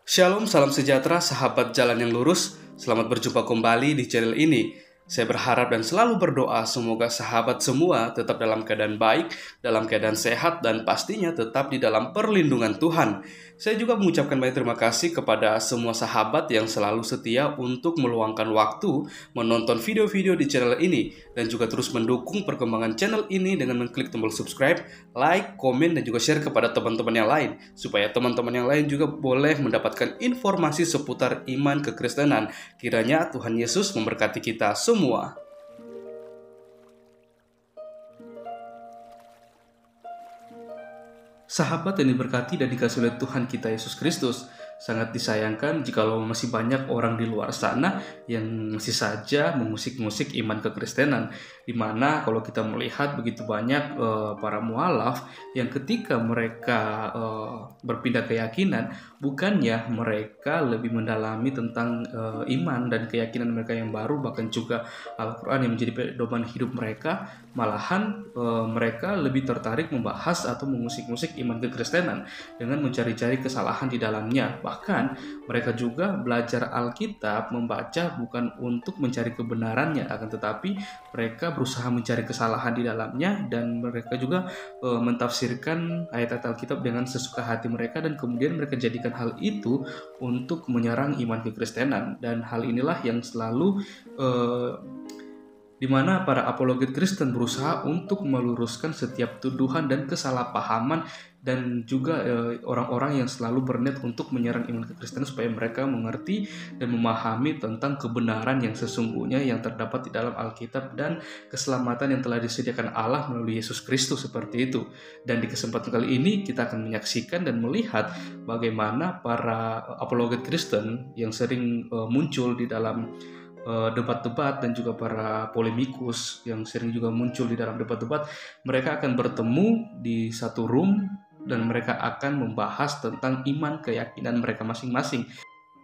Shalom, salam sejahtera, sahabat jalan yang lurus. Selamat berjumpa kembali di channel ini. Saya berharap dan selalu berdoa semoga sahabat semua tetap dalam keadaan baik, dalam keadaan sehat, dan pastinya tetap di dalam perlindungan Tuhan. Saya juga mengucapkan banyak terima kasih kepada semua sahabat yang selalu setia untuk meluangkan waktu menonton video-video di channel ini dan juga terus mendukung perkembangan channel ini dengan mengklik tombol subscribe, like, komen, dan juga share kepada teman-teman yang lain supaya teman-teman yang lain juga boleh mendapatkan informasi seputar iman kekristenan. Kiranya Tuhan Yesus memberkati kita semua. Sahabat yang diberkati dan dikasihi oleh Tuhan kita Yesus Kristus, sangat disayangkan jikalau masih banyak orang di luar sana yang masih saja mengusik-musik iman kekristenan, di mana kalau kita melihat begitu banyak para mualaf yang ketika mereka berpindah keyakinan, bukannya mereka lebih mendalami tentang iman dan keyakinan mereka yang baru, bahkan juga Al-Quran yang menjadi pedoman hidup mereka, malahan mereka lebih tertarik membahas atau mengusik-musik iman kekristenan dengan mencari-cari kesalahan di dalamnya. Bahkan mereka juga belajar Alkitab, membaca bukan untuk mencari kebenarannya, akan tetapi mereka berusaha mencari kesalahan di dalamnya, dan mereka juga mentafsirkan ayat-ayat Alkitab dengan sesuka hati mereka, dan kemudian mereka jadikan hal itu untuk menyerang iman kekristenan. Dan hal inilah yang selalu di mana para apologet Kristen berusaha untuk meluruskan setiap tuduhan dan kesalahpahaman, dan juga orang-orang yang selalu berniat untuk menyerang iman kekristenan supaya mereka mengerti dan memahami tentang kebenaran yang sesungguhnya yang terdapat di dalam Alkitab dan keselamatan yang telah disediakan Allah melalui Yesus Kristus, seperti itu. Dan di kesempatan kali ini kita akan menyaksikan dan melihat bagaimana para apologet Kristen yang sering muncul di dalam debat-debat, dan juga para polemikus yang sering juga muncul di dalam debat-debat, mereka akan bertemu di satu room dan mereka akan membahas tentang iman keyakinan mereka masing-masing.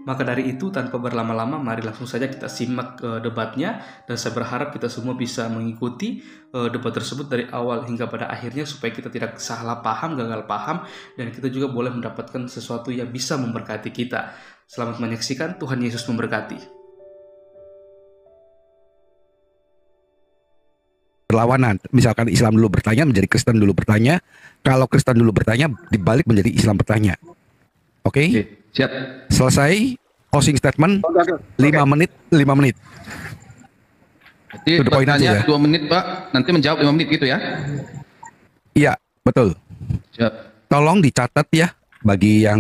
Maka dari itu, tanpa berlama-lama, mari langsung saja kita simak debatnya, dan saya berharap kita semua bisa mengikuti debat tersebut dari awal hingga pada akhirnya supaya kita tidak salah paham, gagal paham, dan kita juga boleh mendapatkan sesuatu yang bisa memberkati kita. Selamat menyaksikan, Tuhan Yesus memberkati. Berlawanan, misalkan Islam dulu bertanya menjadi Kristen dulu bertanya, kalau Kristen dulu bertanya dibalik menjadi Islam bertanya. Oke? Siap. Selesai closing statement. 5 menit. Jadi pertanyaan 2 menit Pak, nanti menjawab 5 menit gitu ya? Iya, betul. Siap. Tolong dicatat ya bagi yang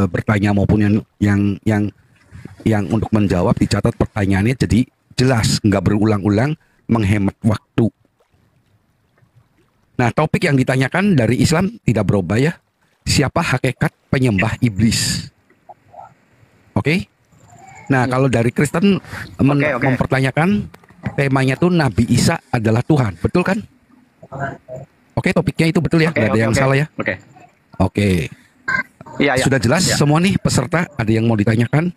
bertanya maupun yang untuk menjawab, dicatat pertanyaannya jadi jelas, nggak berulang-ulang, menghemat waktu. Nah, topik yang ditanyakan dari Islam tidak berubah ya. Siapa hakikat penyembah iblis? Oke? Nah, kalau dari Kristen mempertanyakan temanya tuh Nabi Isa adalah Tuhan, betul kan? Oke, topiknya itu betul ya, nggak ada yang salah ya? Oke. Iya. Sudah jelas semua nih peserta, ada yang mau ditanyakan?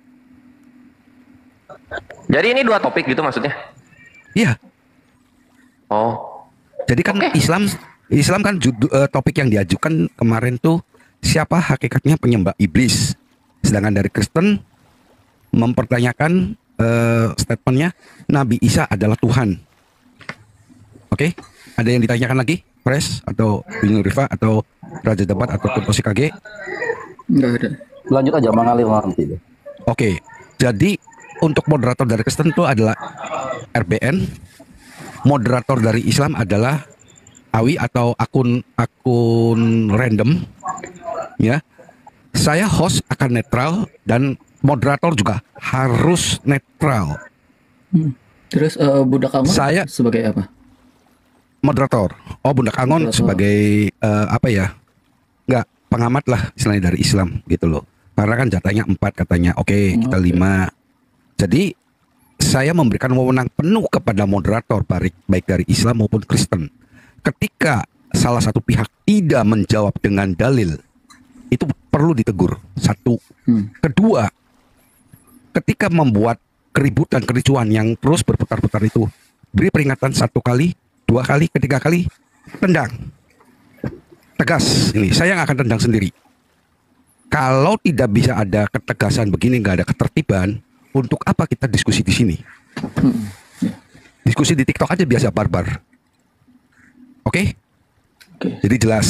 Jadi ini 2 topik gitu maksudnya? Iya. Oh. Jadi kan Islam kan topik yang diajukan kemarin tuh siapa hakikatnya penyembah iblis. Sedangkan dari Kristen mempertanyakan statementnya Nabi Isa adalah Tuhan. Oke, ada yang ditanyakan lagi? Pres atau Bung Rifa atau Raja Debat atau Tuposi KG? Enggak ada. Lanjut aja mengalir nanti. Oke, jadi untuk moderator dari Kristen itu adalah RBN. Moderator dari Islam adalah Awi atau akun random ya. Saya host akan netral dan moderator juga harus netral. Terus Budak Angon saya sebagai apa? Moderator. Oh, Budak Angon sebagai apa ya? Enggak, pengamat lah istilahnya dari Islam gitu loh. Karena kan jatahnya 4 katanya. Oke, kita 5. Jadi saya memberikan wewenang penuh kepada moderator baik dari Islam maupun Kristen. Ketika salah satu pihak tidak menjawab dengan dalil, itu perlu ditegur. 1. Kedua, ketika membuat keributan, kericuan yang terus berputar-putar itu, beri peringatan 1 kali, 2 kali, ketiga kali, tendang. Tegas ini, saya yang akan tendang sendiri. Kalau tidak bisa ada ketegasan begini, nggak ada ketertiban, untuk apa kita diskusi di sini? Diskusi di TikTok aja biasa barbar. Oke? Jadi jelas,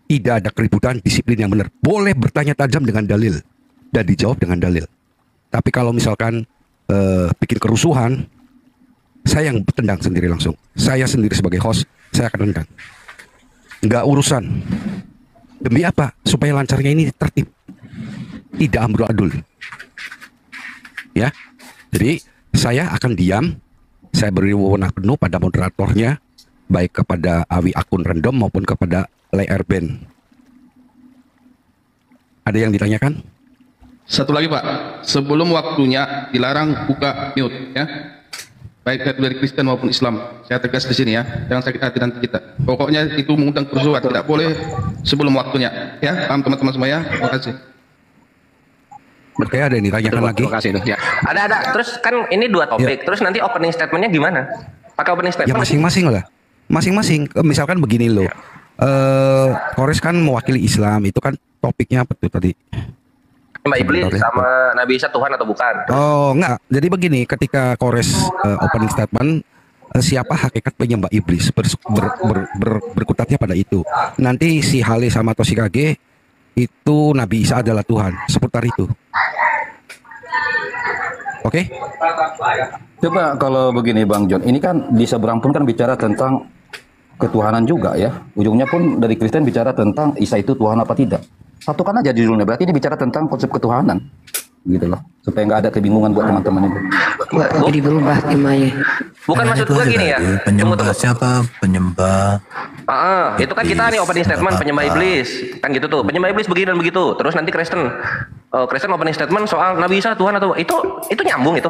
tidak ada keributan, disiplin yang benar. Boleh bertanya tajam dengan dalil dan dijawab dengan dalil. Tapi kalau misalkan bikin kerusuhan, saya yang tendang sendiri langsung. Saya sendiri sebagai host, saya akan tendang. Nggak urusan. Demi apa? Supaya lancarnya ini tertib. Tidak amburadul. Ya. Jadi saya akan diam. Saya beri wewenang penuh pada moderatornya, baik kepada Awi akun random maupun kepada Layer Band. Ada yang ditanyakan? Satu lagi Pak, sebelum waktunya dilarang buka mute ya. Baik dari Kristen maupun Islam. Saya tegas di sini ya, jangan sakit hati nanti kita. Pokoknya itu mengundang kerusuhan, tidak boleh sebelum waktunya. Ya, paham teman-teman semua ya? Terima kasih. Oke, ada yang ditanyakan lagi? Terima kasih. Ya. Ada. Terus kan ini 2 topik. Terus nanti opening statementnya gimana? Pakai opening Ya statement? masing-masing lah. Masing-masing. Misalkan begini loh. Kores kan mewakili Islam. Itu kan topiknya apa tuh tadi? Mbak Iblis sama Nabi Isa Tuhan atau bukan? Oh enggak. Jadi begini, ketika Kores opening statement, siapa hakikat penyembah iblis, berkutatnya pada itu. Nanti si Hale sama Toshikage itu Nabi Isa adalah Tuhan, seputar itu. Oke? Coba kalau begini Bang John, ini kan di seberang pun kan bicara tentang ketuhanan juga ya. Ujungnya pun dari Kristen bicara tentang Isa itu Tuhan apa tidak. Satukan aja judulnya, berarti ini bicara tentang konsep ketuhanan. Gitu loh, supaya nggak ada kebingungan buat teman-teman itu. Jadi berubah temanya. Bukan maksud gua gini ya. Penyembah siapa? Penyembah. Itu kan kita nih opening statement penyembah iblis. Kan gitu tuh. Penyembah iblis begini dan begitu. Terus nanti Kristen opening statement soal Nabi Isa Tuhan atau itu nyambung itu.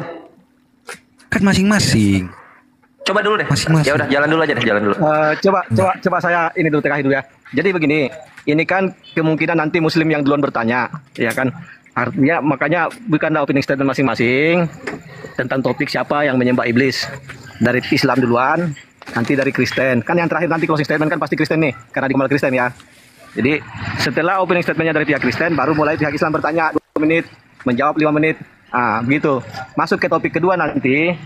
Kan masing-masing. Coba dulu deh. Masing-masing. Ya udah, jalan dulu aja deh, jalan dulu. Coba saya ini dulu terakhir dulu ya. Jadi begini, ini kan kemungkinan nanti Muslim yang duluan bertanya, ya kan? Artinya makanya bukanlah opening statement masing-masing tentang topik siapa yang menyembah iblis. Dari Islam duluan, nanti dari Kristen. Kan yang terakhir nanti closing statement kan pasti Kristen nih, karena di Kemal Kristen ya. Jadi setelah opening statementnya dari pihak Kristen, baru mulai pihak Islam bertanya 2 menit, menjawab 5 menit. Begitu. Masuk ke topik kedua nanti.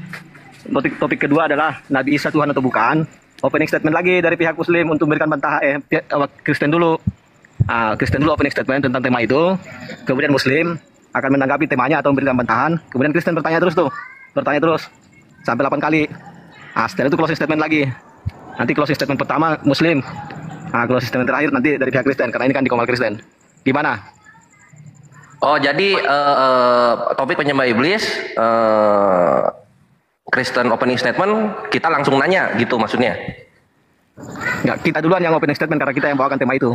Topik kedua adalah Nabi Isa Tuhan atau bukan. Opening statement lagi dari pihak Muslim untuk memberikan bantahan Kristen dulu. Kristen dulu opening statement tentang tema itu. Kemudian Muslim akan menanggapi temanya atau memberikan bantahan. Kemudian Kristen bertanya terus sampai 8 kali. Setelah itu closing statement lagi. Nanti closing statement pertama Muslim. Closing statement terakhir nanti dari pihak Kristen, karena ini kan di Komal Kristen. Gimana? Oh, jadi topik penyembah iblis Kristen opening statement kita langsung nanya gitu maksudnya? Enggak, kita duluan yang opening statement karena kita yang bawakan tema itu.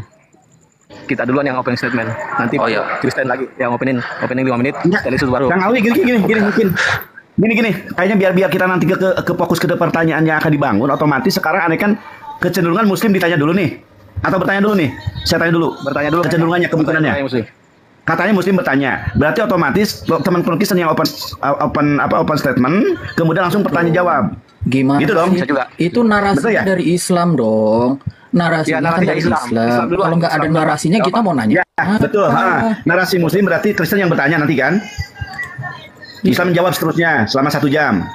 Kita duluan yang opening statement. Nanti Kristen lagi yang opening 5 menit. Setelah itu baru. Kang Awi gini mungkin. Gini. Kayaknya biar kita nanti ke fokus ke pertanyaan yang akan dibangun, otomatis sekarang aneh kan kecenderungan Muslim ditanya dulu nih. Atau bertanya dulu nih. Saya tanya dulu. Bertanya dulu kecenderungannya, kemungkinannya. Katanya Muslim bertanya, berarti otomatis teman-teman Kristen yang open statement, kemudian langsung pertanyaan jawab. Gimana? Gitu dong. Itu narasinya ya? dari Islam dong. Narasinya kan dari Islam. Kalau nggak ada narasinya kita mau nanya. Betul. Narasi Muslim berarti Kristen yang bertanya nanti kan. Islam menjawab seterusnya selama 1 jam.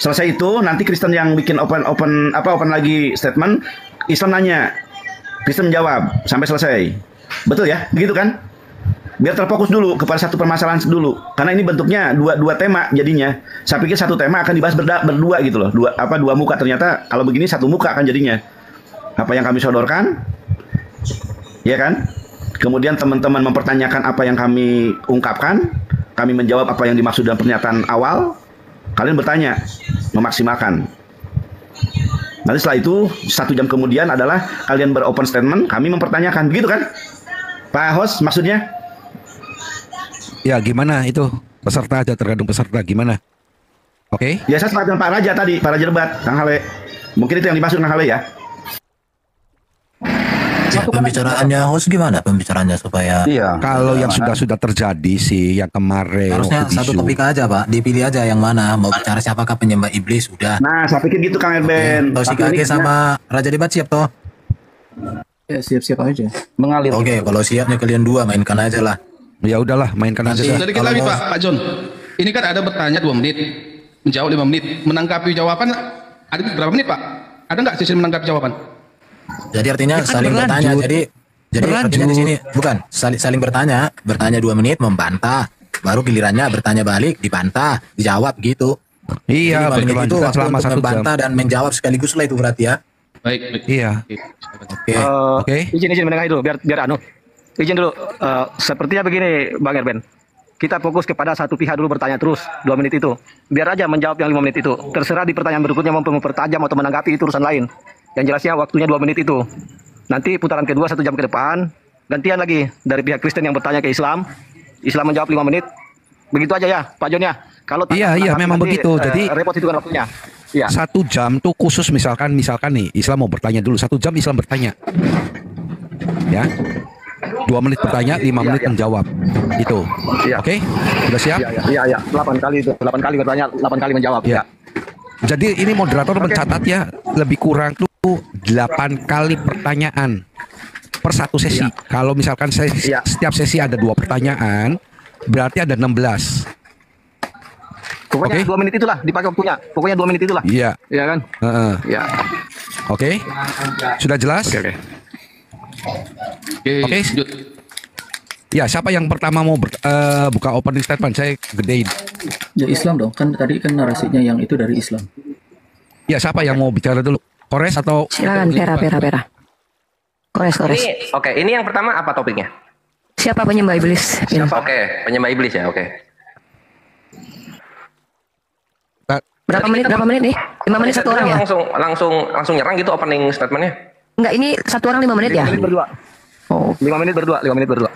Selesai itu nanti Kristen yang bikin open lagi statement, Islam nanya, Kristen menjawab sampai selesai. Betul ya? Begitu kan? Biar terfokus dulu kepada satu permasalahan dulu, karena ini bentuknya dua tema jadinya. Saya pikir satu tema akan dibahas berdua gitu loh, dua muka, ternyata kalau begini satu muka kan jadinya. Apa yang kami sodorkan, ya kan? Kemudian teman-teman mempertanyakan apa yang kami ungkapkan, kami menjawab apa yang dimaksud dalam pernyataan awal, kalian bertanya, memaksimalkan. Nanti setelah itu 1 jam kemudian adalah kalian beropen statement, kami mempertanyakan, begitu kan? Pak host maksudnya? Ya gimana itu peserta aja, tergantung peserta gimana. Oke? Ya saya sepakat dengan Pak Raja tadi, Pak Raja Debat, Kang Hale. Mungkin itu yang dimaksud Kang Hale ya. Pembicaraannya host gimana pembicaraannya supaya kalau yang sudah terjadi sih yang kemarin harusnya satu topik aja Pak, dipilih aja yang mana mau bicara siapakah penyembah iblis udah. Nah saya pikir gitu Kang Erben. Toshikage sama Raja Debat siap toh. Ya siap-siap aja. Mengalir. Oke, kalau siapnya kalian dua mainkan aja lah. Ya udahlah, mainkan aja. Jadi kita lagi Pak John. Ini kan ada bertanya 2 menit, menjawab 5 menit, menanggapi jawaban ada berapa menit Pak? Ada nggak sesi menanggapi jawaban? Jadi artinya saling bertanya. Jadi artinya di sini bukan saling bertanya 2 menit membantah, baru gilirannya bertanya balik, dibantah, dijawab gitu. Iya, itu berkelanjutan selama 1 jam. Membantah dan menjawab sekaligus lah itu berarti ya. Baik. Iya. Oke. Izin menengahi dulu biar izin dulu. Sepertinya begini Bang Erben. Kita fokus kepada satu pihak dulu bertanya terus 2 menit itu. Biar aja menjawab yang 5 menit itu. Terserah di pertanyaan berikutnya mau mempertajam atau menanggapi itu urusan lain. Yang jelasnya waktunya 2 menit itu. Nanti putaran kedua 1 jam ke depan. Gantian lagi dari pihak Kristen yang bertanya ke Islam. Islam menjawab 5 menit. Begitu aja ya Pak Jon ya. Kalau iya memang nanti, begitu. Jadi repot itu kan waktunya. Iya. 1 jam tuh khusus misalkan nih Islam mau bertanya dulu 1 jam Islam bertanya. Ya. 2 menit bertanya, 5 menit menjawab. Itu. Iya. Oke? Sudah siap? Iya. 8 kali itu. 8 kali bertanya, 8 kali menjawab. Iya. Jadi ini moderator mencatat ya, lebih kurang tuh 8 kali pertanyaan per 1 sesi. Kalau misalkan setiap sesi ada 2 pertanyaan, berarti ada 16. Pokoknya 2 menit itulah dipakai waktunya. Pokoknya 2 menit itulah. Iya. Iya kan? Iya. Oke. Sudah jelas? Oke. Ya, siapa yang pertama mau buka opening statement? Saya gedein. Ya Islam dong, kan tadi kan narasinya yang itu dari Islam. Ya, siapa yang mau bicara dulu? Kores atau? Silakan, Pera. Kores. Ini yang pertama apa topiknya? Siapa penyembah iblis? Oke, penyembah iblis ya, oke. Berapa menit nih? 5 menit 1 orang ya? Langsung nyerang gitu opening statementnya? Enggak, ini 1 orang 5 menit ya? 5 menit berdua. Oh. 5 menit berdua.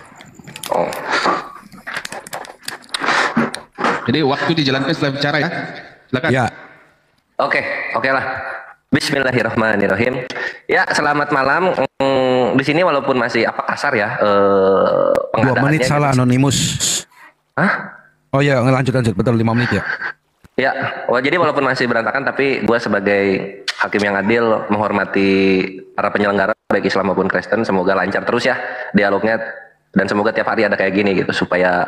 Oh. Jadi waktu dijalankan setelah bicara ya. Silakan. Ya. Oke lah. Bismillahirrahmanirrahim. Ya, selamat malam. Di sini walaupun masih kasar ya 2 menit salah gitu. anonimus. Hah? Oh ya, lanjut betul 5 menit ya. Ya, jadi walaupun masih berantakan tapi gue sebagai hakim yang adil menghormati para penyelenggara baik Islam maupun Kristen, semoga lancar terus ya dialognya dan semoga tiap hari ada kayak gini gitu supaya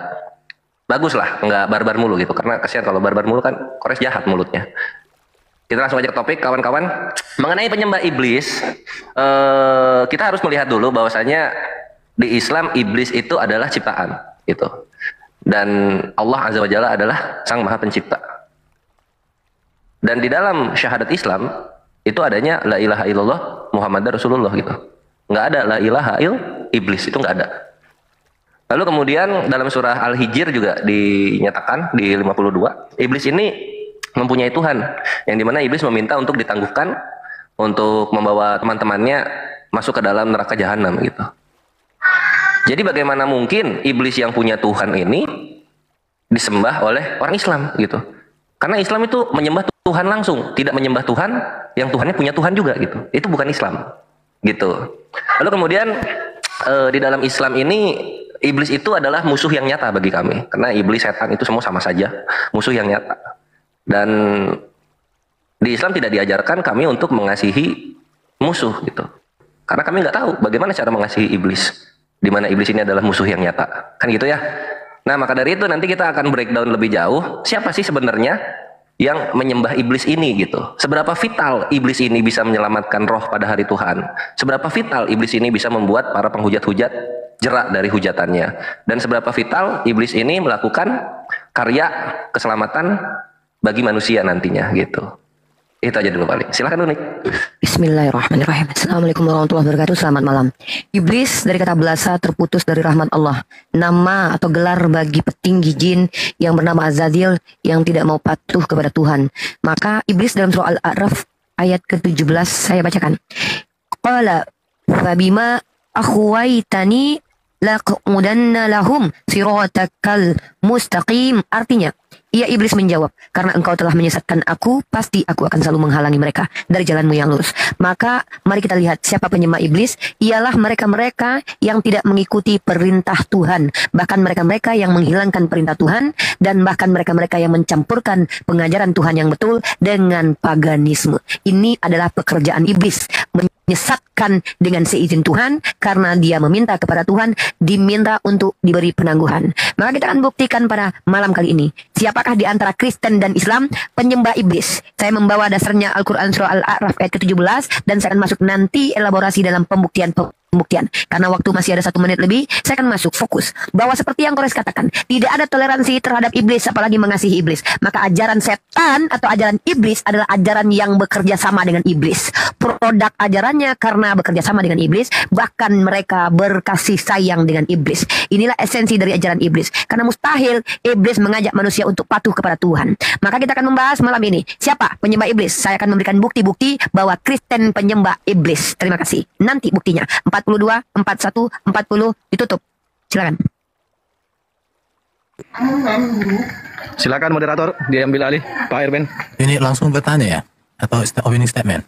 bagus lah, nggak barbar mulu gitu, karena kasihan kalau barbar mulu kan Kores jahat mulutnya. Kita langsung aja ke topik kawan-kawan. Mengenai penyembah iblis, kita harus melihat dulu bahwasanya di Islam iblis itu adalah ciptaan gitu, dan Allah Azza wa Jalla adalah Sang Maha Pencipta. Dan di dalam syahadat Islam itu adanya la ilaha illallah Muhammadar Rasulullah gitu. Nggak ada la ilaha iblis, itu nggak ada. Lalu kemudian dalam surah Al-Hijr juga dinyatakan di 52, iblis ini mempunyai Tuhan, yang dimana iblis meminta untuk ditangguhkan untuk membawa teman-temannya masuk ke dalam neraka jahanam gitu. Jadi bagaimana mungkin iblis yang punya Tuhan ini disembah oleh orang Islam gitu? Karena Islam itu menyembah Tuhan langsung, tidak menyembah Tuhan yang Tuhannya punya Tuhan juga gitu. Itu bukan Islam gitu. Lalu kemudian di dalam Islam ini iblis itu adalah musuh yang nyata bagi kami, karena iblis, setan itu semua sama saja, musuh yang nyata. Dan di Islam tidak diajarkan kami untuk mengasihi musuh gitu, karena kami nggak tahu bagaimana cara mengasihi iblis, di mana iblis ini adalah musuh yang nyata, kan gitu ya. Nah, maka dari itu nanti kita akan breakdown lebih jauh siapa sih sebenarnya yang menyembah iblis ini gitu. Seberapa vital iblis ini bisa menyelamatkan roh pada hari Tuhan. Seberapa vital iblis ini bisa membuat para penghujat-hujat jerak dari hujatannya. Dan seberapa vital iblis ini melakukan karya keselamatan bagi manusia nantinya gitu. Itu aja dulu paling. Silakan Unik. Bismillahirrahmanirrahim. Assalamualaikum warahmatullahi wabarakatuh. Selamat malam. Iblis dari kata belasa terputus dari rahmat Allah. Nama atau gelar bagi petinggi jin yang bernama Azazil yang tidak mau patuh kepada Tuhan. Maka iblis dalam surah Al-A'raf ayat ke-17 saya bacakan. Qala fabima akhwaitani laqudanna lahum siratakal mustaqim. Artinya, ia iblis menjawab, karena engkau telah menyesatkan aku, pasti aku akan selalu menghalangi mereka dari jalanmu yang lurus. Maka mari kita lihat siapa penyembah iblis. Ialah mereka-mereka yang tidak mengikuti perintah Tuhan, bahkan mereka-mereka yang menghilangkan perintah Tuhan, dan bahkan mereka-mereka yang mencampurkan pengajaran Tuhan yang betul dengan paganisme. Ini adalah pekerjaan iblis. menyesatkan dengan seizin Tuhan, karena dia meminta kepada Tuhan, diminta untuk diberi penangguhan. Maka kita akan buktikan pada malam kali ini, siapakah di antara Kristen dan Islam penyembah iblis. Saya membawa dasarnya Al-Quran surah Al-A'raf ayat ke-17, dan saya akan masuk nanti elaborasi dalam pembuktian. Karena waktu masih ada 1 menit lebih, saya akan masuk fokus bahwa seperti yang Kores katakan, tidak ada toleransi terhadap iblis, apalagi mengasihi iblis. Maka ajaran setan atau ajaran iblis adalah ajaran yang bekerja sama dengan iblis. Produk ajarannya karena bekerja sama dengan iblis, bahkan mereka berkasih sayang dengan iblis. Inilah esensi dari ajaran iblis, karena mustahil iblis mengajak manusia untuk patuh kepada Tuhan. Maka kita akan membahas malam ini, siapa penyembah iblis. Saya akan memberikan bukti-bukti bahwa Kristen penyembah iblis. Terima kasih. Nanti buktinya 42, 41, 40 ditutup. Silakan. Silakan moderator diambil alih, Pak Erben. Ini langsung bertanya ya, atau opening statement?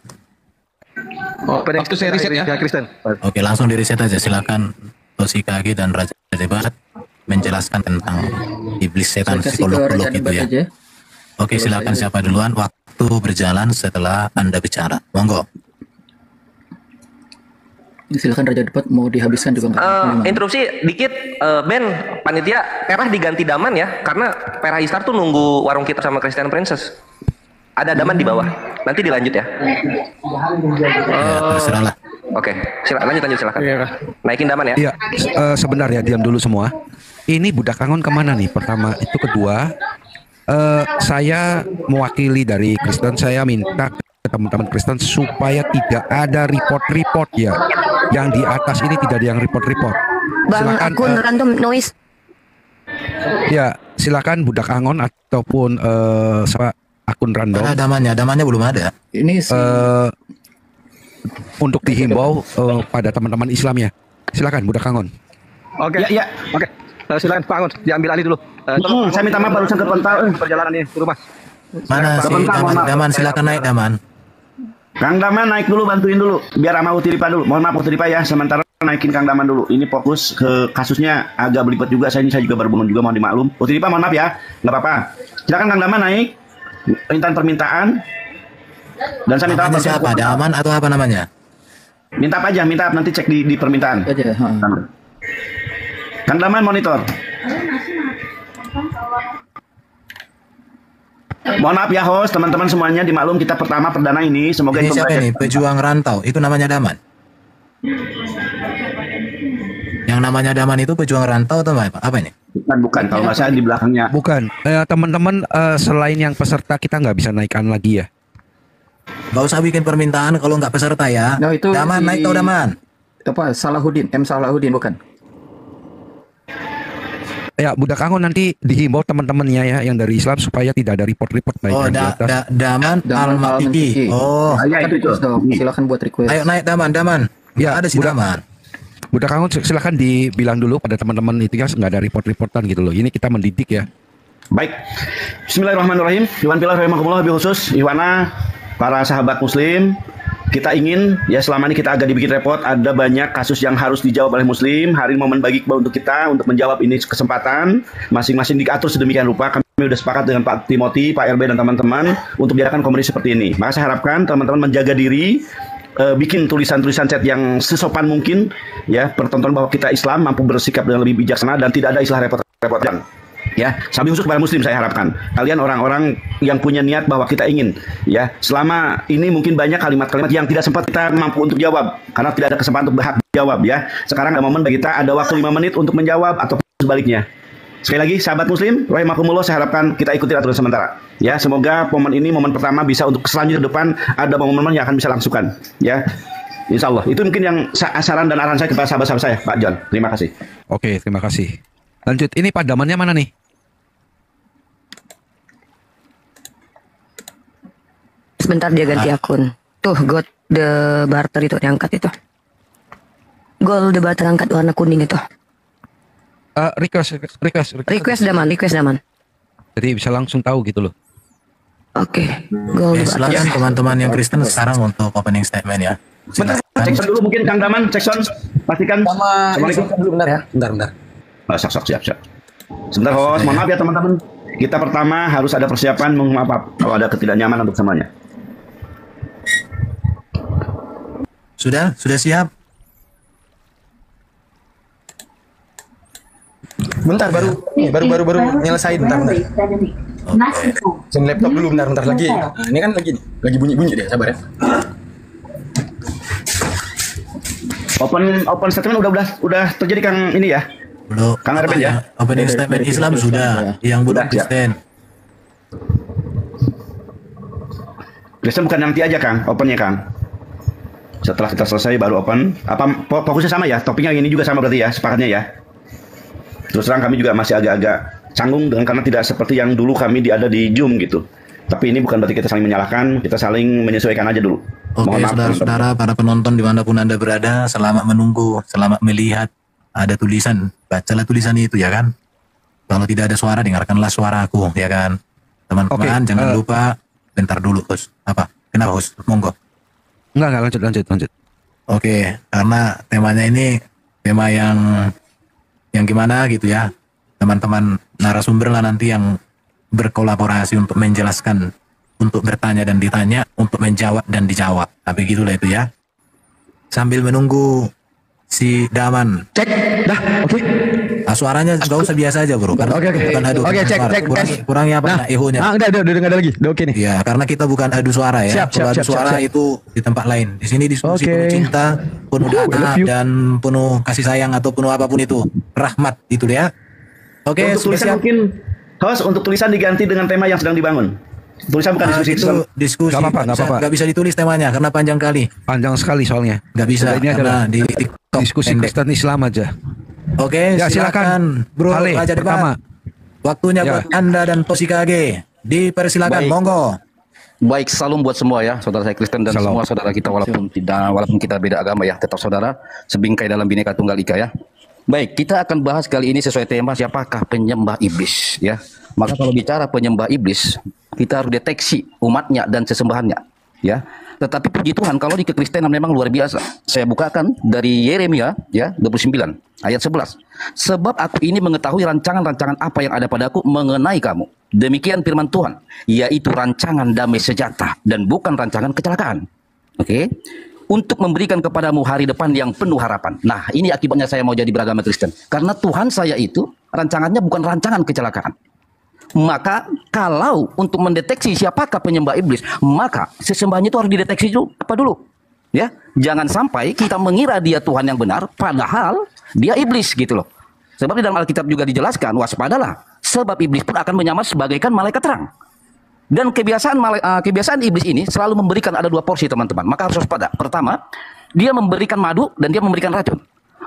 Opening Waktu saya riset ya. Kristen. Oke, langsung di reset aja. Silakan Toshikage dan Raja Debat menjelaskan tentang iblis, setan, psikolog gitu ya. Oke, silakan siapa duluan. Waktu berjalan setelah Anda bicara. Monggo. Silakan Raja Debat, mau dihabiskan juga nggak? Interupsi dikit, Ben, panitia Perah diganti Daman ya, karena Perah Istar tuh nunggu warung kita sama Christian Princess. Ada Daman di bawah, nanti dilanjut ya. Terserahlah. Oke, lanjut silakan. Naikin Daman ya. Iya, sebentar ya, diam dulu semua. Ini Budak Angon kemana nih? Pertama, itu kedua, saya mewakili dari Kristen, saya minta ke teman-teman Kristen supaya tidak ada report-report ya. Yang di atas ini tidak ada yang report-report. Bang, Silakan, akun random noise. Ya, silakan Budak Angon ataupun akun random. Damannya belum ada. Ini untuk dihimbau pada teman-teman Islam ya. Silakan Budak Angon. Oke. Ya. Oke. Silakan Pak Angon, diambil alih dulu. Saya minta maaf barusan kepental perjalanan ini ke rumah. Mana sih Daman, silakan naik Daman. Kang Daman naik dulu, bantuin dulu biar sama Utiripa dulu. Mohon maaf Utiripa ya, sementara naikin Kang Daman dulu. Ini fokus ke kasusnya agak belibet juga. Saya juga baru bangun juga, mohon dimaklum. Utiripa mohon maaf ya, nggak apa-apa. Silakan Kang Daman naik. Permintaan. Dan saya minta namanya siapa? Daman atau apa namanya? Minta apa aja, minta nanti cek di permintaan. Kang Daman monitor. Mohon maaf ya host, teman-teman semuanya dimaklum kita pertama perdana ini. Semoga ini siapa ini? Pejuang rantau, itu namanya Daman. Yang namanya Daman itu pejuang rantau atau apa ini? Bukan. Kalau nggak salah di belakangnya. Bukan. Teman-teman selain yang peserta kita nggak bisa naikkan lagi ya. Nggak usah bikin permintaan kalau nggak peserta ya. No, itu Daman naik tau Daman. Apa? Salahuddin, Salahuddin bukan? Ya, Budak Angon nanti dihimbau teman-temannya ya yang dari Islam supaya tidak ada report-report baik yang di atas. Daman Al-Maliki. Oh, ya, itu silakan buat request. Ayo naik Daman. Ya, ada si Daman. Budak Angon silakan dibilang dulu pada teman-teman itu ya, nggak ada report-reportan gitu loh. Ini kita mendidik ya. Baik. Bismillahirrahmanirrahim. Iwan Pilar rahimakumullah lebih khusus Iwana, para sahabat muslim. Kita ingin, ya selama ini kita agak dibikin repot, ada banyak kasus yang harus dijawab oleh muslim. Hari ini momen bagi untuk kita untuk menjawab ini kesempatan. Masing-masing diatur sedemikian rupa. Kami sudah sepakat dengan Pak Timothy, Pak RB dan teman-teman untuk biarkan komunikasi seperti ini. Maka saya harapkan teman-teman menjaga diri, bikin tulisan-tulisan chat yang sesopan mungkin, ya, pertonton bahwa kita Islam mampu bersikap dengan lebih bijaksana dan tidak ada istilah repot-repot. Ya, sambil khusus kepada muslim saya harapkan kalian orang-orang yang punya niat bahwa kita ingin, ya, selama ini mungkin banyak kalimat-kalimat yang tidak sempat kita mampu untuk jawab karena tidak ada kesempatan untuk berhak jawab, ya. Sekarang ada momen bagi kita, ada waktu 5 menit untuk menjawab atau sebaliknya. Sekali lagi sahabat muslim rahimakumullah, saya harapkan kita ikuti aturan sementara, ya. Semoga momen ini momen pertama bisa untuk selanjutnya ke depan ada momen-momen yang akan bisa langsungkan, ya. Insya Allah itu mungkin yang saran dan arahan saya kepada sahabat-sahabat saya, Pak John. Terima kasih. Oke, terima kasih. Lanjut, ini Pak Damannya mana nih? Sebentar dia ganti akun. Tuh, God the Barter itu diangkat itu. Gold the Barter angkat warna kuning itu. Request Daman. Jadi bisa langsung tahu gitu loh. Oke. Gold the Barter. Silakan teman-teman yang Kristen sekarang untuk opening statement ya. Bentar, cek dulu mungkin Kang Daman, cek sound, pastikan. Assalamualaikum. Bentar ya, bentar. Siap. Sebentar host, mohon maaf ya teman-teman. Kita pertama harus ada persiapan, maaf kalau ada ketidaknyamanan untuk semuanya. Sudah siap? Bentar, baru nyelesain, bentar. Sen laptop dulu, bentar lagi. Nah, ini kan lagi bunyi deh, sabar ya. Open statement udah terjadi Kang ini ya. Belum. Kang Arben ya. Opening statement Islam sudah, yang bukan Kristen. Kristen bukan nanti aja Kang, opennya Kang. Setelah kita selesai baru open. Apa fokusnya sama ya? Topiknya ini juga sama berarti ya, sepakatnya ya. Terus terang kami juga masih agak-agak canggung karena tidak seperti yang dulu kami ada di Zoom gitu. Tapi ini bukan berarti kita saling menyalahkan, kita saling menyesuaikan aja dulu. Oke, saudara-saudara, para penonton dimanapun Anda berada, selamat menunggu, selamat melihat. Ada tulisan, bacalah tulisan itu ya kan. Kalau tidak ada suara, dengarkanlah suaraku ya kan. Teman-teman, jangan lupa. Bentar dulu, Host. Apa? Kenapa, Host? Monggo. Enggak, lanjut. Oke, karena temanya ini tema yang gimana gitu ya. Teman-teman narasumber lah nanti yang berkolaborasi untuk menjelaskan, untuk bertanya dan ditanya, untuk menjawab dan dijawab. Tapi gitulah itu ya. Sambil menunggu si Daman. Cek, dah, oke. Suaranya gak usah biasa aja bro. Oke. Oke, cek. Kurangnya apa? Ehonya. Udah nggak ada lagi. Udah oke nih. Ya, karena kita bukan adu suara ya. Kalau adu suara itu di tempat lain. Di sini diskusi penuh cinta, penuh dana dan penuh kasih sayang atau penuh apapun itu. Rahmat itu ya. Oke, untuk tulisan siap. mungkin host untuk tulisan diganti dengan tema yang sedang dibangun. Tulisan bukan diskusi. Itu diskusi. Gak apa-apa. Gak bisa ditulis temanya karena panjang kali. Panjang sekali soalnya. Gak bisa. Ini adalah di diskusi Kristen Islam aja. Oke, ya, silakan Bro Ale, Raja pertama. Waktunya buat Anda dan Tosikage. Dipersilakan, monggo. Baik, salam buat semua ya, saudara saya Kristen dan semua saudara kita walaupun kita beda agama ya, tetap saudara, sebingkai dalam Bhinneka Tunggal Ika ya. Baik, kita akan bahas kali ini sesuai tema siapakah penyembah iblis ya. Maka kalau bicara penyembah iblis, kita harus deteksi umatnya dan sesembahannya ya. Tetapi puji Tuhan kalau di kekristenan memang luar biasa. Saya bukakan dari Yeremia ya 29 ayat 11. Sebab aku ini mengetahui rancangan-rancangan apa yang ada padaku mengenai kamu. Demikian firman Tuhan, yaitu rancangan damai sejahtera dan bukan rancangan kecelakaan. Oke. Untuk memberikan kepadamu hari depan yang penuh harapan. Nah, ini akibatnya saya mau jadi beragama Kristen. Karena Tuhan saya itu rancangannya bukan rancangan kecelakaan. Maka kalau untuk mendeteksi siapakah penyembah iblis, maka sesembahnya itu harus dideteksi dulu. Ya, jangan sampai kita mengira dia Tuhan yang benar, padahal dia iblis gitu loh. Sebab di dalam Alkitab juga dijelaskan, waspadalah, sebab iblis pun akan menyamar sebagaikan malaikat terang. Dan kebiasaan iblis ini selalu memberikan ada dua porsi teman-teman. Maka harus waspada. Pertama, dia memberikan madu dan dia memberikan racun.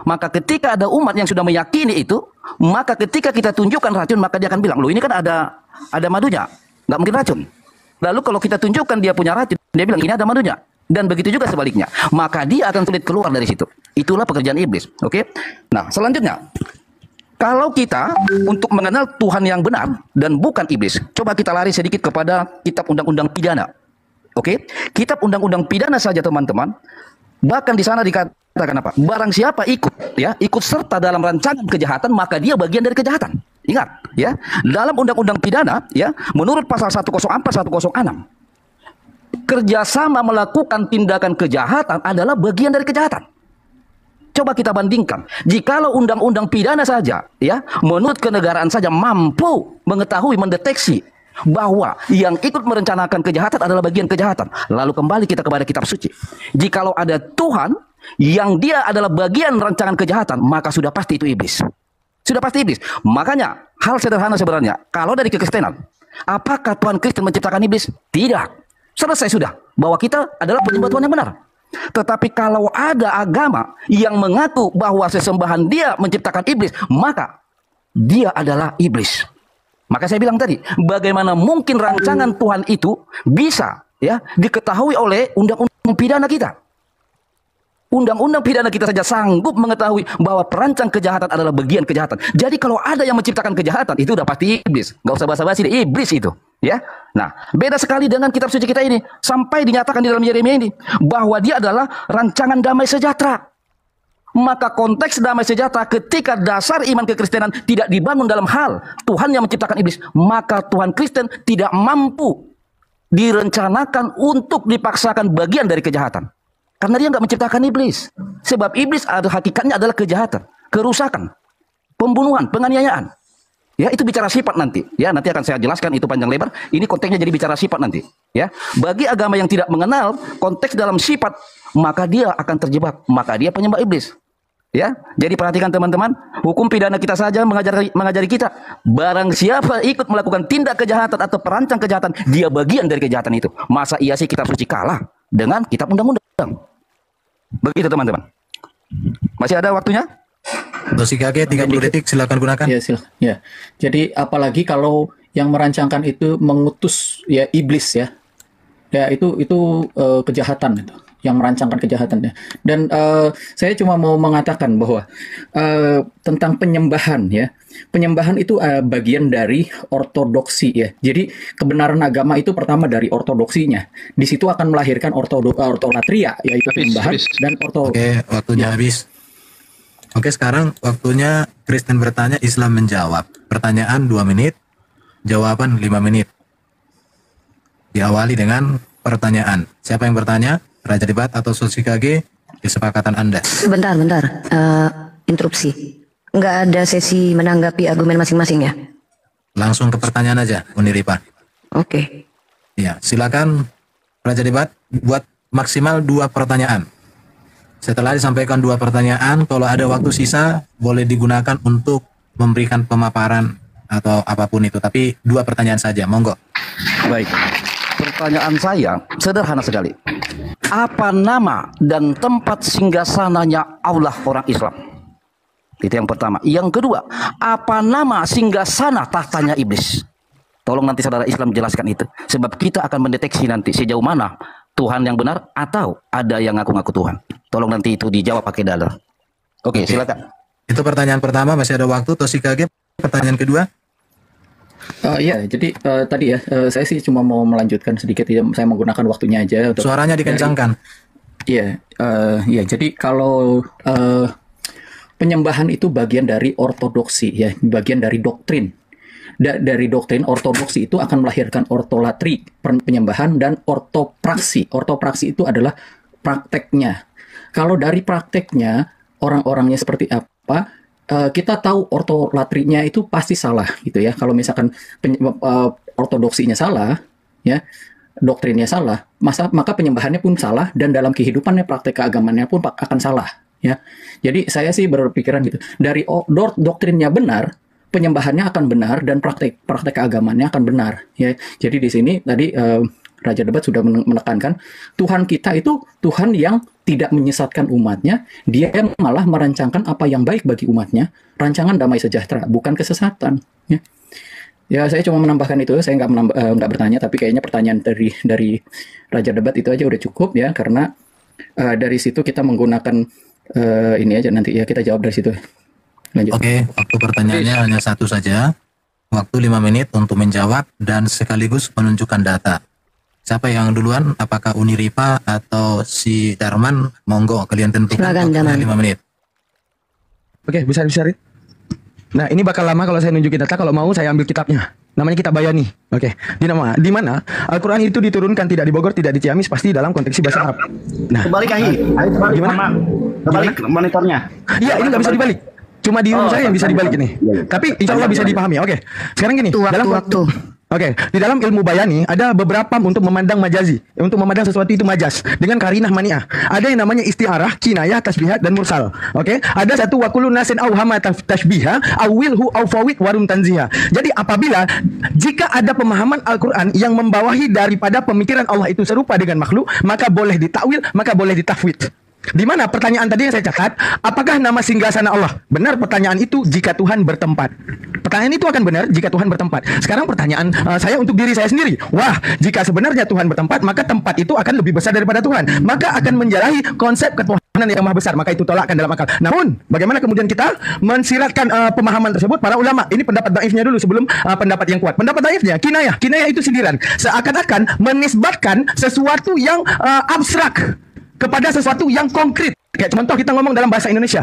Maka ketika ada umat yang sudah meyakini itu, maka ketika kita tunjukkan racun, maka dia akan bilang, loh ini kan ada madunya, nggak mungkin racun. Lalu kalau kita tunjukkan dia punya racun, dia bilang ini ada madunya. Dan begitu juga sebaliknya. Maka dia akan sulit keluar dari situ. Itulah pekerjaan iblis. Oke? Nah, selanjutnya, kalau kita untuk mengenal Tuhan yang benar dan bukan iblis, coba kita lari sedikit kepada kitab undang-undang pidana. Oke? Kitab undang-undang pidana saja teman-teman. Bahkan di sana dikatakan apa? Barang siapa ikut serta dalam rancangan kejahatan, maka dia bagian dari kejahatan. Ingat, ya. Dalam undang-undang pidana, ya, menurut pasal 104 106, kerjasama melakukan tindakan kejahatan adalah bagian dari kejahatan. Coba kita bandingkan. Jikalau undang-undang pidana saja, ya, menurut kenegaraan saja mampu mengetahui, mendeteksi bahwa yang ikut merencanakan kejahatan adalah bagian kejahatan. Lalu kembali kita kepada kitab suci. Jikalau ada Tuhan yang dia adalah bagian rancangan kejahatan, maka sudah pasti itu iblis. Sudah pasti iblis. Makanya hal sederhana sebenarnya. Kalau dari kekristenan, apakah Tuhan Kristen menciptakan iblis? Tidak. Selesai sudah. Bahwa kita adalah penyembah Tuhan yang benar. Tetapi kalau ada agama yang mengaku bahwa sesembahan dia menciptakan iblis, maka dia adalah iblis. Maka saya bilang tadi, bagaimana mungkin rancangan Tuhan itu bisa ya diketahui oleh undang-undang pidana kita? Undang-undang pidana kita saja sanggup mengetahui bahwa perancang kejahatan adalah bagian kejahatan. Jadi kalau ada yang menciptakan kejahatan, itu udah pasti iblis. Gak usah basa-basi, iblis itu. Ya, nah beda sekali dengan kitab suci kita ini. Sampai dinyatakan di dalam Yeremia ini bahwa dia adalah rancangan damai sejahtera. Maka konteks damai sejahtera ketika dasar iman kekristenan tidak dibangun dalam hal Tuhan yang menciptakan iblis, maka Tuhan Kristen tidak mampu direncanakan untuk dipaksakan bagian dari kejahatan. Karena dia nggak menciptakan iblis. Sebab iblis hakikatnya adalah kejahatan, kerusakan, pembunuhan, penganiayaan. Ya, itu bicara sifat nanti. Ya, nanti akan saya jelaskan itu panjang lebar. Ini konteksnya jadi bicara sifat nanti. Ya, bagi agama yang tidak mengenal konteks dalam sifat, maka dia akan terjebak. Maka dia penyembah iblis. Ya, jadi perhatikan teman-teman, hukum pidana kita saja mengajari kita, barang siapa ikut melakukan tindak kejahatan atau perancang kejahatan, dia bagian dari kejahatan itu. Masa iya sih kitab suci kalah dengan kitab undang-undang? Begitu teman-teman. Masih ada waktunya? Dosi KG 30 detik, silakan gunakan. Ya, silakan. Ya. Jadi apalagi kalau yang merancangkan itu mengutus ya iblis ya. Ya itu kejahatan itu. Yang merancangkan kejahatannya. Dan saya cuma mau mengatakan bahwa tentang penyembahan ya, penyembahan itu bagian dari ortodoksi ya. Jadi kebenaran agama itu pertama dari ortodoksinya. Di situ akan melahirkan ortolatria, yaitu penyembahan dan Oke, waktunya habis. Oke, sekarang waktunya Kristen bertanya, Islam menjawab. Pertanyaan 2 menit, jawaban 5 menit. Diawali dengan pertanyaan. Siapa yang bertanya? Raja Debat atau Susi KG? Kesepakatan Anda. Bentar. Interupsi. Nggak ada sesi menanggapi argumen masing-masing ya? Langsung ke pertanyaan aja, Uniripa. Oke. Ya, silakan Raja Debat buat maksimal 2 pertanyaan. Setelah disampaikan 2 pertanyaan, kalau ada waktu sisa boleh digunakan untuk memberikan pemaparan atau apapun itu. Tapi 2 pertanyaan saja, monggo. Baik. Pertanyaan saya sederhana sekali. Apa nama dan tempat singgasananya Allah orang Islam? Itu yang pertama. Yang kedua, apa nama singgasana tahtanya iblis? Tolong nanti saudara Islam jelaskan itu. Sebab kita akan mendeteksi nanti sejauh mana Tuhan yang benar atau ada yang ngaku-ngaku Tuhan. Tolong nanti itu dijawab pakai dalil. Oke, silakan. Itu pertanyaan pertama, masih ada waktu. Tosi KG, pertanyaan kedua. Ya, jadi tadi ya, saya sih cuma mau melanjutkan sedikit ya, saya menggunakan waktunya aja. Untuk suaranya dikencangkan. Iya, jadi kalau penyembahan itu bagian dari ortodoksi ya, bagian dari doktrin. Dari doktrin ortodoksi itu akan melahirkan ortolatri, penyembahan, dan ortopraksi. Ortopraksi itu adalah prakteknya. Kalau dari prakteknya, orang-orangnya seperti apa? Kita tahu ortolatrinya itu pasti salah gitu ya. Kalau misalkan ortodoksinya salah, ya doktrinnya salah, maka penyembahannya pun salah dan dalam kehidupannya praktek keagamannya pun akan salah. Ya, jadi saya sih berpikiran gitu. Dari doktrinnya benar, penyembahannya akan benar dan praktek keagamannya akan benar. Ya, jadi di sini tadi Raja Debat sudah menekankan Tuhan kita itu Tuhan yang tidak menyesatkan umatnya, dia yang malah merancangkan apa yang baik bagi umatnya, rancangan damai sejahtera, bukan kesesatan. Ya, saya cuma menambahkan itu, saya nggak bertanya, tapi kayaknya pertanyaan dari Raja Debat itu aja udah cukup ya, karena dari situ kita menggunakan ini aja nanti ya, kita jawab dari situ. Lanjut. Oke, waktu pertanyaannya hanya 1 saja, waktu 5 menit untuk menjawab dan sekaligus menunjukkan data. Siapa yang duluan? Apakah Uniripa atau si Darman? Monggo, kalian tentukan. 5 menit. Oke, bisa. Nah, ini bakal lama kalau saya nunjukin data. Kalau mau saya ambil kitabnya. Namanya kitab Bayani. Oke. Di mana Al-Qur'an itu diturunkan tidak di Bogor, tidak di Ciamis, pasti dalam konteks bahasa Arab. Nah, kebalik gimana? Kebalik monitornya. Iya, ini nggak bisa dibalik. Cuma di room saya yang bisa dibalik ini. Tapi insya Allah bisa dipahami. Oke. Sekarang gini. Waktu. Oke, di dalam ilmu bayani ada beberapa untuk memandang majazi, untuk memandang sesuatu itu majas dengan karinah mani'ah. Ada yang namanya istiarah, kinayah, tasbihat, dan mursal. Oke, ada satu wakulu nasin auhama tashbiha, awilhu aufawid warum tanziha. Jadi apabila jika ada pemahaman Al-Quran yang membawahi daripada pemikiran Allah itu serupa dengan makhluk, maka boleh ditakwil, maka boleh ditafwid. Di mana pertanyaan tadi yang saya catat, apakah nama singgasana Allah? Benar pertanyaan itu jika Tuhan bertempat. Pertanyaan itu akan benar jika Tuhan bertempat. Sekarang pertanyaan saya untuk diri saya sendiri. Wah, jika sebenarnya Tuhan bertempat, maka tempat itu akan lebih besar daripada Tuhan. Maka akan menjalahi konsep ketuhanan yang maha besar. Maka itu tolakkan dalam akal. Namun, bagaimana kemudian kita mensiratkan pemahaman tersebut? Para ulama, ini pendapat daifnya dulu sebelum pendapat yang kuat. Pendapat daifnya, kinayah. Kinayah itu sindiran. Seakan-akan menisbatkan sesuatu yang abstrak kepada sesuatu yang konkret. Kayak contoh kita ngomong dalam bahasa Indonesia,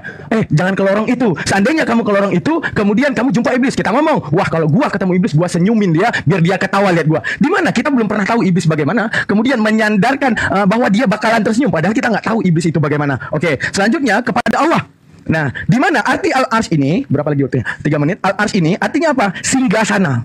jangan ke lorong itu. Seandainya kamu ke lorong itu, kemudian kamu jumpa iblis, kita ngomong, wah kalau gua ketemu iblis, gua senyumin dia biar dia ketawa lihat gua. Di mana kita belum pernah tahu iblis bagaimana, kemudian menyandarkan bahwa dia bakalan tersenyum, padahal kita nggak tahu iblis itu bagaimana. Oke, selanjutnya kepada Allah. Nah, di mana arti al-arsy ini? Berapa lagi waktunya? 3 menit. Al-arsy ini artinya apa? Singgasana.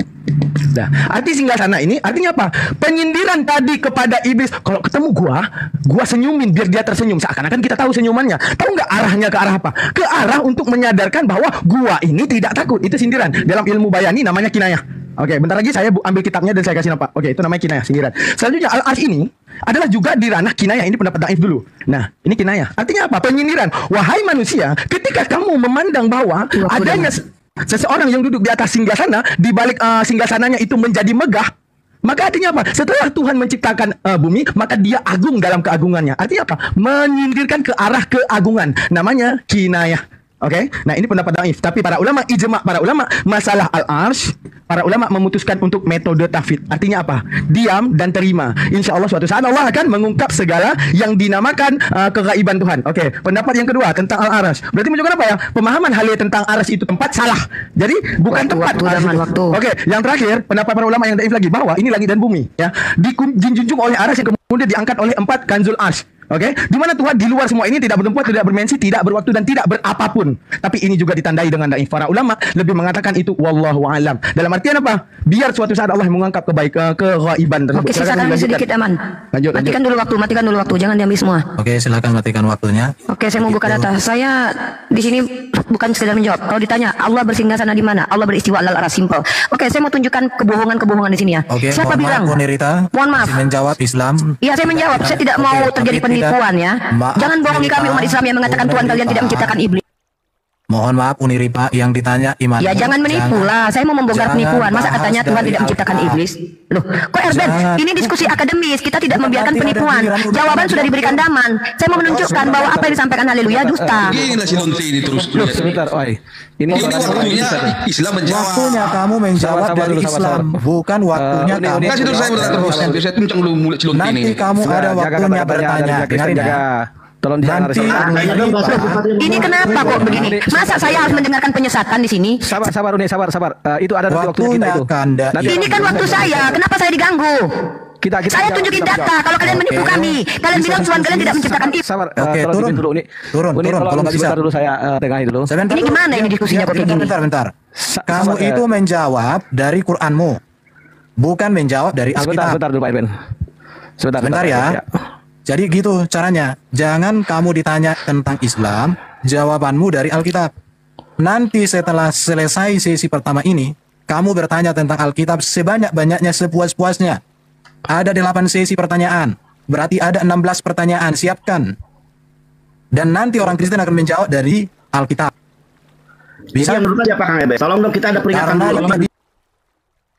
Nah, arti singgasana ini artinya apa? Penyindiran tadi kepada iblis. Kalau ketemu gua senyumin biar dia tersenyum. Seakan-akan kita tahu senyumannya. Tahu nggak arahnya ke arah apa? Ke arah untuk menyadarkan bahwa gua ini tidak takut. Itu sindiran. Dalam ilmu bayani namanya kinayah. Oke, bentar lagi saya ambil kitabnya dan saya kasih nampak. Oke, itu namanya kinayah, sindiran. Selanjutnya al-arsy ini adalah juga di ranah kinayah. Ini pendapat Daif dulu. Nah, ini kinayah. Artinya apa? Penyindiran. Wahai manusia, ketika kamu memandang bahwa adanya seseorang yang duduk di atas singgasana, di balik singgasananya itu menjadi megah, maka artinya apa? Setelah Tuhan menciptakan bumi, maka dia agung dalam keagungannya. Artinya apa? Menyindirkan ke arah keagungan. Namanya kinayah. Oke, nah ini pendapat Daif. Tapi para ulama ijma, para ulama masalah al-arsy, para ulama memutuskan untuk metode tafwid. Artinya apa? Diam dan terima. Insya Allah suatu saat Allah akan mengungkap segala yang dinamakan kegaiban Tuhan. Oke, pendapat yang kedua tentang al-arsy. Berarti menunjukkan apa ya? Pemahaman halil tentang arsy itu tempat salah. Jadi bukan tempat. Oke, yang terakhir pendapat para ulama yang Daif lagi bahwa ini langit dan bumi ya dijunjung oleh arsy yang kemudian diangkat oleh 4 kanzul arsy. Oke, di mana Tuhan di luar semua ini tidak bertempat, tidak berdimensi, tidak berwaktu dan tidak berapapun. Tapi ini juga ditandai dengan Daif. Para ulama lebih mengatakan itu wallahu alam. Dalam artian apa? Biar suatu saat Allah mengangkat keghaiban tersebut. Oke, silakan sedikit Aman. Lanjut. Matikan dulu waktu, jangan diambil semua. Oke, silakan matikan waktunya. Oke, saya mau buka data. Saya di sini bukan sekedar menjawab. Kalau ditanya Allah bersinggasana di mana? Allah beristiwa alal arsy, simple. Oke, saya mau tunjukkan kebohongan di sini ya. Oke, siapa bilang? Mohon maaf. Menjawab Islam. Iya, saya menjawab. Saya tidak mau terjadi penipuan ya. Jangan bohongi kami umat Islam yang mengatakan Tuhan kalian tidak menciptakan iblis. Mohon maaf Uniripa yang ditanya iman. Ya jangan menipu lah. Saya mau membongkar penipuan. Masa katanya Tuhan tidak menciptakan iblis? Loh, kok Erben? Ini diskusi akademis. Kita tidak membiarkan penipuan. Jawaban sudah diberikan Daman. Saya mau menunjukkan bahwa apa yang disampaikan haleluya dusta. Inilah si Lonti ini terus. Sebentar, ini waktunya Islam menjawab. Waktunya kamu menjawab dari Islam, bukan waktunya kamu. Kasih dulu saya bertanya terus. Saya tuncang dulu mulut si Lonti ini. Nanti kamu ada waktunya bertanya. Dengarin ya. Tolong nanti ini kenapa kok begini? Masa saya harus mendengarkan penyesatan di sini? Sabar. Itu ada waktunya kita itu. Ini kan waktu saya. Kenapa saya diganggu? Saya tunjukin data. Kalau kalian menipu kami, kalian bilang Tuhan kalian tidak menciptakan iblis. Sabar. Oke, turun. Kalau nggak bisa dulu saya tengahin dulu. Ini gimana ini diskusinya kok kayak gini? Bentar. Kamu itu menjawab dari Qur'anmu, bukan menjawab dari Alkitab. Sebentar dulu Pak Irben. Sebentar ya. Jadi gitu caranya. Jangan kamu ditanya tentang Islam, jawabanmu dari Alkitab. Nanti setelah selesai sesi pertama ini, kamu bertanya tentang Alkitab sebanyak-banyaknya, sepuas-puasnya. Ada 8 sesi pertanyaan. Berarti ada 16 pertanyaan. Siapkan. Dan nanti orang Kristen akan menjawab dari Alkitab. Bisa menurut aja Pak Kang Ebe. Tolong dong kita ada peringatan dulu.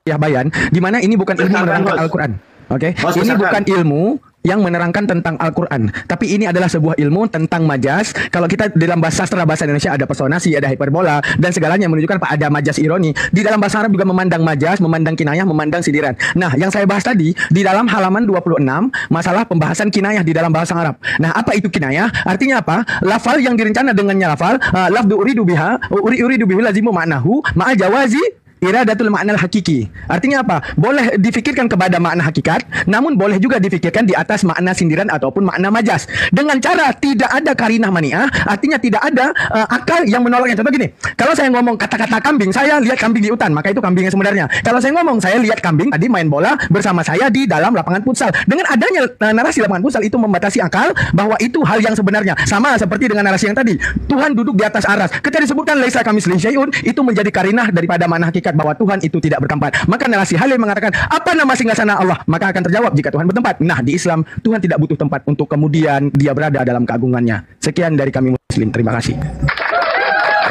Ya bayan, di mana ini bukan ilmu menerangkan Al-Quran. Oke, ini bukan ilmu yang menerangkan tentang Al-Quran, tapi ini adalah sebuah ilmu tentang majas. Kalau kita dalam sastra bahasa Indonesia ada personasi, ada hiperbola, dan segalanya menunjukkan ada majas ironi. Di dalam bahasa Arab juga memandang majas, memandang kinayah, memandang sindiran. Nah, yang saya bahas tadi di dalam halaman 26 masalah pembahasan kinayah di dalam bahasa Arab. Nah, apa itu kinayah? Artinya apa? Lafal yang direncana dengannya lafal, lafdu uridu biha, uridu bihi lazimu ma'nahu ma'a jawazi iradatul makna hakiki. Artinya apa? Boleh difikirkan kepada makna hakikat, namun boleh juga difikirkan di atas makna sindiran ataupun makna majas. Dengan cara tidak ada karinah mani'ah, artinya tidak ada akal yang menolaknya. Contoh gini, kalau saya ngomong kata-kata kambing, saya lihat kambing di hutan, maka itu kambing yang sebenarnya. Kalau saya ngomong saya lihat kambing tadi main bola bersama saya di dalam lapangan futsal. Dengan adanya narasi lapangan futsal itu membatasi akal bahwa itu hal yang sebenarnya. Sama seperti dengan narasi yang tadi, Tuhan duduk di atas aras. Ketika disebutkan laisa kamitslihi syai'un, itu menjadi karinah daripada makna hakikat bahwa Tuhan itu tidak bertempat. Maka narasi Halil mengatakan apa nama singgasana Allah, maka akan terjawab jika Tuhan bertempat. Nah, di Islam Tuhan tidak butuh tempat untuk kemudian dia berada dalam keagungannya. Sekian dari kami Muslim. Terima kasih.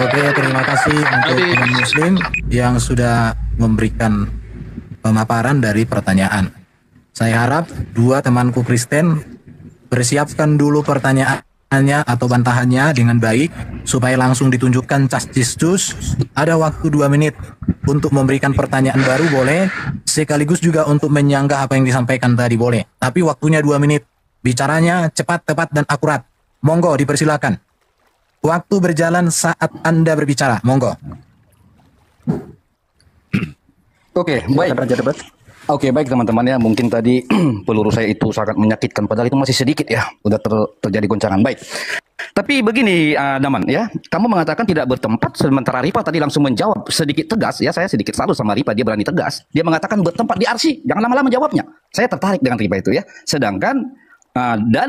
Oke, terima kasih untuk teman Muslim yang sudah memberikan pemaparan dari pertanyaan. Saya harap dua temanku Kristen persiapkan dulu pertanyaannya atau bantahannya dengan baik supaya langsung ditunjukkan cas-cis-cus. Ada waktu 2 menit untuk memberikan pertanyaan baru boleh, sekaligus juga untuk menyanggah apa yang disampaikan tadi boleh. Tapi waktunya 2 menit. Bicaranya cepat, tepat, dan akurat. Monggo dipersilakan. Waktu berjalan saat Anda berbicara. Monggo. Oke, baik. Oke, baik teman-teman ya. Mungkin tadi peluru saya itu sangat menyakitkan, padahal itu masih sedikit ya. Udah terjadi goncangan. Baik. Tapi begini, Daman ya. Kamu mengatakan tidak bertempat, sementara Rifa tadi langsung menjawab sedikit tegas ya. Saya sedikit salut sama Rifa, dia berani tegas. Dia mengatakan bertempat di arsy. Jangan lama-lama menjawabnya. Saya tertarik dengan Rifa itu ya. Sedangkan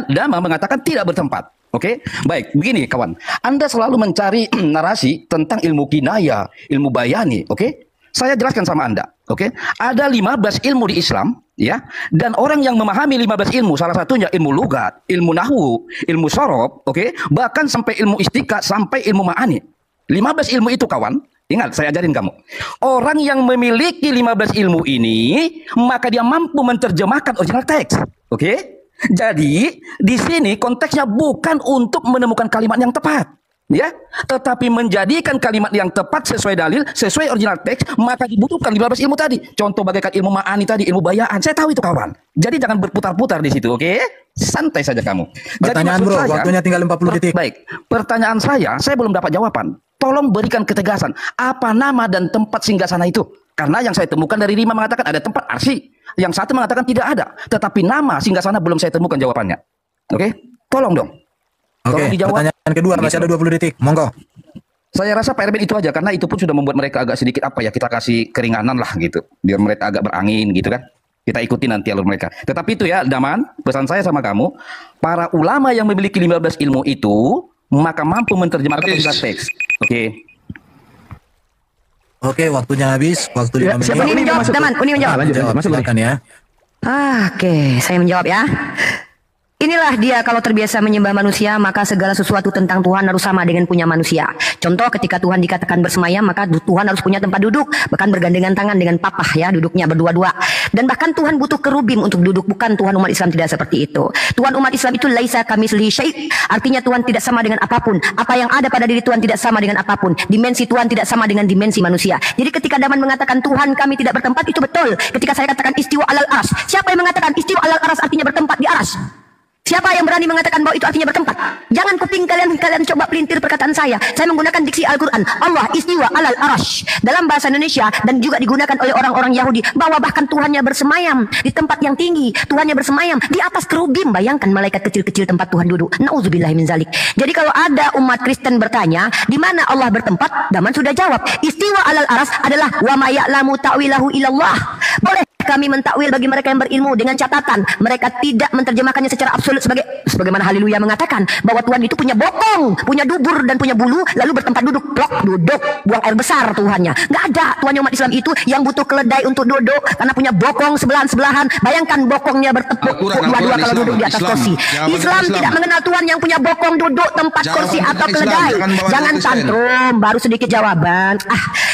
Dama mengatakan tidak bertempat. Oke, baik. Begini kawan, Anda selalu mencari narasi tentang ilmu kinaya, ilmu bayani. Oke, saya jelaskan sama Anda. Oke, ada 15 ilmu di Islam, ya. Dan orang yang memahami 15 ilmu, salah satunya ilmu lugat, ilmu nahwu, ilmu sorob, oke, bahkan sampai ilmu istika, sampai ilmu ma'ani. 15 ilmu itu kawan. Ingat, saya ajarin kamu. Orang yang memiliki 15 ilmu ini, maka dia mampu menerjemahkan original teks. Oke? Jadi, di sini konteksnya bukan untuk menemukan kalimat yang tepat, ya, tetapi menjadikan kalimat yang tepat sesuai dalil, sesuai original teks, maka dibutuhkan 15 ilmu tadi. Contoh bagaikan ilmu ma'ani tadi, ilmu bayaan. Saya tahu itu kawan. Jadi jangan berputar-putar di situ, oke? Santai saja kamu. Pertanyaan jadi, bro, saya, waktunya tinggal 40 detik. Baik, pertanyaan saya belum dapat jawaban. Tolong berikan ketegasan. Apa nama dan tempat singgahsana itu? Karena yang saya temukan dari 5 mengatakan ada tempat arsy. Yang satu mengatakan tidak ada. Tetapi nama singgahsana belum saya temukan jawabannya. Oke? Tolong dong. Oke, pertanyaan kedua masih ada 20 detik. Monggo. Saya rasa Pak Erben itu aja, karena itu pun sudah membuat mereka agak sedikit apa ya, kita kasih keringanan lah gitu. Biar mereka agak berangin gitu kan. Kita ikuti nanti alur mereka. Tetapi itu ya, Daman, pesan saya sama kamu, para ulama yang memiliki 15 ilmu itu, maka mampu menerjemahkan teks. Oke. Oke, waktunya habis. Waktu 5 menit. Siapa ini menjawab, Daman? Uni menjawab. Silakan ya. Oke, saya menjawab ya. Inilah dia, kalau terbiasa menyembah manusia, maka segala sesuatu tentang Tuhan harus sama dengan punya manusia. Contoh, ketika Tuhan dikatakan bersemayam, maka Tuhan harus punya tempat duduk, bahkan bergandengan tangan dengan papah ya, duduknya berdua-dua. Dan bahkan Tuhan butuh kerubim untuk duduk, bukan Tuhan umat Islam tidak seperti itu. Tuhan umat Islam itu laisa kamitslihi syai', artinya Tuhan tidak sama dengan apapun. Apa yang ada pada diri Tuhan tidak sama dengan apapun. Dimensi Tuhan tidak sama dengan dimensi manusia. Jadi ketika Daman mengatakan Tuhan kami tidak bertempat, itu betul. Ketika saya katakan istiwa alal aras, siapa yang mengatakan istiwa alal aras artinya bertempat di aras? Siapa yang berani mengatakan bahwa itu artinya bertempat? Jangan kuping kalian coba pelintir perkataan saya. Saya menggunakan diksi Al-Quran. Allah istiwa alal arash. Dalam bahasa Indonesia dan juga digunakan oleh orang-orang Yahudi, bahwa bahkan Tuhannya bersemayam di tempat yang tinggi. Tuhannya bersemayam di atas kerubim. Bayangkan malaikat kecil-kecil tempat Tuhan duduk. Na'udzubillahi min zalik. Jadi kalau ada umat Kristen bertanya, di mana Allah bertempat? Daman sudah jawab. Istiwa alal arash adalah wa ma ya'lamu ta'wilahu ilallah. Boleh kami mentakwil bagi mereka yang berilmu dengan catatan mereka tidak menerjemahkannya secara absolut sebagaimana Haleluya mengatakan bahwa Tuhan itu punya bokong, punya dubur dan punya bulu, lalu bertempat duduk, plok, duduk, buang air besar Tuhannya. Nggak ada. Tuhannya umat Islam itu yang butuh keledai untuk duduk karena punya bokong sebelahan-sebelahan. Bayangkan bokongnya bertepuk dua-dua kalau duduk di atas kursi. Islam tidak mengenal Tuhan yang punya bokong duduk tempat kursi atau keledai. Jangan tantrum, baru sedikit jawaban.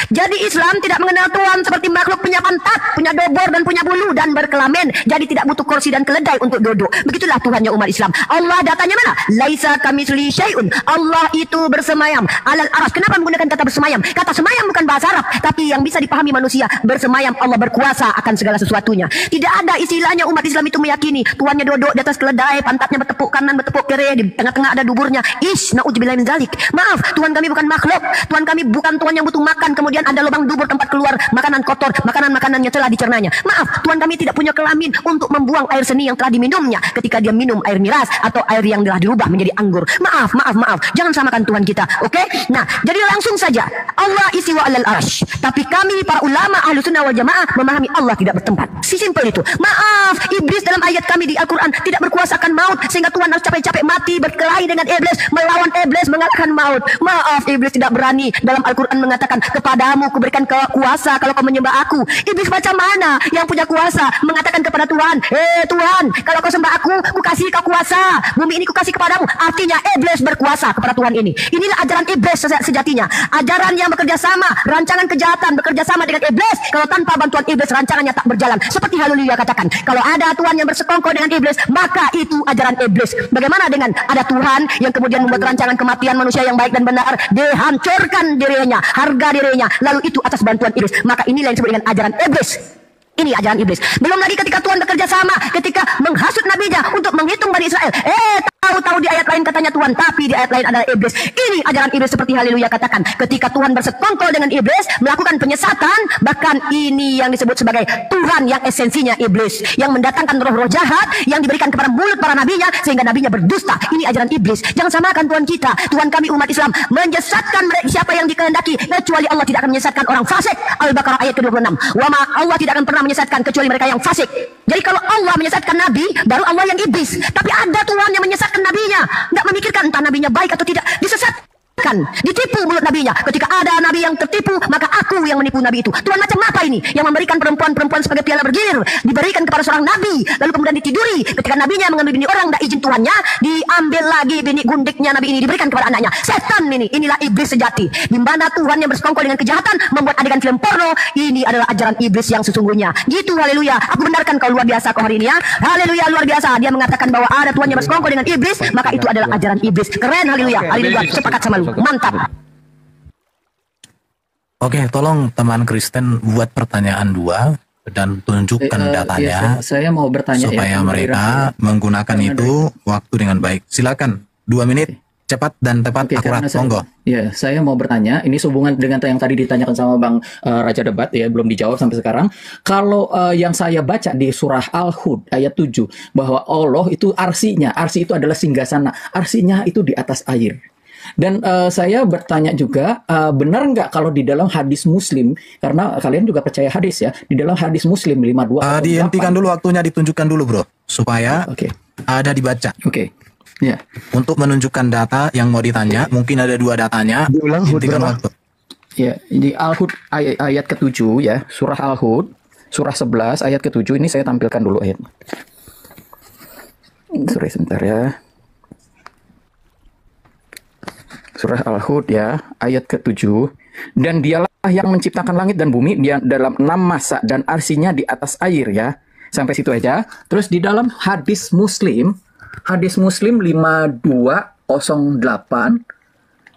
Jadi Islam tidak mengenal Tuhan seperti makhluk punya pantat, punya dobor dan punya bulu dan berkelamin. Jadi tidak butuh kursi dan keledai untuk duduk. Begitulah Tuhannya umat Islam. Allah datanya mana? Laisa kamitslihi syai'un. Allah itu bersemayam alal aras. Kenapa menggunakan kata bersemayam? Kata semayam bukan bahasa Arab, tapi yang bisa dipahami manusia. Bersemayam, Allah berkuasa akan segala sesuatunya. Tidak ada istilahnya umat Islam itu meyakini Tuhannya duduk di atas keledai, pantatnya bertepuk kanan, bertepuk kiri, di tengah-tengah ada duburnya. Na'udzubillahi min zalik. Maaf, Tuhan kami bukan makhluk. Tuhan kami bukan Tuhan yang butuh makan kemudian ada lubang dubur tempat keluar makanan kotor, makanan-makanannya telah dicernanya. Maaf, Tuhan kami tidak punya kelamin untuk membuang air seni yang telah diminumnya ketika dia minum air miras atau air yang telah dirubah menjadi anggur. Maaf. Jangan samakan Tuhan kita. Oke? Nah, jadi langsung saja. Allah istiwa alal arsh. Tapi kami para ulama ahlu sunnah wal jamaah memahami Allah tidak bertempat. Simpel itu. Maaf, iblis dalam ayat kami di Al-Quran tidak berkuasa akan maut sehingga Tuhan harus capek-capek mati berkelahi dengan iblis, melawan iblis, mengalahkan maut. Maaf, iblis tidak berani. Dalam Al-Quran mengatakan kepadamu kuberikan kuasa kalau kau menyembah aku. Iblis macam mana yang punya kuasa mengatakan kepada Tuhan, Tuhan, kalau kau sembah aku kasih kau kuasa, bumi ini kukasih kepadamu. Artinya iblis berkuasa kepada Tuhan ini. Inilah ajaran iblis sejatinya. Ajaran yang bekerja sama, rancangan kejahatan bekerja sama dengan iblis. Kalau tanpa bantuan iblis rancangannya tak berjalan. Seperti Haleluya katakan, kalau ada Tuhan yang bersekongkol dengan iblis, maka itu ajaran iblis. Bagaimana dengan ada Tuhan yang kemudian membuat rancangan kematian manusia yang baik dan benar, dihancurkan dirinya, harga dirinya, lalu itu atas bantuan iblis. Maka inilah yang disebut dengan ajaran iblis. Ini ajaran iblis. Belum lagi ketika Tuhan bekerja sama, ketika menghasut nabinya untuk menghitung Bani Israel. Tahu-tahu di ayat lain katanya Tuhan, tapi di ayat lain adalah iblis. Ini ajaran iblis seperti haleluya katakan. Ketika Tuhan bersekongkol dengan iblis, melakukan penyesatan, bahkan ini yang disebut sebagai Tuhan yang esensinya iblis, yang mendatangkan roh-roh jahat yang diberikan kepada mulut para nabinya sehingga nabinya berdusta. Ini ajaran iblis. Jangan samakan Tuhan kita. Tuhan kami umat Islam menyesatkan mereka siapa yang dikehendaki, kecuali Allah tidak akan menyesatkan orang fasik. Al-Baqarah ayat ke-26. Allah tidak akan pernah menyesatkan kecuali mereka yang fasik. Jadi kalau Allah menyesatkan nabi, baru Allah yang iblis. Tapi ada Tuhan yang menyesatkan nabinya, tidak memikirkan entah nabinya baik atau tidak, disesatkan, ditipu mulut nabinya. Ketika ada nabi yang tertipu, maka aku yang menipu nabi itu. Tuhan macam apa ini? Yang memberikan perempuan-perempuan sebagai piala bergilir, diberikan kepada seorang nabi, lalu kemudian ditiduri. Ketika nabinya mengambil bini orang, tidak izin Tuhannya, diambil lagi bini gundiknya nabi ini, diberikan kepada anaknya. Setan ini, inilah iblis sejati. Di mana Tuhan yang bersekongkol dengan kejahatan, membuat adegan film porno. Ini adalah ajaran iblis yang sesungguhnya. Gitu, haleluya. Aku benarkan kau luar biasa kau hari ini ya. Haleluya, luar biasa. Dia mengatakan bahwa ada Tuhan yang bersekongkol dengan iblis, maka itu adalah ajaran iblis. Keren, haleluya. Haleluya, sepakat sama lu. Mantap. Oke, tolong teman Kristen buat pertanyaan 2 dan tunjukkan datanya saya mau bertanya supaya mereka menggunakan itu waktu dengan baik. Silakan 2 menit, cepat dan tepat, akurat. Monggo. Ya, saya mau bertanya, ini sehubungan dengan yang tadi ditanyakan sama Bang Raja Debat ya, belum dijawab sampai sekarang. Kalau yang saya baca di surah Al-Hud ayat 7 bahwa Allah itu arsi itu adalah singgasana, arsinya itu di atas air. Dan saya bertanya juga, benar nggak kalau di dalam hadis Muslim, karena kalian juga percaya hadis ya, di dalam hadis Muslim 52. Dihentikan dulu waktunya, ditunjukkan dulu bro, supaya ada dibaca. Ya. Untuk menunjukkan data yang mau ditanya, mungkin ada 2 datanya. Diulang hentikan waktu. Ya, di Al-Hud ayat ke-7 ya, surah Al-Hud, surah 11 ayat ke-7 ini saya tampilkan dulu ayat. Sorry sebentar ya. Surah Al-Hud ya, ayat ke-7. Dan dialah yang menciptakan langit dan bumi dia dalam 6 masa dan arsinya di atas air ya. Sampai situ aja. Terus di dalam hadis Muslim 5208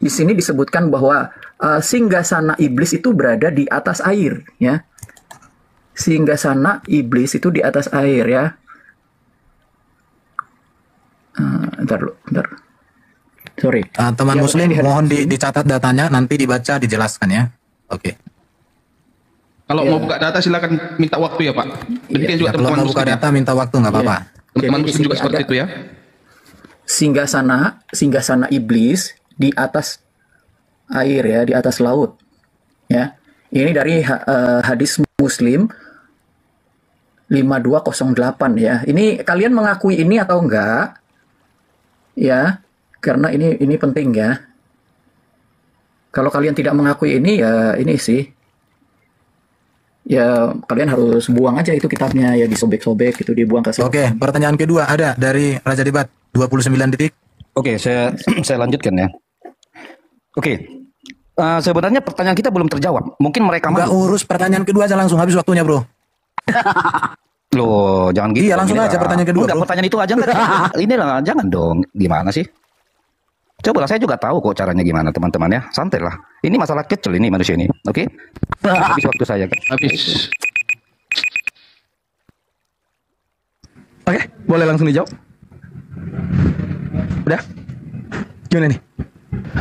di sini disebutkan bahwa singgasana iblis itu berada di atas air ya. Singgasana iblis itu di atas air ya. Bentar. Sorry. Teman Muslim mohon dicatat datanya, nanti dibaca, dijelaskan ya. Oke. Kalau mau buka data silakan minta waktu ya Pak. Demikian juga kalau mau buka data minta waktu nggak apa-apa. Teman-teman Muslim juga seperti itu ya. Singgasana iblis di atas air ya, di atas laut. Ya. Ini dari hadis Muslim 5208 ya. Ini kalian mengakui ini atau enggak? Ya. Karena ini penting ya. Kalau kalian tidak mengakui ini ya ini sih. Ya kalian harus buang aja itu kitabnya ya, disobek-sobek gitu, dibuang ke. Oke, pertanyaan kedua ada dari Raja Debat 29 detik. Oke, saya lanjutkan ya. Oke. Sebenarnya pertanyaan kita belum terjawab. Mungkin mereka nggak urus pertanyaan kedua aja, langsung habis waktunya, Bro. Loh, jangan gitu. Iya, langsung aja pertanyaan kedua. Udah, pertanyaan itu aja enggak? Ini lah, jangan dong. Gimana sih? Coba lah, saya juga tahu kok caranya gimana teman-teman ya. Santai lah. Ini masalah kecil ini manusia ini. Oke? Habis waktu saya. Habis. Oke, boleh langsung dijawab. Udah? Gimana nih?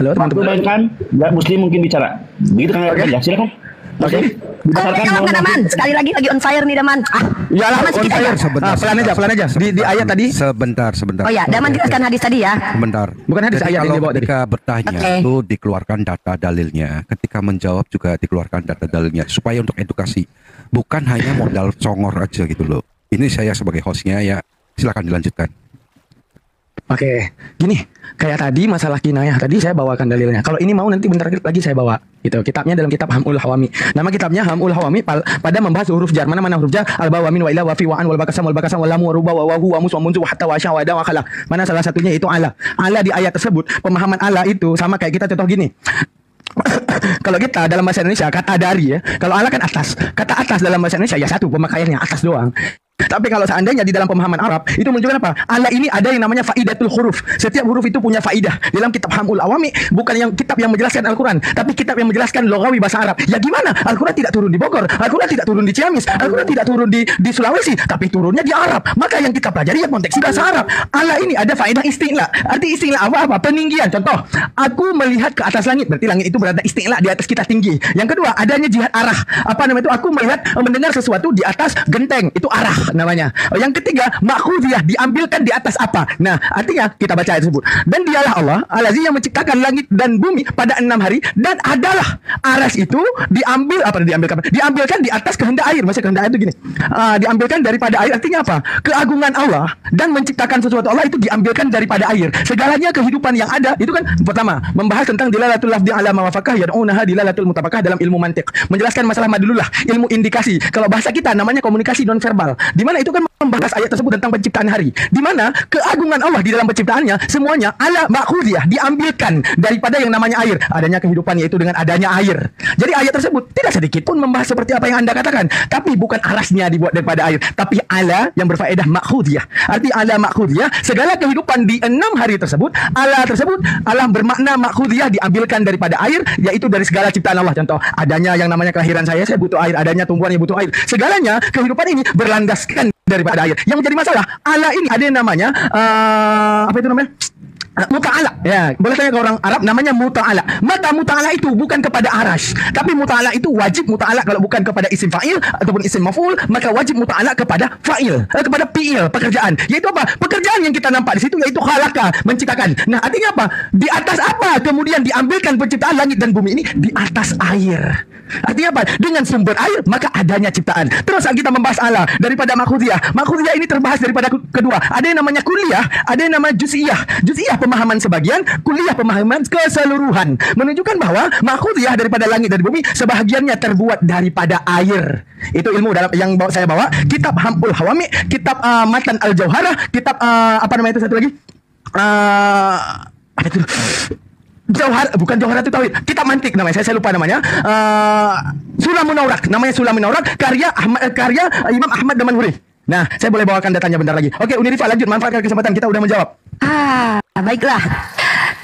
Halo teman-teman. Kan, Muslim mungkin bicara. Begitu kan? Ya, silakan. Oke. Jawab nggak Daman? Sekali lagi on fire nih Daman. Ya lah, on fire. Pelan aja. Di ayat tadi. Sebentar. Oh ya, Daman jelaskan hadis tadi ya. Sebentar. Bukan hadis, ayat yang dibawa tadi. Ketika bertanya itu dikeluarkan data dalilnya. Ketika menjawab juga dikeluarkan data dalilnya. Supaya untuk edukasi. Bukan hanya modal congor aja gitu loh. Ini saya sebagai hostnya ya. Silakan dilanjutkan. Oke, gini, kayak tadi masalah kinayah, tadi saya bawakan dalilnya. Kalau ini mau nanti bentar lagi saya bawa, gitu. Kitabnya dalam kitab Hamul Hawami. Nama kitabnya Hamul Hawami pada membahas huruf jar. Mana huruf jar? Al-bawamin wa ila wa fi wa an wal bakasam wa lamu wa ruba wa hu wa mus wa munzu wa hatta wa sya wa da wa khala. Mana salah satunya itu Allah. Allah di ayat tersebut, pemahaman Allah itu sama kayak kita contoh gini. Kalau kita dalam bahasa Indonesia kata dari ya. Kalau Allah kan atas. Kata atas dalam bahasa Indonesia ya satu, pemakaiannya atas doang. Tapi kalau seandainya di dalam pemahaman Arab itu menunjukkan apa? Allah ini ada yang namanya faidatul huruf. Setiap huruf itu punya faidah. Dalam kitab Hamul Awami bukan yang kitab yang menjelaskan Al-Quran, tapi kitab yang menjelaskan logawi bahasa Arab. Ya gimana? Al-Quran tidak turun di Bogor, Al-Quran tidak turun di Ciamis, Al-Quran tidak turun di Sulawesi, tapi turunnya di Arab. Maka yang kita pelajari ya konteks bahasa Arab. Allah ini ada faedah isti'la. Arti isti'la apa? Peninggian. Contoh, aku melihat ke atas langit, berarti langit itu berada isti'la, di atas kita tinggi. Yang kedua, adanya jihad arah. Apa namanya itu? Aku melihat mendengar sesuatu di atas genteng, itu arah namanya. Yang ketiga, makhudiyah, diambilkan di atas apa? Nah, artinya kita baca ayat tersebut. Dan dialah Allah, Al-Aziz yang menciptakan langit dan bumi pada 6 hari, dan adalah aras itu diambilkan di atas kehendak air. Maksudnya kehendak air itu gini. Diambilkan daripada air, artinya apa? Keagungan Allah dan menciptakan sesuatu Allah itu diambilkan daripada air. Segalanya kehidupan yang ada itu kan pertama membahas tentang dilalatul lafzi ala mawafakah yad'unaha dilalatul mutabakah dalam ilmu mantiq. Menjelaskan masalah madlullah, ilmu indikasi. Kalau bahasa kita namanya komunikasi non verbal. Di mana itu kan membahas ayat tersebut tentang penciptaan hari. Di mana keagungan Allah di dalam penciptaannya semuanya ala makhudiyah, diambilkan daripada yang namanya air. Adanya kehidupan yaitu dengan adanya air. Jadi ayat tersebut tidak sedikit pun membahas seperti apa yang Anda katakan, tapi bukan arasnya dibuat daripada air, tapi ala yang berfaedah makhudiyah. Arti ala makhudiyah, segala kehidupan di 6 hari tersebut, ala bermakna makhudiyah, diambilkan daripada air, yaitu dari segala ciptaan Allah. Contoh, adanya yang namanya kelahiran saya butuh air, adanya tumbuhan yang butuh air. Segalanya kehidupan ini berlandaskan daripada air. Yang menjadi masalah, Allah ini ada yang namanya apa itu namanya? Muta'ala. Ya, boleh tanya ke orang Arab namanya muta'ala. Maka muta'ala itu bukan kepada arash, tapi muta'ala itu wajib muta'ala kalau bukan kepada isim fa'il ataupun isim maf'ul, maka wajib muta'ala kepada fa'il, kepada fi'il, pekerjaan. Yaitu apa? Pekerjaan yang kita nampak di situ yaitu khalaqa, menciptakan. Nah, artinya apa? Di atas apa kemudian diambilkan penciptaan langit dan bumi ini? Di atas air. Artinya apa? Dengan sumber air maka adanya ciptaan. Terus saat kita membahas Allah daripada makhudiyah. Makhudiyah ini terbahas daripada kedua. Ada yang namanya kuliah, ada yang namanya juz'iyah. Juz'iyah pemahaman sebagian, kuliah pemahaman keseluruhan. Menunjukkan bahwa makhudiyah daripada langit dan bumi sebahagiannya terbuat daripada air. Itu ilmu dalam yang saya bawa, kitab Hamul Hawami, kitab Matan Al-Jauharah, kitab apa namanya itu satu lagi? Apa itu? Bukan Jauharat itu Tauhid, kitab mantik namanya, saya lupa namanya. Sulamun Aurak, namanya Sulamun Aurak, karya Imam Ahmad Damanhuri. Nah, saya boleh bawakan datanya bentar lagi. Oke, Unirifa lanjut, manfaatkan kesempatan kita udah menjawab. Baiklah.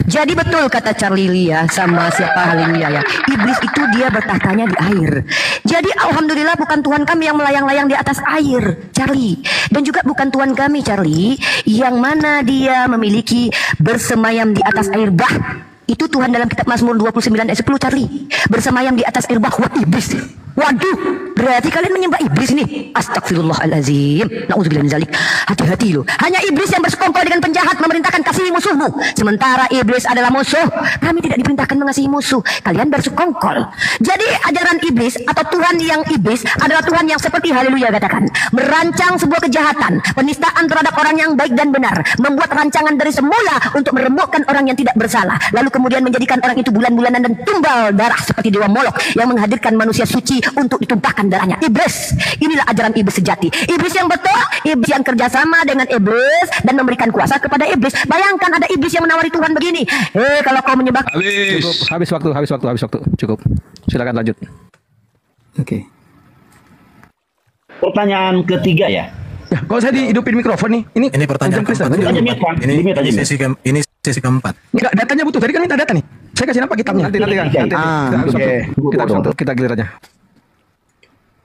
Jadi betul kata Charlie Lia sama siapa Haleluya ya. Iblis itu dia bertahtanya di air. Jadi alhamdulillah bukan Tuhan kami yang melayang-layang di atas air, Charlie. Dan juga bukan Tuhan kami, Charlie, yang mana dia memiliki bersemayam di atas air bah. Itu Tuhan dalam kitab Mazmur 29 ayat 10, Charlie. Bersemayam di atas air bah. Wah, iblis. Waduh, berarti kalian menyembah iblis ini. Astagfirullahalazim. Nauzubillah min zalik. Hati-hati loh. Hanya iblis yang bersekongkol dengan penjahat memerintahkan kasihi musuhmu. Sementara iblis adalah musuh. Kami tidak diperintahkan mengasihi musuh. Kalian bersekongkol. Jadi ajaran iblis atau Tuhan yang iblis adalah Tuhan yang seperti Haleluya katakan, merancang sebuah kejahatan, penistaan terhadap orang yang baik dan benar, membuat rancangan dari semula untuk meremukkan orang yang tidak bersalah, lalu kemudian menjadikan orang itu bulan-bulanan dan tumbal darah seperti dewa Molok yang menghadirkan manusia suci untuk ditumpahkan darahnya. Iblis, inilah ajaran iblis sejati. Iblis yang betul, iblis yang kerjasama dengan iblis dan memberikan kuasa kepada iblis. Bayangkan ada iblis yang menawari Tuhan begini, kalau kau menyembah. Cukup, habis waktu. Cukup. Silakan lanjut. Oke. Pertanyaan ketiga ya. Ya, kalau saya dihidupin mikrofon nih. Ini pertanyaan keempat. Ini sesi keempat. Enggak, datanya butuh. Tadi kan minta data nih. Saya kasih apa kitabnya? Nanti. Kita gilir aja.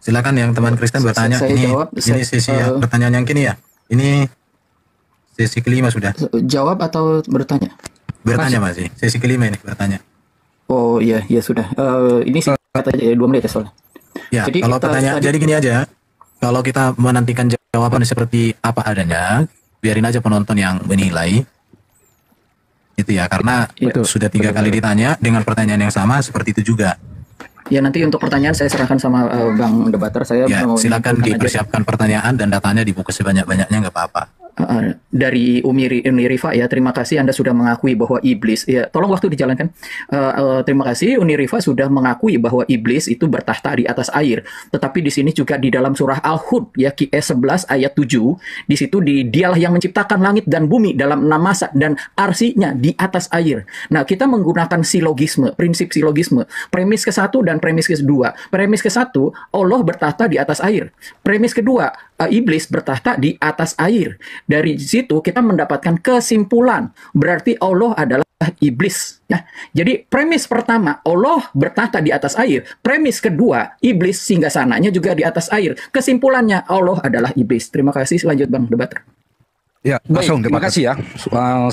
Silakan yang teman Kristen bertanya. Ini sesi pertanyaan yang kini ya. Ini sesi kelima sudah. Jawab atau bertanya? Bertanya masih. Sesi kelima ini bertanya. Oh iya sudah. Ini sih kata 2 menit ya soalnya. Ya, jadi kalau pertanyaan jadi gini aja. Kalau kita menantikan jawaban seperti apa adanya, biarin aja penonton yang menilai. Itu ya, karena sudah 3 kali ditanya dengan pertanyaan yang sama seperti itu juga. Ya, nanti untuk pertanyaan saya serahkan sama Bang Debater. Saya mau silakan dipersiapkan pertanyaan dan datanya dibuka sebanyak-banyaknya, nggak apa-apa. Dari Umi Rifa ya, terima kasih Anda sudah mengakui bahwa iblis ya, tolong waktu dijalankan. Terima kasih Uni Rifa sudah mengakui bahwa iblis itu bertahta di atas air. Tetapi di sini juga di dalam surah Al-Hud ya, QS 11 ayat 7, di situ dialah yang menciptakan langit dan bumi dalam 6 masa dan arsinya di atas air. Nah, kita menggunakan silogisme, prinsip silogisme, premis ke-1 dan premis ke-2. Premis ke-1, Allah bertahta di atas air. Premis kedua, iblis bertahta di atas air. Dari situ kita mendapatkan kesimpulan berarti Allah adalah iblis. Ya. Jadi premis pertama Allah bertahta di atas air. Premis kedua iblis singgasananya juga di atas air. Kesimpulannya Allah adalah iblis. Terima kasih. Lanjut Bang debater. Ya, Baik, terima kasih ya.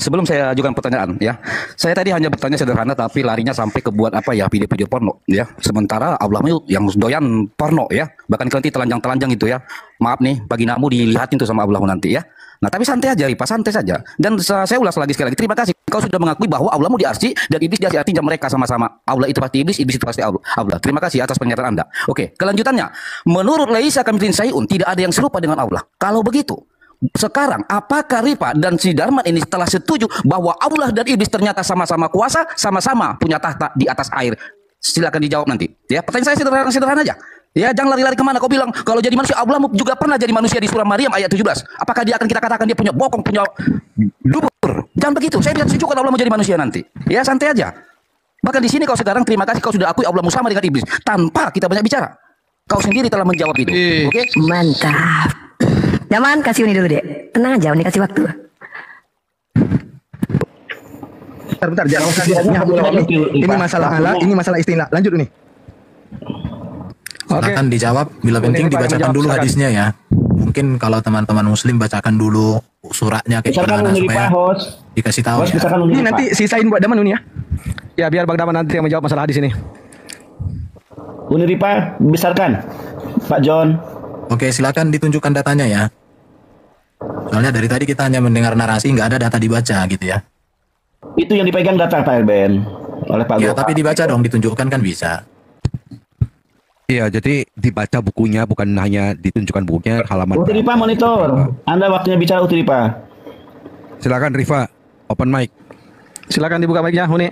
Sebelum saya ajukan pertanyaan ya, saya tadi hanya bertanya sederhana tapi larinya sampai ke buat apa ya, video-video porno ya. Sementara Allah yang doyan porno ya, bahkan nanti telanjang-telanjang itu ya. Maaf nih, bagi namu dilihatin tuh sama Allah nanti ya. Nah tapi santai aja Ripa, santai saja. Dan saya ulas lagi sekali lagi, terima kasih. Kau sudah mengakui bahwa Allah di arsy dan iblis di arsy, artinya mereka sama-sama. Allah itu pasti iblis itu pasti Allah. Terima kasih atas pernyataan Anda. Oke, kelanjutannya. Menurut Laisa kamitslihi syai'un, tidak ada yang serupa dengan Allah. Kalau begitu, sekarang apakah Ripa dan si Darman ini telah setuju bahwa Allah dan iblis ternyata sama-sama kuasa, sama-sama punya tahta di atas air? Silakan dijawab nanti. Ya, pertanyaan saya sederhana aja. Ya, jangan lari-lari kemana. Kau bilang kalau jadi manusia, Allah juga pernah jadi manusia di surah Maryam ayat 17. Apakah dia akan kita katakan dia punya bokong, punya dubur? Jangan begitu. Saya tidak tunjukkan Allah menjadi manusia nanti. Ya, santai aja. Bahkan di sini kau sekarang terima kasih kau sudah akui Allah sama dengan iblis tanpa kita banyak bicara. Kau sendiri telah menjawab itu. Oke? Mantap. Daman, kasih Uni dulu deh. Tenang aja, Uni kasih waktu. Bentar, jangan. Ini masalah Allah, ini masalah istilah. Lanjut nih. Silakan dijawab. Bila penting dibacakan dulu hadisnya ya. Mungkin kalau teman-teman Muslim bacakan dulu suratnya kayak gimana supaya dikasih tahu. Ini nanti sisain buat Daman Uni ya. Ya biar Bang Daman nanti yang menjawab masalah hadis ini. Uni Ripa, besarkan Pak John. Oke, silakan ditunjukkan datanya ya. Soalnya dari tadi kita hanya mendengar narasi, nggak ada data dibaca gitu ya. Itu yang dipegang data Pak LBN oleh Pak Ya, tapi dibaca dong, ditunjukkan kan bisa. Iya, jadi dibaca bukunya, bukan hanya ditunjukkan bukunya, halaman. Uti Ripa monitor. Anda waktunya bicara Uti Ripa. Silakan Rifa, open mic. Silakan dibuka mic-nya, Uni.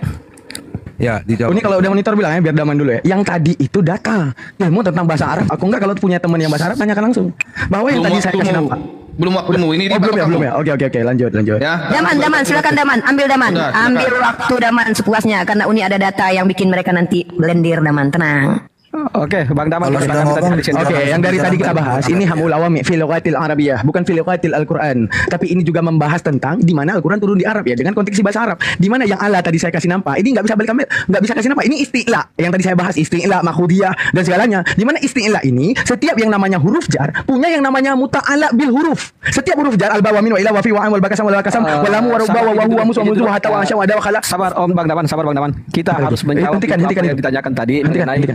Ya, dijawab. Ini kalau udah monitor bilang ya biar Daman dulu ya. Yang tadi itu data. Ilmu tentang bahasa Arab. Aku enggak kalau punya teman yang bahasa Arab tanyakan langsung. Bahwa yang tadi saya kasih nampak. Belum waktumu ini. Belum ya. Oke, lanjut. Ya. Daman, silakan Daman, ambil Daman. Ambil waktu Daman sepuasnya karena Uni ada data yang bikin mereka nanti blendir Daman, tenang. Oke, Bang Daman. Kalau sudah ngomong, Oke, yang dari tadi kita bahas ini hamul awami fil lughatil arabiyah, bukan fil lughatil Al-Qur'an. Tapi ini juga membahas tentang di mana Al-Qur'an turun di Arab ya, dengan konteks bahasa Arab. Di mana yang Allah tadi saya kasih nampak, ini enggak bisa balik kamera, enggak bisa kasih nampak. Ini istilah yang tadi saya bahas, istilah makhudiyah dan segalanya. Di mana istilah ini setiap yang namanya huruf jar punya yang namanya muta'ala bil huruf. Setiap huruf jar al-bawa min wa ila wa fi wa am wal bakasam wal bakasam wal lam wa ruba wa huwa musu wa muzu hatta wa asya wa da wa khala. Sabar Bang Daman. Kita harus menjawab apa yang ditanyakan tadi mengenai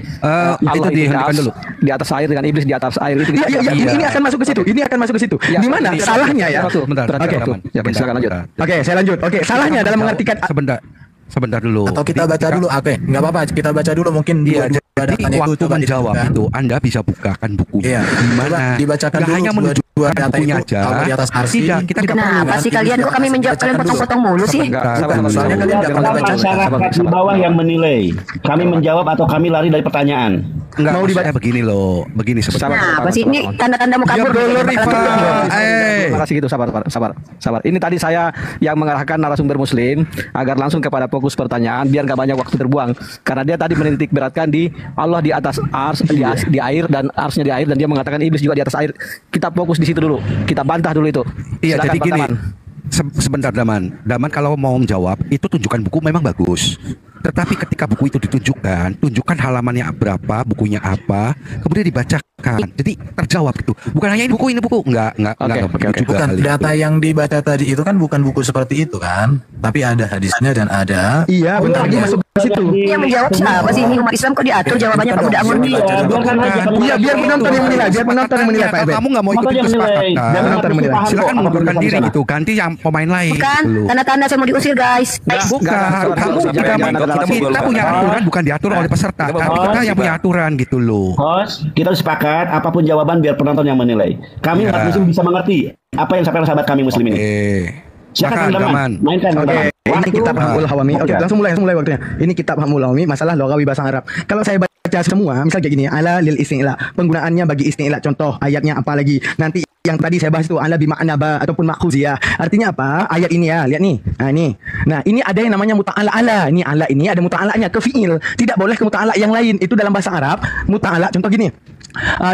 itu dihentikan dulu. Di atas air dengan iblis di atas air itu. Ini akan masuk ke situ. Di mana salahnya ya? Oke, silakan lanjut. Oke, saya lanjut. Oke, salahnya dalam mengartikan Sebentar dulu. Atau kita baca dulu. Oke, nggak apa-apa. Kita baca dulu mungkin. Iya, jadi waktu menjawab itu Anda bisa bukakan bukunya. Iya. Gimana? Dibacakan Nggak dulu hanya menunjukkan data bukunya itu, aja. kalau di atas arsy. Tidak, kita nggak perlu. Kenapa sih kalian kok kami menjawab kalian potong-potong mulu sih? Soalnya kalian nggak pernah baca. Masyarakat di bawah yang menilai. Kami menjawab atau kami lari dari pertanyaan. Enggak, mau dibaca begini loh. Begini sebenarnya. Nah, apa sih ini tanda-tanda mau kabur dulu Terima kasih gitu, sabar. Ini tadi saya yang mengarahkan narasumber Muslim agar langsung kepada fokus pertanyaan biar nggak banyak waktu terbuang. Karena dia tadi menitik beratkan di Allah di atas ars, di air dan arsnya di air dan dia mengatakan iblis juga di atas air. Kita fokus di situ dulu. Kita bantah dulu itu. Iya, Silakan, jadi Pak gini. Daman. Sebentar Daman kalau mau menjawab itu tunjukkan buku memang bagus. Tetapi ketika buku itu tunjukkan halamannya berapa, bukunya apa, kemudian dibacakan. Jadi terjawab gitu. Bukan hanya ini buku. Enggak Oke. Bukan data yang dibaca tadi itu kan bukan buku seperti itu kan, tapi ada hadisnya dan ada. Iya, benar. Dia masuk ke situ. Yang menjawab siapa sih? Ini umat Islam kok diatur jawabannya Pak Budak Angon? Iya, biar penonton yang menilai, Pak Eben. Kamu nggak mau ikut kesepakatan, silakan mengundurkan diri gitu. Ganti yang pemain lain. Bukan, tanda-tanda saya mau diusir guys. Bukan, kita punya aturan, bukan diatur oleh peserta. Tapi kita yang punya aturan gitu loh. Host, kita sepakat apapun jawaban biar penonton yang menilai. Kami umat Muslim bisa mengerti apa yang disampaikan sahabat kami Muslim ini. Silakan Daman. Mainkan. Oke, ini kitab Hamul Hawami. Oke, langsung mulai waktunya. Ini kitab Hamul Hawami, masalah logawi bahasa Arab. Kalau saya baca semua, misal kayak gini, ala lil isti'la. Penggunaannya bagi isti'la. Contoh ayatnya apa lagi? Nanti yang tadi saya bahas itu ala bima'na ba ataupun makhuziyah. Artinya apa? Ayat ini ya, lihat nih. Nah, ini. Nah, ini ada yang namanya muta'ala ala. Ini ala ini ada muta'alanya ke fi'il. Tidak boleh ke muta'ala yang lain. Itu dalam bahasa Arab, muta'ala contoh gini.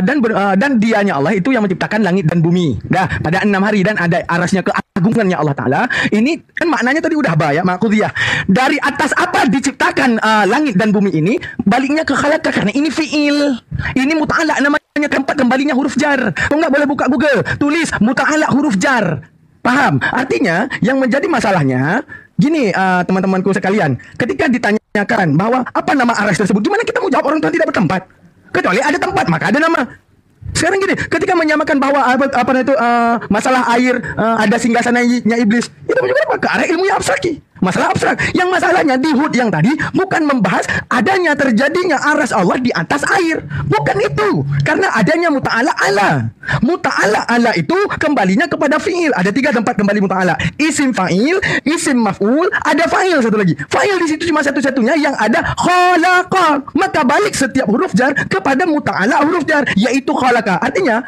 Dan dianya Allah itu yang menciptakan langit dan bumi. Dah, pada 6 hari dan ada arasnya keagungannya Allah Ta'ala. Ini kan maknanya tadi udah ya, makhuziyah. Dari atas apa diciptakan langit dan bumi ini, baliknya ke khalaqa karena ini fi'il. Ini muta'ala namanya, tempat kembalinya huruf jar. Kau nggak boleh buka Google, tulis muta'ala huruf jar. Paham? Artinya yang menjadi masalahnya gini, teman-temanku sekalian, ketika ditanyakan bahwa apa nama aras tersebut, gimana kita mau jawab orang Tuhan tidak bertempat? Kecuali ada tempat, maka ada nama. Sekarang gini, ketika menyamakan bahwa masalah air ada singgasananya iblis, itu juga apa? Ke arah ilmu yang abstrak. Masalah abstrak. Yang masalahnya di Hud yang tadi bukan membahas adanya terjadinya aras Allah di atas air. Bukan itu. Karena adanya muta'ala ala. Muta'ala ala itu kembalinya kepada fi'il. Ada 3 tempat kembali muta'ala. Isim fa'il, isim maf'ul, ada fa'il satu lagi. Fa'il di situ cuma satu-satunya yang ada khalaqa. Maka balik setiap huruf jar kepada muta'ala huruf jar, yaitu khalaqa. Artinya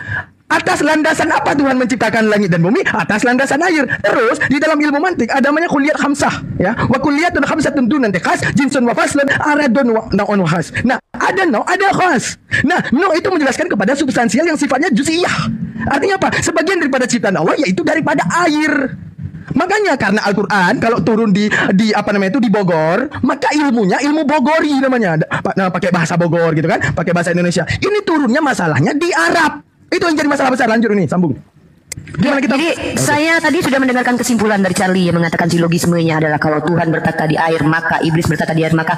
atas landasan apa Tuhan menciptakan langit dan bumi? Atas landasan air. Terus di dalam ilmu mantik ada namanya kulliyat khamsah, ya. Wa kulliyatun khamsatun dunan khas, jinsun wa faslun, aradun wa naun khas. Nah, ada no, ada khas. Nah, no itu menjelaskan kepada substansial yang sifatnya juz'iyah. Artinya apa? Sebagian daripada ciptaan Allah yaitu daripada air. Makanya karena Al-Qur'an kalau turun di di Bogor, maka ilmunya ilmu Bogori namanya. Pakai bahasa Bogor gitu kan, pakai bahasa Indonesia. Ini turunnya masalahnya di Arab. Itu yang jadi masalah besar. Lanjut ini, sambung. Jadi saya tadi sudah mendengarkan kesimpulan dari Charlie yang mengatakan silogismenya adalah kalau Tuhan bertata di air maka iblis bertata di air, maka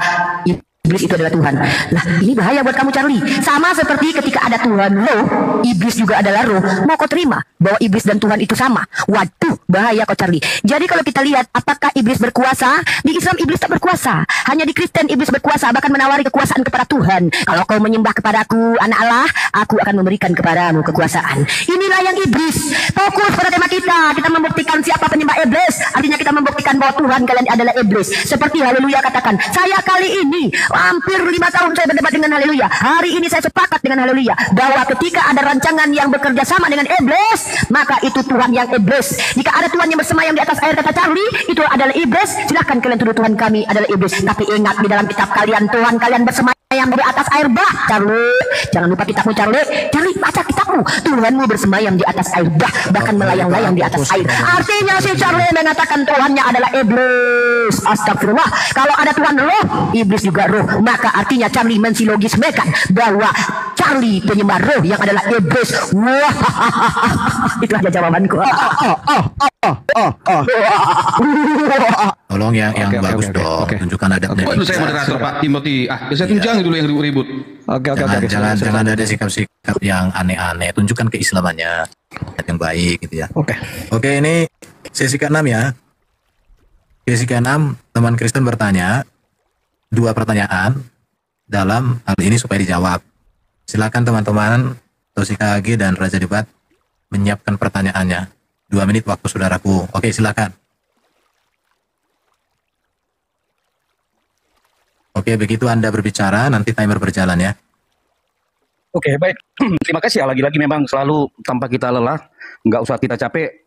iblis itu adalah Tuhan. Nah, ini bahaya buat kamu Charlie. Sama seperti ketika ada Tuhan roh, iblis juga adalah roh. Mau kau terima bahwa iblis dan Tuhan itu sama? Waduh, bahaya kau Charlie. Jadi kalau kita lihat apakah iblis berkuasa? Di Islam iblis tak berkuasa. Hanya di Kristen iblis berkuasa, bahkan menawari kekuasaan kepada Tuhan. Kalau kau menyembah kepadaku, anak Allah, aku akan memberikan kepadamu kekuasaan. Inilah yang iblis. Fokus pada tema kita. Kita membuktikan siapa penyembah iblis. Artinya kita membuktikan bahwa Tuhan kalian adalah iblis. Seperti Haleluya katakan, saya kali ini hampir 5 tahun saya berdebat dengan Haleluya. Hari ini saya sepakat dengan Haleluya bahwa ketika ada rancangan yang bekerja sama dengan iblis, maka itu Tuhan yang iblis. Jika ada Tuhan yang bersemayam di atas air kata Charlie, itu adalah iblis. Silahkan kalian tuduh Tuhan kami adalah iblis. Tapi ingat di dalam kitab kalian Tuhan kalian bersemayam di atas air bah. Charlie, jangan lupa kitabmu Charlie. Charlie baca kitabmu. Tuhanmu bersemayam di atas air bah, bahkan melayang-layang di atas air. Artinya si Charlie mengatakan Tuhannya adalah iblis. Astagfirullah. Kalau ada Tuhan roh, iblis juga roh. Maka artinya Charlie mensilogismekan bahwa Charlie penyembah roh yang adalah iblis. Wah, itu aja jawabanku. Tolong yang bagus dong. Tunjukkan adabnya. Itu saya moderator Pak Timothy. Saya tunjang dulu yang ribut. Jangan ada sikap-sikap yang aneh-aneh. Tunjukkan keislamannya yang baik gitu ya. Oke, ini sesi ke-6 ya. Sesi ke-6 teman Kristen bertanya 2 pertanyaan dalam hal ini supaya dijawab. Silakan teman-teman Tosika AG dan Raja Debat menyiapkan pertanyaannya. 2 menit waktu saudaraku. Oke, silakan. Oke, begitu Anda berbicara, nanti timer berjalan ya. Oke, baik. Terima kasih ya. Lagi-lagi memang selalu tanpa kita lelah, nggak usah kita capek.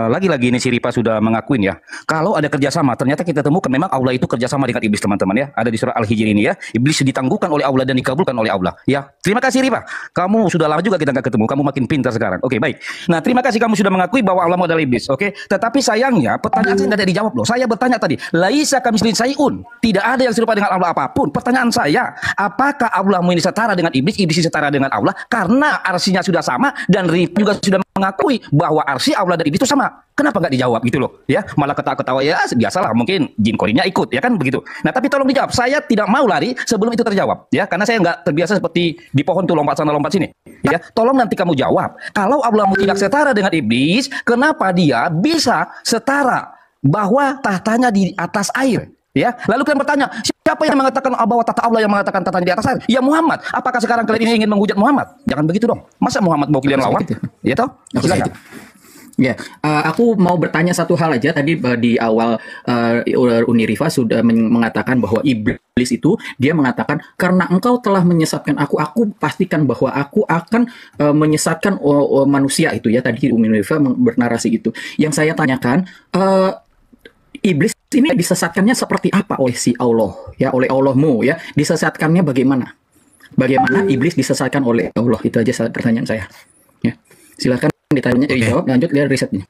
Lagi-lagi ini si Ripa sudah mengakuin ya. Kalau ada kerjasama, ternyata kita temukan memang Allah itu kerjasama dengan iblis teman-teman ya. Ada di surah Al-Hijr ini ya. Iblis ditangguhkan oleh Allah dan dikabulkan oleh Allah. Ya, terima kasih Ripa. Kamu sudah lama juga kita nggak ketemu. Kamu makin pintar sekarang. Oke, baik. Nah, terima kasih kamu sudah mengakui bahwa Allah adalah iblis. Oke. Tetapi sayangnya pertanyaan saya tidak dijawab loh. Saya bertanya tadi, laisa kamitslihi syai'un. Tidak ada yang serupa dengan Allah apapun. Pertanyaan saya, apakah Allah ini setara dengan iblis? Iblis setara dengan Allah karena arsinya sudah sama dan Ripa juga sudah mengakui bahwa arsi Allah dan iblis itu sama. Kenapa nggak dijawab gitu loh ya, malah ketawa-ketawa ya, biasalah mungkin jin korinya ikut ya kan begitu. Nah tapi tolong dijawab, saya tidak mau lari sebelum itu terjawab ya, karena saya nggak terbiasa seperti di pohon tuh lompat sana lompat sini ya. Tolong nanti kamu jawab, kalau Allah tidak setara dengan iblis, kenapa dia bisa setara bahwa tahtanya di atas air ya? Lalu kalian bertanya, siapa yang mengatakan bahwa tata Allah yang mengatakan tatanya di atas air? Ya Muhammad. Apakah sekarang kalian ini ingin menghujat Muhammad? Jangan begitu dong. Masa Muhammad mau kalian lawan? Ya toh? Silakan. Ya, aku mau bertanya satu hal aja. Tadi di awal Uniriva sudah mengatakan bahwa iblis itu dia mengatakan karena engkau telah menyesatkan aku pastikan bahwa aku akan menyesatkan manusia itu ya. Tadi Uniriva bernarasi itu. Yang saya tanyakan, iblis ini disesatkannya seperti apa oleh si Allah ya, oleh Allahmu ya? Disesatkannya bagaimana? Bagaimana iblis disesatkan oleh Allah? Itu aja pertanyaan saya. Ya, silakan. Ditanya, dijawab, lanjut lihat risetnya.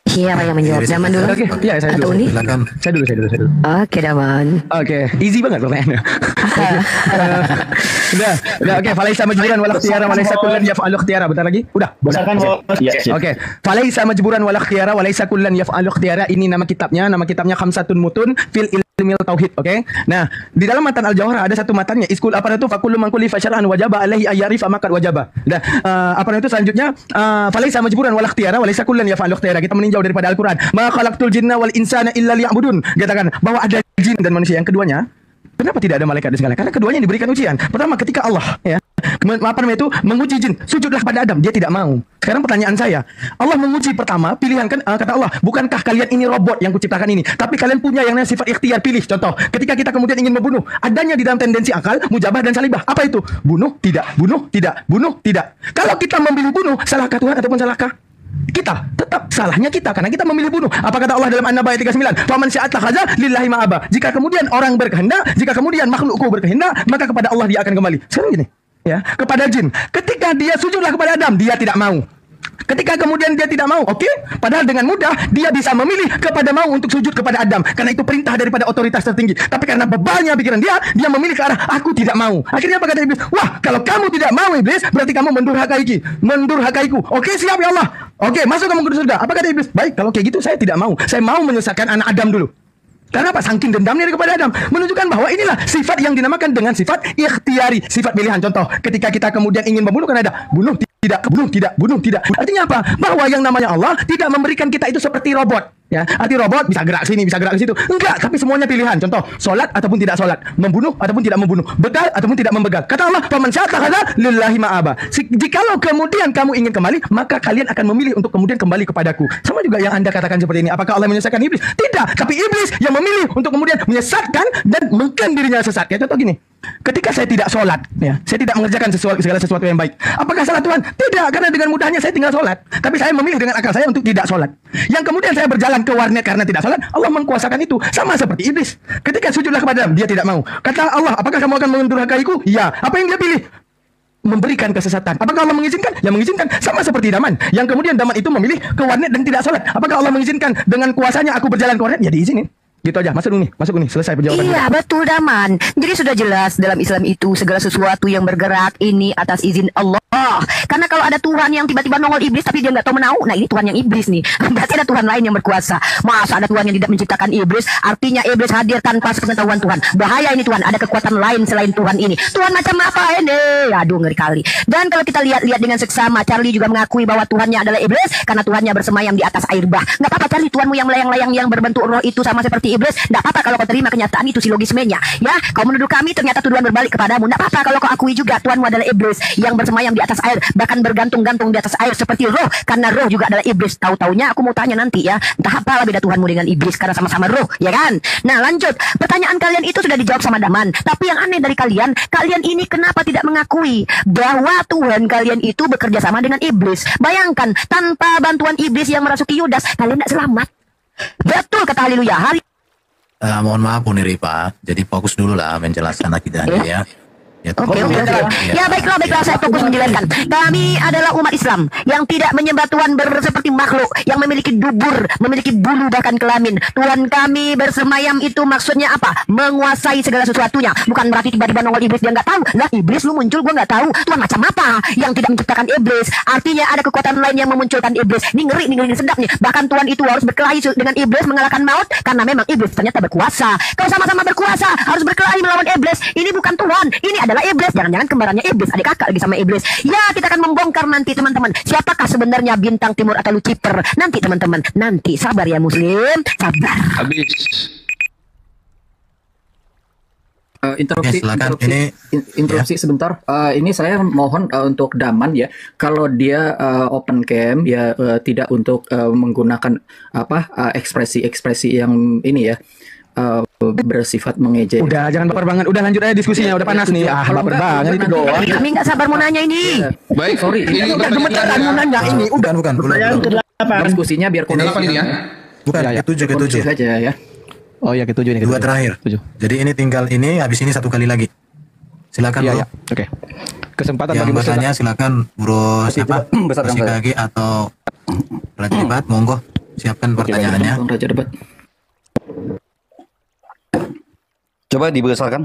Siapa yang menjawab? Zaman dulu? Oke, ya saya dulu. Silakan. Saya dulu. Oke, Daman. Oke, easy banget pertanyaannya. Udah, oke. Falaisa majburan wal ikhtiyara wa laysa kullan yaf'alu ikhtiyara. Bentar lagi. Udah. Oke. Falaisa majburan wal ikhtiyara wa laysa kullan yaf'alu ikhtiyara. Ini nama kitabnya. Nama kitabnya Khamsatun Mutun fil ilmil tauhid. Oke. Nah, di dalam matan Al-Jawhara ada satu matannya. Iskul apa itu? Fakullu man kulli fasyar'an wajaba alaihi ayyarifa maqad wajaba. Nah, apa itu selanjutnya? Falaisa majburan wal ikhtiyara wa laysa kullan yaf'alu ikhtiyara. Kita meninjau daripada Al-Quran. Ma khalaqtul jinna wal insana illa liya'budun. Katakan bahwa ada jin dan manusia. Yang keduanya, kenapa tidak ada malaikat dan segala? Karena keduanya diberikan ujian. Pertama, ketika Allah ya menguji jin, sujudlah pada Adam, dia tidak mau. Sekarang pertanyaan saya, Allah menguji pertama, pilihan kan kata Allah, bukankah kalian ini robot yang kuciptakan ini, tapi kalian punya yang namanya sifat ikhtiar, pilih. Contoh, ketika kita kemudian ingin membunuh, adanya di dalam tendensi akal, mujabah dan salibah. Apa itu? Bunuh, tidak, bunuh, tidak, bunuh, tidak. Kalau kita memilih bunuh, salahkah Tuhan ataupun salahkah kita? Tetap salahnya kita karena kita memilih bunuh. Apa kata Allah dalam An-Naba ayat 39? Faman sya'at takhaza lillahi ma'aba. Jika kemudian orang berkehendak, jika kemudian makhlukku berkehendak, maka kepada Allah dia akan kembali. Sekarang gini, ya, kepada jin. Ketika dia sujudlah kepada Adam, dia tidak mau. Ketika kemudian dia tidak mau, oke? Padahal dengan mudah dia bisa memilih kepada mau untuk sujud kepada Adam karena itu perintah daripada otoritas tertinggi. Tapi karena bebalnya pikiran dia memilih ke arah aku tidak mau. Akhirnya apa kata iblis? Wah, kalau kamu tidak mau iblis, berarti kamu mendurhakaiku. Oke, siap ya Allah. Oke, masuk kamu ke surga. Apa kata iblis? Baik, kalau kayak gitu saya tidak mau. Saya mau menyesatkan anak Adam dulu. Karena apa? Saking dendamnya kepada Adam, menunjukkan bahwa inilah sifat yang dinamakan dengan sifat ikhtiari, sifat pilihan. Contoh, ketika kita kemudian ingin membunuh kan ada bunuh tidak, bunuh tidak, bunuh tidak. Artinya apa? Bahwa yang namanya Allah tidak memberikan kita itu seperti robot. Ya, arti robot bisa gerak sini, bisa gerak ke situ. Enggak, tapi semuanya pilihan. Contoh, sholat ataupun tidak sholat, membunuh ataupun tidak membunuh, begal ataupun tidak membegal. Kata Allah, "Faman syaa'a takhadha lillahi ma'aba." Jikalau kemudian kamu ingin kembali, maka kalian akan memilih untuk kemudian kembali kepadaku. Sama juga yang Anda katakan seperti ini. Apakah Allah menyesatkan iblis? Tidak, tapi iblis yang memilih untuk kemudian menyesatkan dan mengklaim dirinya sesat. Ya, contoh gini. Ketika saya tidak sholat, ya, saya tidak mengerjakan segala sesuatu yang baik. Apakah salah Tuhan? Tidak, karena dengan mudahnya saya tinggal sholat. Tapi saya memilih dengan akal saya untuk tidak sholat. Yang kemudian saya berjalan ke warnet karena tidak sholat, Allah mengkuasakan itu. Sama seperti iblis. Ketika sujudlah kepada Adam, dia tidak mau. Kata Allah, apakah kamu akan mendurhakaiku? Ya. Apa yang dia pilih? Memberikan kesesatan. Apakah Allah mengizinkan? Ya mengizinkan. Sama seperti Daman. Yang kemudian Daman itu memilih ke warnet dan tidak sholat. Apakah Allah mengizinkan dengan kuasanya aku berjalan ke warnet? Ya diizinin. Gitu aja, masuk nih, selesai penjawaban. Iya, betul Daman. Jadi sudah jelas dalam Islam itu segala sesuatu yang bergerak ini atas izin Allah. Karena kalau ada Tuhan yang tiba-tiba nongol iblis tapi dia nggak tahu menau, nah ini Tuhan yang iblis nih. Berarti ada Tuhan lain yang berkuasa. Masa ada Tuhan yang tidak menciptakan iblis? Artinya iblis hadir tanpa sepengetahuan Tuhan. Bahaya ini Tuhan, ada kekuatan lain selain Tuhan ini. Tuhan macam apa ini? Aduh, ngeri kali. Dan kalau kita lihat dengan seksama, Charlie juga mengakui bahwa Tuhannya adalah iblis karena Tuhannya bersemayam di atas air bah. Nggak apa-apa Charlie, Tuhanmu yang melayang-layang yang berbentuk roh itu sama seperti iblis. Tidak apa-apa kalau kau terima kenyataan itu silogismenya. Ya, kau menuduh kami ternyata tuduhan berbalik kepadamu. Tidak apa-apa kalau kau akui juga Tuhanmu adalah iblis yang bersemayam di atas air, bahkan bergantung-gantung di atas air seperti roh, karena roh juga adalah iblis. Tahu-taunya aku mau tanya nanti ya, entah apa beda Tuhanmu dengan iblis karena sama-sama roh, ya kan? Nah, lanjut. Pertanyaan kalian itu sudah dijawab sama Daman. Tapi yang aneh dari kalian ini kenapa tidak mengakui bahwa Tuhan kalian itu bekerja sama dengan iblis? Bayangkan, tanpa bantuan iblis yang merasuki Yudas, kalian tidak selamat. Betul kata Haleluya. Mohon maaf Uniriva, jadi fokus dulu lah menjelaskan akidahnya ya. Oke. Ya baiklah, saya fokus menjelaskan. Kami adalah umat Islam yang tidak menyembah Tuhan seperti makhluk yang memiliki dubur, memiliki bulu bahkan kelamin. Tuhan kami bersemayam itu maksudnya apa? Menguasai segala sesuatunya. Bukan berarti tiba-tiba nongol iblis dia nggak tahu. Lah iblis lu muncul gua nggak tahu. Tuhan macam apa yang tidak menciptakan iblis? Artinya ada kekuatan lain yang memunculkan iblis. Ini ngeri sedap nih. Bahkan Tuhan itu harus berkelahi dengan iblis mengalahkan maut karena memang iblis ternyata berkuasa. Kalau sama-sama berkuasa harus berkelahi melawan iblis. Ini bukan Tuhan. Ini adalah iblis, jangan-jangan kembarannya iblis, adik kakak lagi sama iblis. Ya, kita akan membongkar nanti teman-teman. Siapakah sebenarnya bintang timur atau Lucifer? Nanti teman-teman, nanti sabar ya Muslim, sabar. Habis. Interupsi, Oke, silakan. interupsi, interupsi sebentar. Ini saya mohon untuk Daman ya, kalau dia open cam ya, tidak untuk menggunakan ekspresi-ekspresi yang ini ya, bersifat mengejek. Udah, jangan baper banget. Udah lanjut aja diskusinya, udah panas nih. Baper banget itu doang. Kami nggak sabar mau nanya ini. Baik, Sorry, ini Udah gemeteran mau nanya ini. Udah, bukan. Pertanyaan ke-8. diskusinya biar Ini apa ini ya? Bukan, ketujuh. kondusif aja ya. Oh ya, ketujuh ini. Dua terakhir. Jadi ini tinggal ini, habis ini satu kali lagi. Silakan Iya, Bro. ya. Oke. Kesempatan Yang bagi bertanya silakan Bro siapa? besar Bro yang saya. Sikagi atau Raja Debat, monggo siapkan pertanyaannya. Bang Raja Debat. Coba dibesarkan.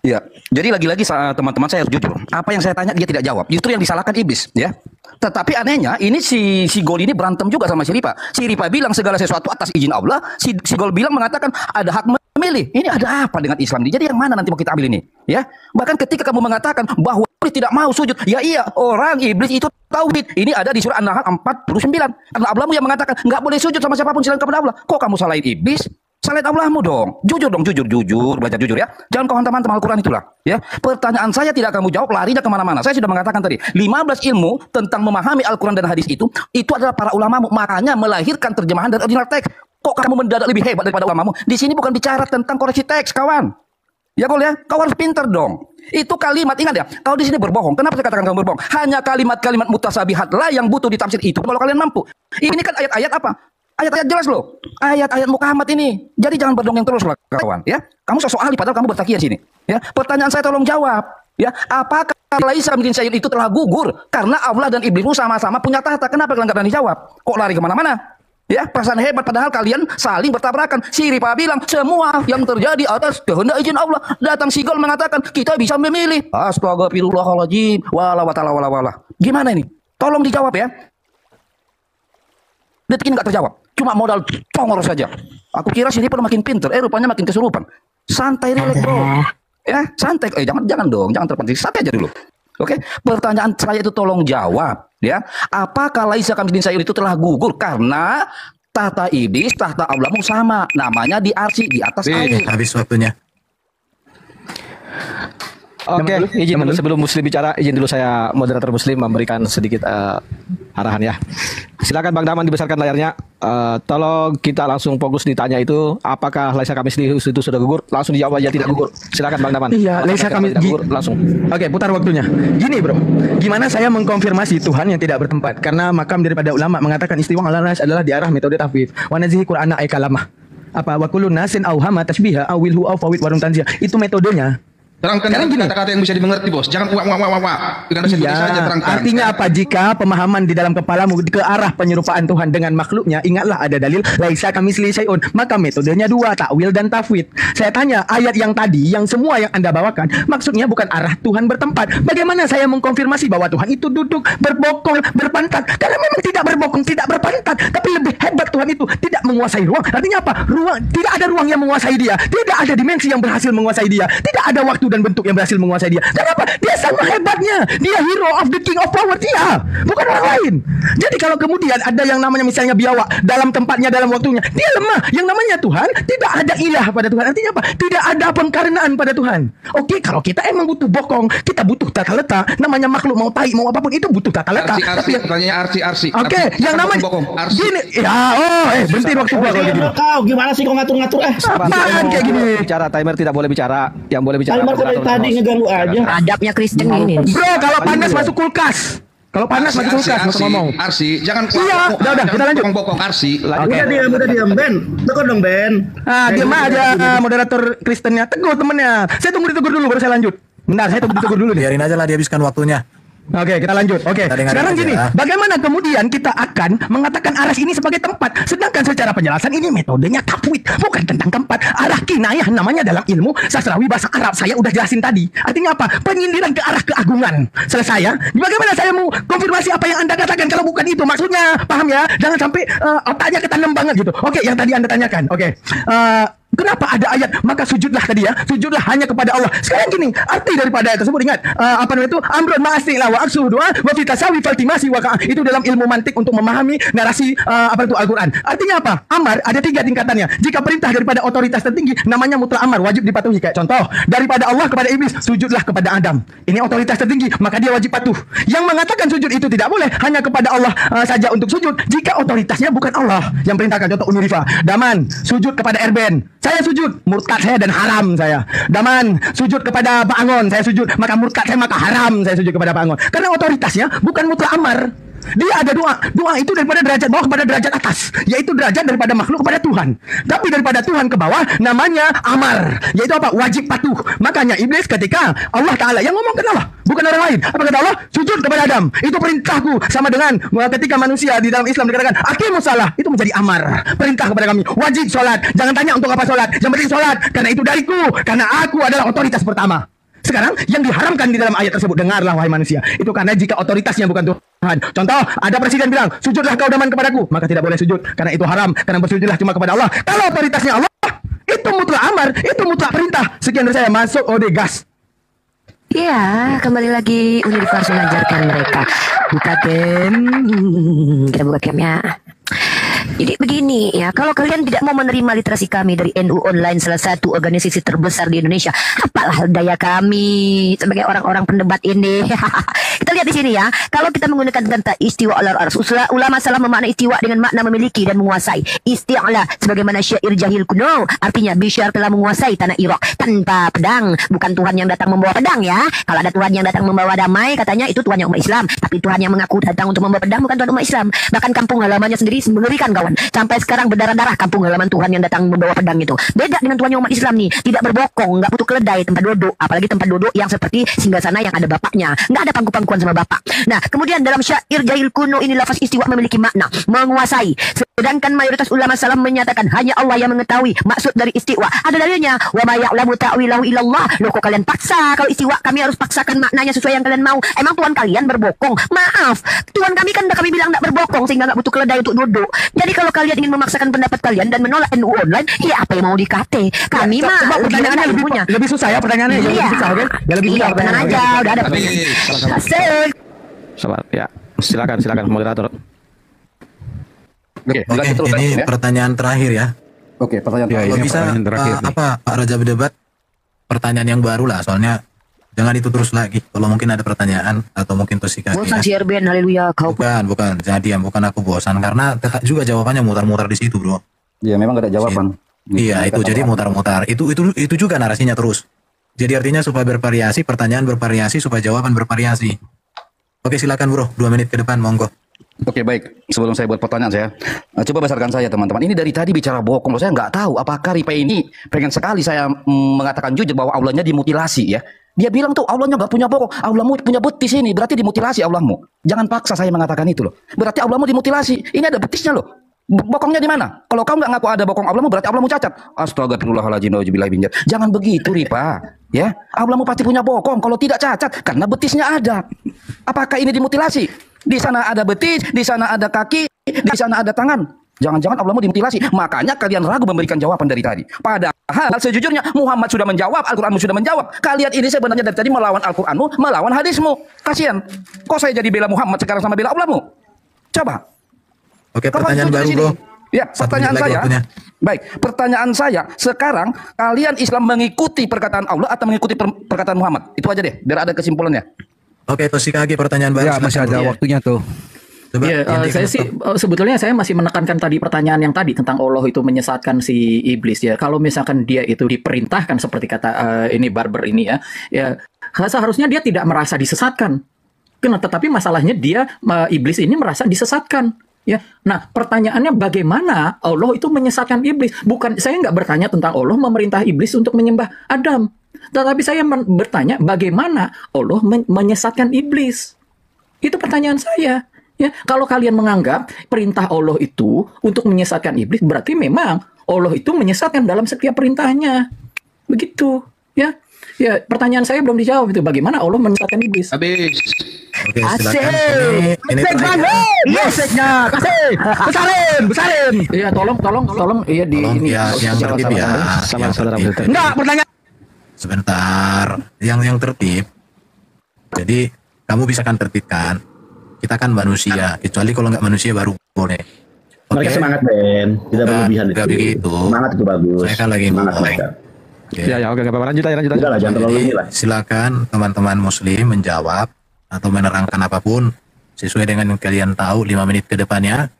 Ya, jadi lagi-lagi teman-teman saya harus jujur. Apa yang saya tanya dia tidak jawab. Justru yang disalahkan iblis, ya. Tetapi anehnya ini si Gol ini berantem juga sama si Ripa. Si Ripa bilang segala sesuatu atas izin Allah. Si Gol bilang mengatakan ada hak memilih. Ini ada apa dengan Islam ini? Jadi yang mana nanti mau kita ambil ini? Ya, bahkan ketika kamu mengatakan bahwa iblis tidak mau sujud, ya iya orang iblis itu tauhid. Ini ada di surah An-Nahl 49. Karena Allahmu yang mengatakan nggak boleh sujud sama siapapun selain kepada Allah. Kok kamu salahin iblis? Salahin Allahmu dong. Jujur dong, jujur, belajar jujur ya. Jangan kau hantam-hantam Al-Quran itulah. Ya, pertanyaan saya tidak kamu jawab, larinya kemana-mana. Saya sudah mengatakan tadi, 15 ilmu tentang memahami Al-Quran dan hadis itu adalah para ulamamu. Makanya melahirkan terjemahan dari original teks. Kok kamu mendadak lebih hebat daripada ulamamu? Di sini bukan bicara tentang koreksi teks, kawan. Ya Gol ya, kau harus pinter dong. Itu kalimat, ingat ya, kau di sini berbohong. Kenapa saya katakan kamu berbohong? Hanya kalimat-kalimat mutasabihat lah yang butuh ditafsir itu. Kalau kalian mampu. Ini kan ayat-ayat apa? Ayat-ayat jelas loh. Ayat-ayat Muhammad ini. Jadi jangan berdongeng terus lah kawan. Ya, kamu sosok ahli padahal kamu bertakian sini. Ya, pertanyaan saya tolong jawab. Ya, apakah Laisa min syai'in itu telah gugur karena Allah dan iblismu sama-sama punya tahta? Kenapa kalian nggak berani jawab? Kok lari kemana-mana? Ya, perasaan hebat padahal kalian saling bertabrakan. Si Ripa bilang semua yang terjadi atas kehendak izin Allah. Datang si Gol mengatakan kita bisa memilih. Astagfirullahaladzim. Wala watala wala wala. Gimana ini? Tolong dijawab ya. Detik ini nggak terjawab. Cuma modal congor saja. Aku kira sini pun makin pinter. Rupanya makin kesurupan. Santai relax bro. Ya, santai. Jangan dong. Jangan terpancing. Santai aja dulu. Oke. Pertanyaan saya itu tolong jawab. Ya. Apakah Laisa min syai'in itu telah gugur karena tahta iblis, tahta Allahmu sama. Namanya di arsy, di atas air. Habis waktunya. Oke, izin dulu sebelum Muslim bicara, izin dulu saya moderator Muslim memberikan sedikit arahan ya. Silakan Bang Daman dibesarkan layarnya. Tolong kita langsung fokus ditanya itu, apakah Laisa Kamis itu sudah gugur? Langsung dijawab aja tidak gugur. Silakan Bang Daman. Iya, Laisa Kamis gugur langsung. Oke, putar waktunya. Gini bro, gimana saya mengkonfirmasi Tuhan yang tidak bertempat? Karena makam daripada ulama mengatakan istiwa ala nas adalah di arah metode tafwid. Wa nazihi Qur'ana ay kalamah. Apa wa kullu nasin auhama tasbiha awilhu aw fawid warung tanzia. Itu metodenya. Terangkan kata-kata yang bisa dimengerti bos. Jangan wah. Dengan bahasa Indonesia aja terangkan. Artinya apa? Jika pemahaman di dalam kepalamu ke arah penyerupaan Tuhan dengan makhluknya, ingatlah ada dalil laisa kamitslihi syai'un. Maka metodenya dua, takwil dan tafwid. Saya tanya, ayat yang tadi, yang semua yang Anda bawakan, maksudnya bukan arah Tuhan bertempat. Bagaimana saya mengkonfirmasi bahwa Tuhan itu duduk, berbokong, berpantat? Karena memang tidak berbokong, tidak berpantat, tapi lebih hebat Tuhan itu tidak menguasai ruang. Artinya apa? Ruang, tidak ada ruang yang menguasai dia. Tidak ada dimensi yang berhasil menguasai dia. Tidak ada waktu dan bentuk yang berhasil menguasai dia. Kenapa? Dia sama hebatnya. Dia hero of the king of power. Dia, bukan orang lain. Jadi kalau kemudian ada yang namanya misalnya biawak dalam tempatnya, dalam waktunya, dia lemah. Yang namanya Tuhan, tidak ada ilah pada Tuhan. Artinya apa? Tidak ada pengkarenaan pada Tuhan. Oke, kalau kita emang butuh bokong, kita butuh tata letak. Namanya makhluk mau tai mau apapun itu butuh tata letak. Arsi. Oke, yang namanya gini. Ya, berhenti waktu gua kalau gitu. Kau gimana sih kau ngatur-ngatur? Apaan kayak gini? Bicara timer tidak boleh bicara. Yang boleh bicara tadi ngeganggu aja. Adabnya Kristen ini. Bro, kalau panas masuk kulkas. Kalau panas masuk kulkas, masuk ngomong. Arsi, jangan. Iya, udah, kita lanjut. Bokong Arsi. Udah diam, Ben. Tegur dong, Ben. Diam aja moderator Kristennya. Tegur temennya. Saya tunggu ditegur dulu baru saya lanjut. Bentar, saya tunggu ditegur dulu nih. Biarin aja lah dihabiskan waktunya. Oke, kita lanjut. Oke, sekarang gini, bagaimana kemudian kita akan mengatakan aras ini sebagai tempat, sedangkan secara penjelasan ini metodenya tafwid, bukan tentang tempat. Arah kinayah namanya dalam ilmu sastrawi bahasa Arab. Saya udah jelasin tadi. Artinya apa? Penyindiran ke arah keagungan. Selesai ya. Bagaimana saya mau konfirmasi apa yang Anda katakan kalau bukan itu maksudnya? Paham ya? Jangan sampai otaknya ketanam banget gitu. Oke, yang tadi Anda tanyakan. Oke. Kenapa ada ayat maka sujudlah tadi ya, sujudlah hanya kepada Allah. Sekarang gini, arti daripada ayat tersebut ingat apa namanya itu amrun ma'asila wa aksu doa wa fitasawi faltimasi wa itu dalam ilmu mantik untuk memahami narasi apa itu Al-Qur'an. Artinya apa? Amar ada 3 tingkatannya. Jika perintah daripada otoritas tertinggi namanya mutlak amar, wajib dipatuhi. Kayak contoh, daripada Allah kepada iblis, sujudlah kepada Adam. Ini otoritas tertinggi, maka dia wajib patuh. Yang mengatakan sujud itu tidak boleh hanya kepada Allah saja untuk sujud jika otoritasnya bukan Allah yang perintahkan. Contoh Umi Rifa, Daman sujud kepada Erben, saya sujud, murtad saya dan haram saya. Daman sujud kepada Pak Angon, saya sujud, maka murtad saya, maka haram saya sujud kepada Pak Angon. Karena otoritasnya bukan mutlak amar. Dia ada doa. Doa itu daripada derajat bawah kepada derajat atas, yaitu derajat daripada makhluk kepada Tuhan. Tapi daripada Tuhan ke bawah namanya amar, yaitu apa? Wajib patuh. Makanya iblis ketika Allah Ta'ala yang ngomongkan Allah, bukan orang lain. Apa kata Allah? Sujud kepada Adam. Itu perintahku. Sama dengan ketika manusia di dalam Islam dikatakan aqimus shalah, itu menjadi amar. Perintah kepada kami. Wajib sholat. Jangan tanya untuk apa sholat. Yang penting sholat. Karena itu dariku. Karena aku adalah otoritas pertama. Sekarang yang diharamkan di dalam ayat tersebut, dengarlah wahai manusia, itu karena jika otoritasnya bukan Tuhan. Contoh, ada presiden bilang, sujudlah kau Daman kepadaku, maka tidak boleh sujud karena itu haram, karena bersujudlah cuma kepada Allah. Kalau otoritasnya Allah, itu mutlak amar, itu mutlak perintah. Sekian dari saya, masuk gas. Ya, kembali lagi Universitas mengajarkan mereka. Buka game. Kita buka gamenya. Jadi begini ya, kalau kalian tidak mau menerima literasi kami dari NU Online, salah satu organisasi terbesar di Indonesia, apalah daya kami sebagai orang-orang pendebat ini. Kita lihat di sini ya, kalau kita menggunakan kata istiwa alal ars, ulama salah memaknai istiwa dengan makna memiliki dan menguasai. Isti'la sebagaimana syair jahil kuno, artinya Bishr telah menguasai tanah Irak tanpa pedang, bukan Tuhan yang datang membawa pedang ya. Kalau ada Tuhan yang datang membawa damai, katanya itu Tuhannya umat Islam, tapi Tuhan yang mengaku datang untuk membawa pedang bukan Tuhan umat Islam. Bahkan kampung halamannya sendiri mengerikan kawan. Sampai sekarang berdarah-darah kampung halaman Tuhan yang datang membawa pedang itu. Beda dengan Tuhan yang umat Islam nih, tidak berbokong, nggak butuh keledai tempat duduk, apalagi tempat duduk yang seperti singgasana yang ada bapaknya, nggak ada pangku-pangkuan sama bapak. Nah, kemudian dalam syair jahil kuno ini lafaz istiwa memiliki makna menguasai. Sedangkan mayoritas ulama salam menyatakan hanya Allah yang mengetahui maksud dari istiwa. Ada dalilnya, wa ma ya'lamu ta'wilahu illallah. Loh kok kalian paksa? Kalau istiwa kami harus paksakan maknanya sesuai yang kalian mau. Emang Tuhan kalian berbokong? Maaf, Tuhan kami kan kami bilang enggak berbokong sehingga enggak butuh keledai untuk duduk. Jadi kalau kalian ingin memaksakan pendapat kalian dan menolak NU Online, ya apa yang mau dikate? Kami mah pertanyaannya lebih susah ya, pertanyaannya lebih susah, oke? Ya lebih susah. Tenang aja, udah ada. Asik. Sabar ya. Silakan moderator. Oke, ini pertanyaan terakhir ya. Oke, pertanyaan terakhir. Kalau bisa apa Pak Raja berdebat pertanyaan yang baru lah, soalnya jangan itu terus lagi. Kalau mungkin ada pertanyaan atau mungkin Tosika. Bosan si Erben, haleluya kau. Bukan. Jangan diam, bukan aku bosan karena tetap juga jawabannya mutar-mutar di situ, Bro. Iya, memang gak ada jawaban. Iya, itu jadi mutar-mutar. Itu juga narasinya terus. Jadi artinya supaya bervariasi, pertanyaan bervariasi supaya jawaban bervariasi. Oke, silakan Bro, 2 menit ke depan, monggo. Oke, baik. Sebelum saya buat pertanyaan saya, coba besarkan saya teman-teman. Ini dari tadi bicara bokong, saya nggak tahu apakah Ripa ini pengen sekali saya mengatakan jujur bahwa Allahnya dimutilasi ya. Dia bilang tuh Allahnya nggak punya bokong, Allahmu punya betis ini, berarti dimutilasi Allahmu. Jangan paksa saya mengatakan itu loh. Berarti Allahmu dimutilasi. Ini ada betisnya loh. Bokongnya di mana? Kalau kau nggak ngaku ada bokong Allahmu, berarti Allahmu cacat. Astagfirullahaladzim. Jangan begitu Ripa. Ya, Allahmu pasti punya bokong. Kalau tidak cacat, karena betisnya ada. Apakah ini dimutilasi? Di sana ada betis, di sana ada kaki, di sana ada tangan. Jangan-jangan Allahmu dimutilasi. Makanya kalian ragu memberikan jawaban dari tadi. Padahal sejujurnya Muhammad sudah menjawab, Al-Quranmu sudah menjawab. Kalian ini sebenarnya dari tadi melawan Al-Quranmu, melawan hadismu. Kasihan. Kok saya jadi bela Muhammad sekarang sama bela Allahmu? Coba. Oke, pertanyaan baru Bro. Ya, pertanyaan saya. Baik, pertanyaan saya. Sekarang kalian Islam mengikuti perkataan Allah atau mengikuti perkataan Muhammad? Itu aja deh, biar ada kesimpulannya. Oke, Toshikage pertanyaan baru. Ya, masih ada waktunya tuh. Ya, saya sih sebetulnya saya masih menekankan tadi pertanyaan yang tadi tentang Allah itu menyesatkan si iblis ya. Kalau misalkan dia itu diperintahkan seperti kata ini barber ini ya seharusnya dia tidak merasa disesatkan. Tetapi masalahnya dia iblis ini merasa disesatkan. Ya, nah pertanyaannya bagaimana Allah itu menyesatkan iblis? Bukan, saya nggak bertanya tentang Allah memerintah iblis untuk menyembah Adam, tetapi saya bertanya bagaimana Allah menyesatkan iblis. Itu pertanyaan saya. Ya, kalau kalian menganggap perintah Allah itu untuk menyesatkan iblis, berarti memang Allah itu menyesatkan dalam setiap perintahnya. Begitu, ya. Ya, pertanyaan saya belum dijawab itu bagaimana Allah menyesatkan iblis. Habis. Oke, silakan. Ini Asik banget. Musiknya kasih. Besarin. Iya, tolong iya di tolong ini. ya, yang tertib ya. Sama Yang saudara tertib. Filter. Enggak, pertanyaan. Sebentar, yang tertib. Jadi kamu bisa kan tertibkan. Kita kan manusia, kecuali kalau nggak manusia baru boleh. Mereka semangat Ben, tidak berlebihan itu. Nggak begitu. Semangat itu bagus. Saya kan lagi semangat ngomong. mereka. Oke. Ya, oke, apa lanjut aja. Udah lah, jangan terlalu Jadi, ini lah. silakan teman-teman muslim menjawab atau menerangkan apapun sesuai dengan yang kalian tahu 5 menit ke depannya.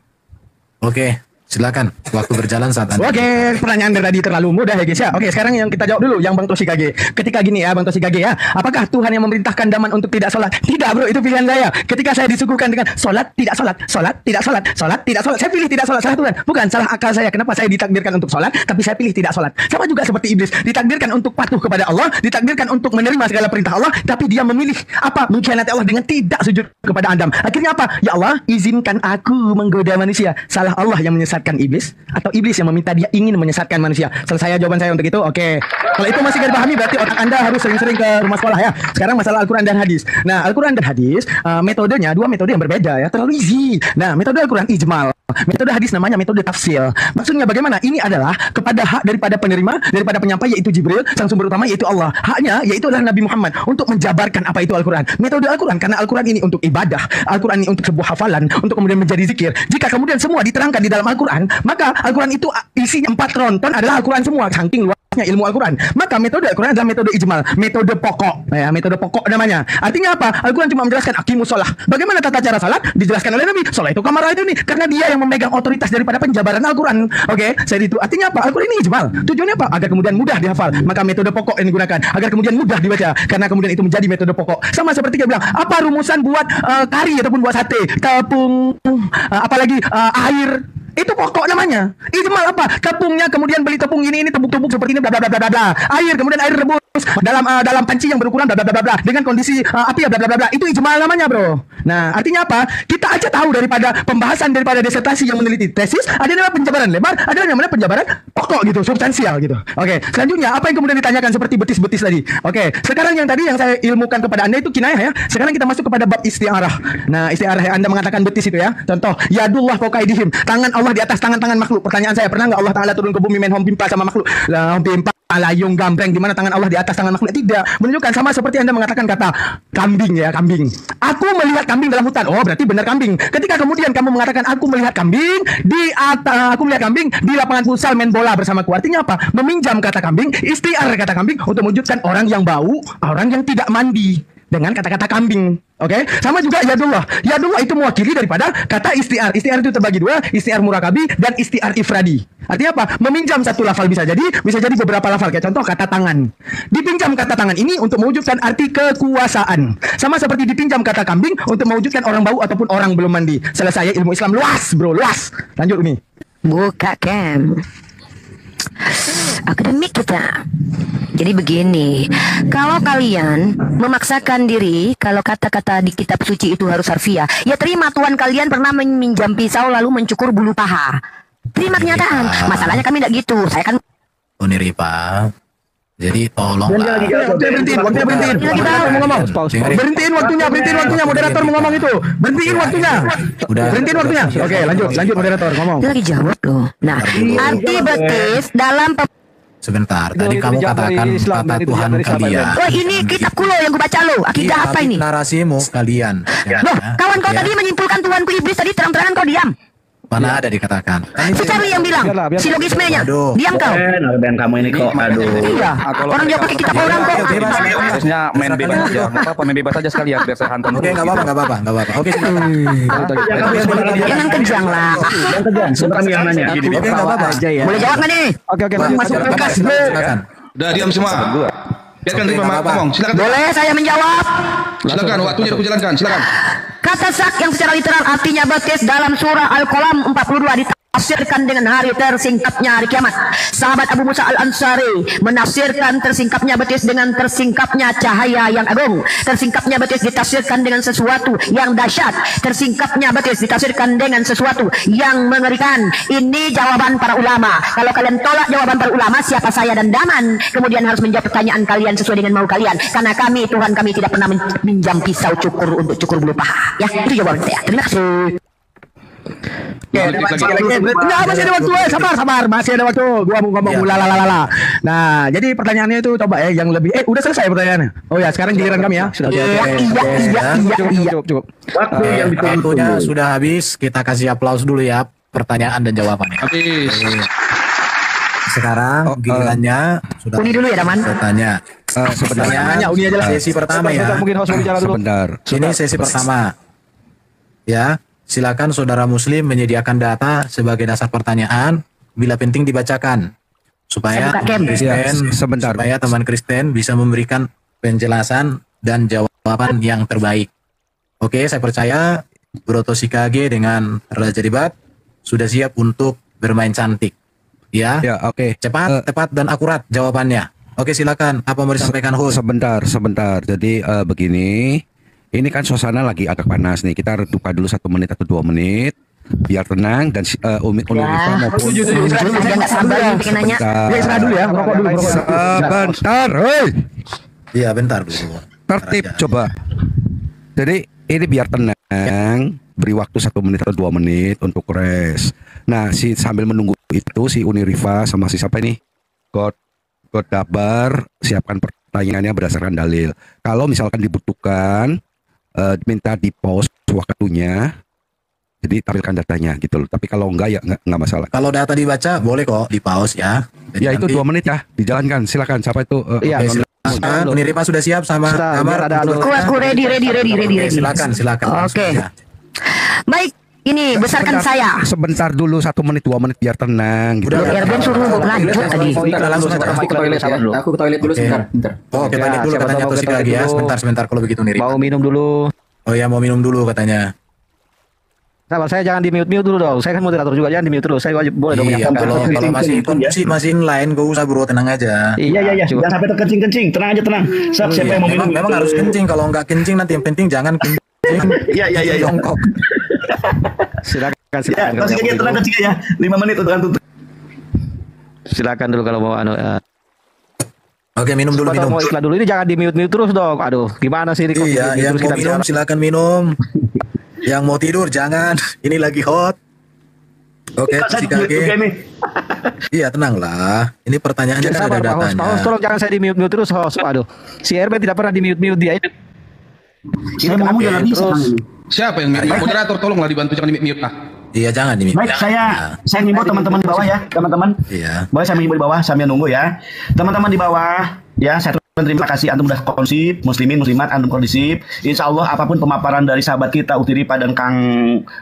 Oke, silakan. Waktu berjalan saat Anda. Oke, pertanyaan dari tadi terlalu mudah ya guys ya. Oke, sekarang yang kita jawab dulu yang Bang Tosi KG. Ketika gini ya Bang Tosi KG ya, apakah Tuhan yang memerintahkan Daman untuk tidak sholat? Tidak bro, itu pilihan saya. Ketika saya disuguhkan dengan sholat, tidak sholat, sholat, tidak sholat, sholat, tidak sholat, saya pilih tidak sholat. Salah Tuhan, bukan salah akal saya. Kenapa saya ditakdirkan untuk sholat, tapi saya pilih tidak sholat? Sama juga seperti iblis, ditakdirkan untuk patuh kepada Allah, ditakdirkan untuk menerima segala perintah Allah, tapi dia memilih apa? Mengkhianati Allah dengan tidak sujud kepada Adam. Akhirnya apa? Ya Allah, izinkan aku menggoda manusia. Salah Allah yang menyesatkan iblis, atau iblis yang meminta dia ingin menyesatkan manusia? Selesai jawaban saya untuk itu. Oke. Kalau itu masih gak dipahami, berarti otak Anda harus sering-sering ke rumah sekolah ya. Sekarang masalah Al-Quran dan hadis. Nah, Al-Quran dan hadis, metodenya dua metode yang berbeda ya. Terlalu easy. Nah, metode Al-Quran ijmal. Metode hadis namanya metode tafsil. Maksudnya bagaimana? Ini adalah kepada hak daripada penerima, daripada penyampai, yaitu Jibril, sang sumber utama yaitu Allah. Haknya yaitu adalah Nabi Muhammad untuk menjabarkan apa itu Al-Quran. Metode Al-Quran, karena Al-Quran ini untuk ibadah, Al-Quran ini untuk sebuah hafalan, untuk kemudian menjadi zikir. Jika kemudian semua diterangkan di dalam Al-Quran, maka Al-Quran itu isinya 4 tronton adalah Al-Quran semua, saking luasnya ilmu Al-Quran. Maka metode Al-Quran adalah metode ijmal, metode pokok. Ya, metode pokok namanya. Artinya apa? Al-Quran cuma menjelaskan aqimus shalah. Bagaimana tata cara salat? Dijelaskan oleh Nabi. Salat itu kamar itu nih, karena dia yang memegang otoritas daripada penjabaran Al-Quran. Oke, saya itu. Artinya apa? Al-Quran ini ijmal. Tujuannya apa? Agar kemudian mudah dihafal. Maka metode pokok yang digunakan agar kemudian mudah dibaca, karena kemudian itu menjadi metode pokok. Sama seperti dia bilang, apa rumusan buat kari ataupun buat sate? Tepung, apalagi air. Itu pokok namanya. Ijmal apa? Tepungnya kemudian beli tepung ini tepung-tepung seperti ini bla bla bla bla bla. Air kemudian air rebus dalam panci yang berukuran bla bla bla bla dengan kondisi api ya bla bla bla bla. Itu ijmal namanya, bro. Nah, artinya apa? Kita aja tahu daripada pembahasan daripada disertasi yang meneliti tesis, ada namanya penjabaran lebar, ada namanya penjabaran pokok gitu, substansial gitu. Oke, selanjutnya apa yang kemudian ditanyakan seperti betis-betis tadi. Oke, sekarang yang tadi yang saya ilmukan kepada Anda itu kinayah ya. Sekarang kita masuk kepada bab isti'arah. Nah, isti'arah yang Anda mengatakan betis itu ya. Contoh, yadullah fawqaidihim, tangan Allah di atas tangan-tangan makhluk. Pertanyaan saya, pernah nggak Allah Ta'ala turun ke bumi main hompimpa sama makhluk? Lah, hompimpa, layung, gambreng, di mana tangan Allah di atas tangan makhluk? Tidak. Menunjukkan sama seperti Anda mengatakan kata kambing ya, kambing. Aku melihat kambing dalam hutan. Oh, berarti benar kambing. Ketika kemudian kamu mengatakan aku melihat kambing aku melihat kambing di lapangan futsal main bola bersamaku. Artinya apa? Meminjam kata kambing, isti'ar kata kambing untuk mewujudkan orang yang bau, orang yang tidak mandi dengan kata-kata kambing. Oke, sama juga yadullah. Yadullah itu mewakili daripada kata isti'ar. Isti'ar itu terbagi dua, isti'ar murakabi dan isti'ar ifradi. Artinya apa? Meminjam satu lafal bisa jadi beberapa lafal. Kayak contoh kata tangan. Dipinjam kata tangan ini untuk mewujudkan arti kekuasaan. Sama seperti dipinjam kata kambing untuk mewujudkan orang bau ataupun orang belum mandi. Selesai. Ilmu Islam luas, bro, luas. Lanjut Umi. Buka cam. Akademik kita. Jadi begini, kalau kalian memaksakan diri, kalau kata-kata di kitab suci itu harus harfiah, ya terima Tuhan kalian pernah meminjam pisau lalu mencukur bulu paha. Terima kenyataan. Masalahnya kami tidak gitu. Saya kan Ripa. Jadi tolong Berhentiin waktunya, moderator mau ngomong itu. Berhentiin waktunya. Oke, lanjut moderator ngomong. Dia lagi jawab loh. Nah, arti betis dalam sebentar, tadi kamu katakan kata Tuhan kalian. Oh, ini kitab kulo yang gue baca lo. Akidah apa ini? Narasimu kalian. Loh, kawan kau tadi menyimpulkan Tuhanku iblis tadi terang-terangan kau diam. Mana ada dikatakan? Si Charlie yang bilang, silogismenya. Diam kau. Dan kamu ini kok, aduh. Iya, orang dia pakai kitab orang kok. Harusnya main bebas aja, nggak apa-apa, main bebas aja sekalian biar saya hantam. Oke, nggak apa-apa. Oke, Jangan kejang lah. Jangan kejang, kami yang nanya. Oke, nggak apa-apa. Boleh jawab nggak nih? Oke, masuk ke bekas. Silakan. Udah diam semua. Biarkan Ripa ngomong. Silakan. Boleh saya menjawab? Silakan, waktunya aku jalankan. Silakan. Kata sak yang secara literal artinya betis dalam surah Al-Qalam 42 di ditafsirkan dengan hari tersingkapnya hari kiamat. Sahabat Abu Musa Al-Ansari menafsirkan tersingkapnya betis dengan tersingkapnya cahaya yang agung. Tersingkapnya betis ditafsirkan dengan sesuatu yang dahsyat. Tersingkapnya betis ditafsirkan dengan sesuatu yang mengerikan. Ini jawaban para ulama. Kalau kalian tolak jawaban para ulama, siapa saya dan Daman? Kemudian harus menjawab pertanyaan kalian sesuai dengan mau kalian. Karena kami, Tuhan kami tidak pernah minjam pisau cukur untuk cukur bulu paha. Ya, itu jawaban saya. Terima kasih. Masih ada waktu, sabar, masih ada waktu. Gua mau ngomong lalala. Nah, jadi pertanyaannya itu coba yang lebih. Udah selesai pertanyaannya. Oh ya, sekarang giliran kami ya. Sudah. Cukup. Waktunya sudah habis. Kita kasih aplaus dulu ya pertanyaan dan jawabannya. Habis. Sekarang gilirannya sudah. Uni dulu ya, Daman. Bertanya. Sebenarnya Uni aja lah. Sesi pertama ya. Mungkin host bicara dulu. Sebentar. Ini sesi pertama. Ya. Silakan saudara muslim menyediakan data sebagai dasar pertanyaan bila penting dibacakan supaya teman Kristen bisa memberikan penjelasan dan jawaban yang terbaik. Oke, saya percaya Bro Toshikage dengan Raja Debat sudah siap untuk bermain cantik. Ya, oke. Cepat, tepat dan akurat jawabannya. Oke, silakan. Apa mau disampaikan host? Sebentar. Jadi begini. Ini kan suasana lagi agak panas nih. Kita redupkan dulu 1 menit atau 2 menit biar tenang dan Umi Rifa maupun sebentar. Iya, bentar dulu. Tertib coba. Jadi ini biar tenang, beri waktu 1 menit atau 2 menit untuk rest. Nah, sambil menunggu itu si Uni Rifa sama si siapa ini? God Dabar siapkan pertanyaannya berdasarkan dalil. Kalau misalkan dibutuhkan minta di pause waktunya, jadi tampilkan datanya gitu loh. Tapi kalau enggak ya enggak masalah. Kalau data dibaca boleh kok di pause ya. Jadi ya itu 2 menit ya, dijalankan. Silakan. Siapa itu? Iya. Silakan. Uni Rifa sudah siap sama Amar. Aku ready. Silakan. Oke. Baik. Ini besarkan saya. Sebentar dulu 1 menit 2 menit biar tenang gitu. Erben suruh lanjut tadi. Langsung aja. Aku ke toilet dulu sebentar. Oh, kita lihat dulu katanya Tosik lagi ya. Sebentar kalau begitu nih. Mau minum dulu. Oh ya, mau minum dulu katanya. Sabar, saya jangan di mute dulu dong. Saya kan moderator juga, jangan di mute terus. Saya wajib boleh dong menyampaikan. Kalau masih inline, gak usah bro, tenang aja. Iya. Jangan sampai terkencing-kencing. Tenang aja, tenang. Siapa yang mau minum? Memang harus kencing. Kalau nggak kencing nanti yang penting jangan kencing. Iya. Jongkok. Silakan. Ya, tenang kencing ya. 5 menit untuk tutup. Silakan dulu kalau mau Oke, minum dulu. Mau iklan dulu, ini jangan di mute terus dong. Aduh, gimana sih ini? Iya, yang mau minum silakan minum. Yang mau tidur jangan. Ini lagi hot. Oke, Toshikage. Iya, tenanglah. Ini pertanyaannya kan ada datanya. Host, tolong jangan saya di mute terus, host. Aduh, si Erben tidak pernah di mute dia. Saya mau ngomong jangan bisa. Siapa yang mute? Moderator tolonglah dibantu jangan di mute. Iya, jangan di mute. Baik, saya ngimbau teman-teman di bawah ya, teman-teman. Iya. Boleh saya ngimbau di bawah sambil nunggu ya. Teman-teman di bawah, ya saya terima kasih antum udah kondusif, muslimin, muslimat, antum kondusif. Insya Allah apapun pemaparan dari sahabat kita Uti Rifa dan Kang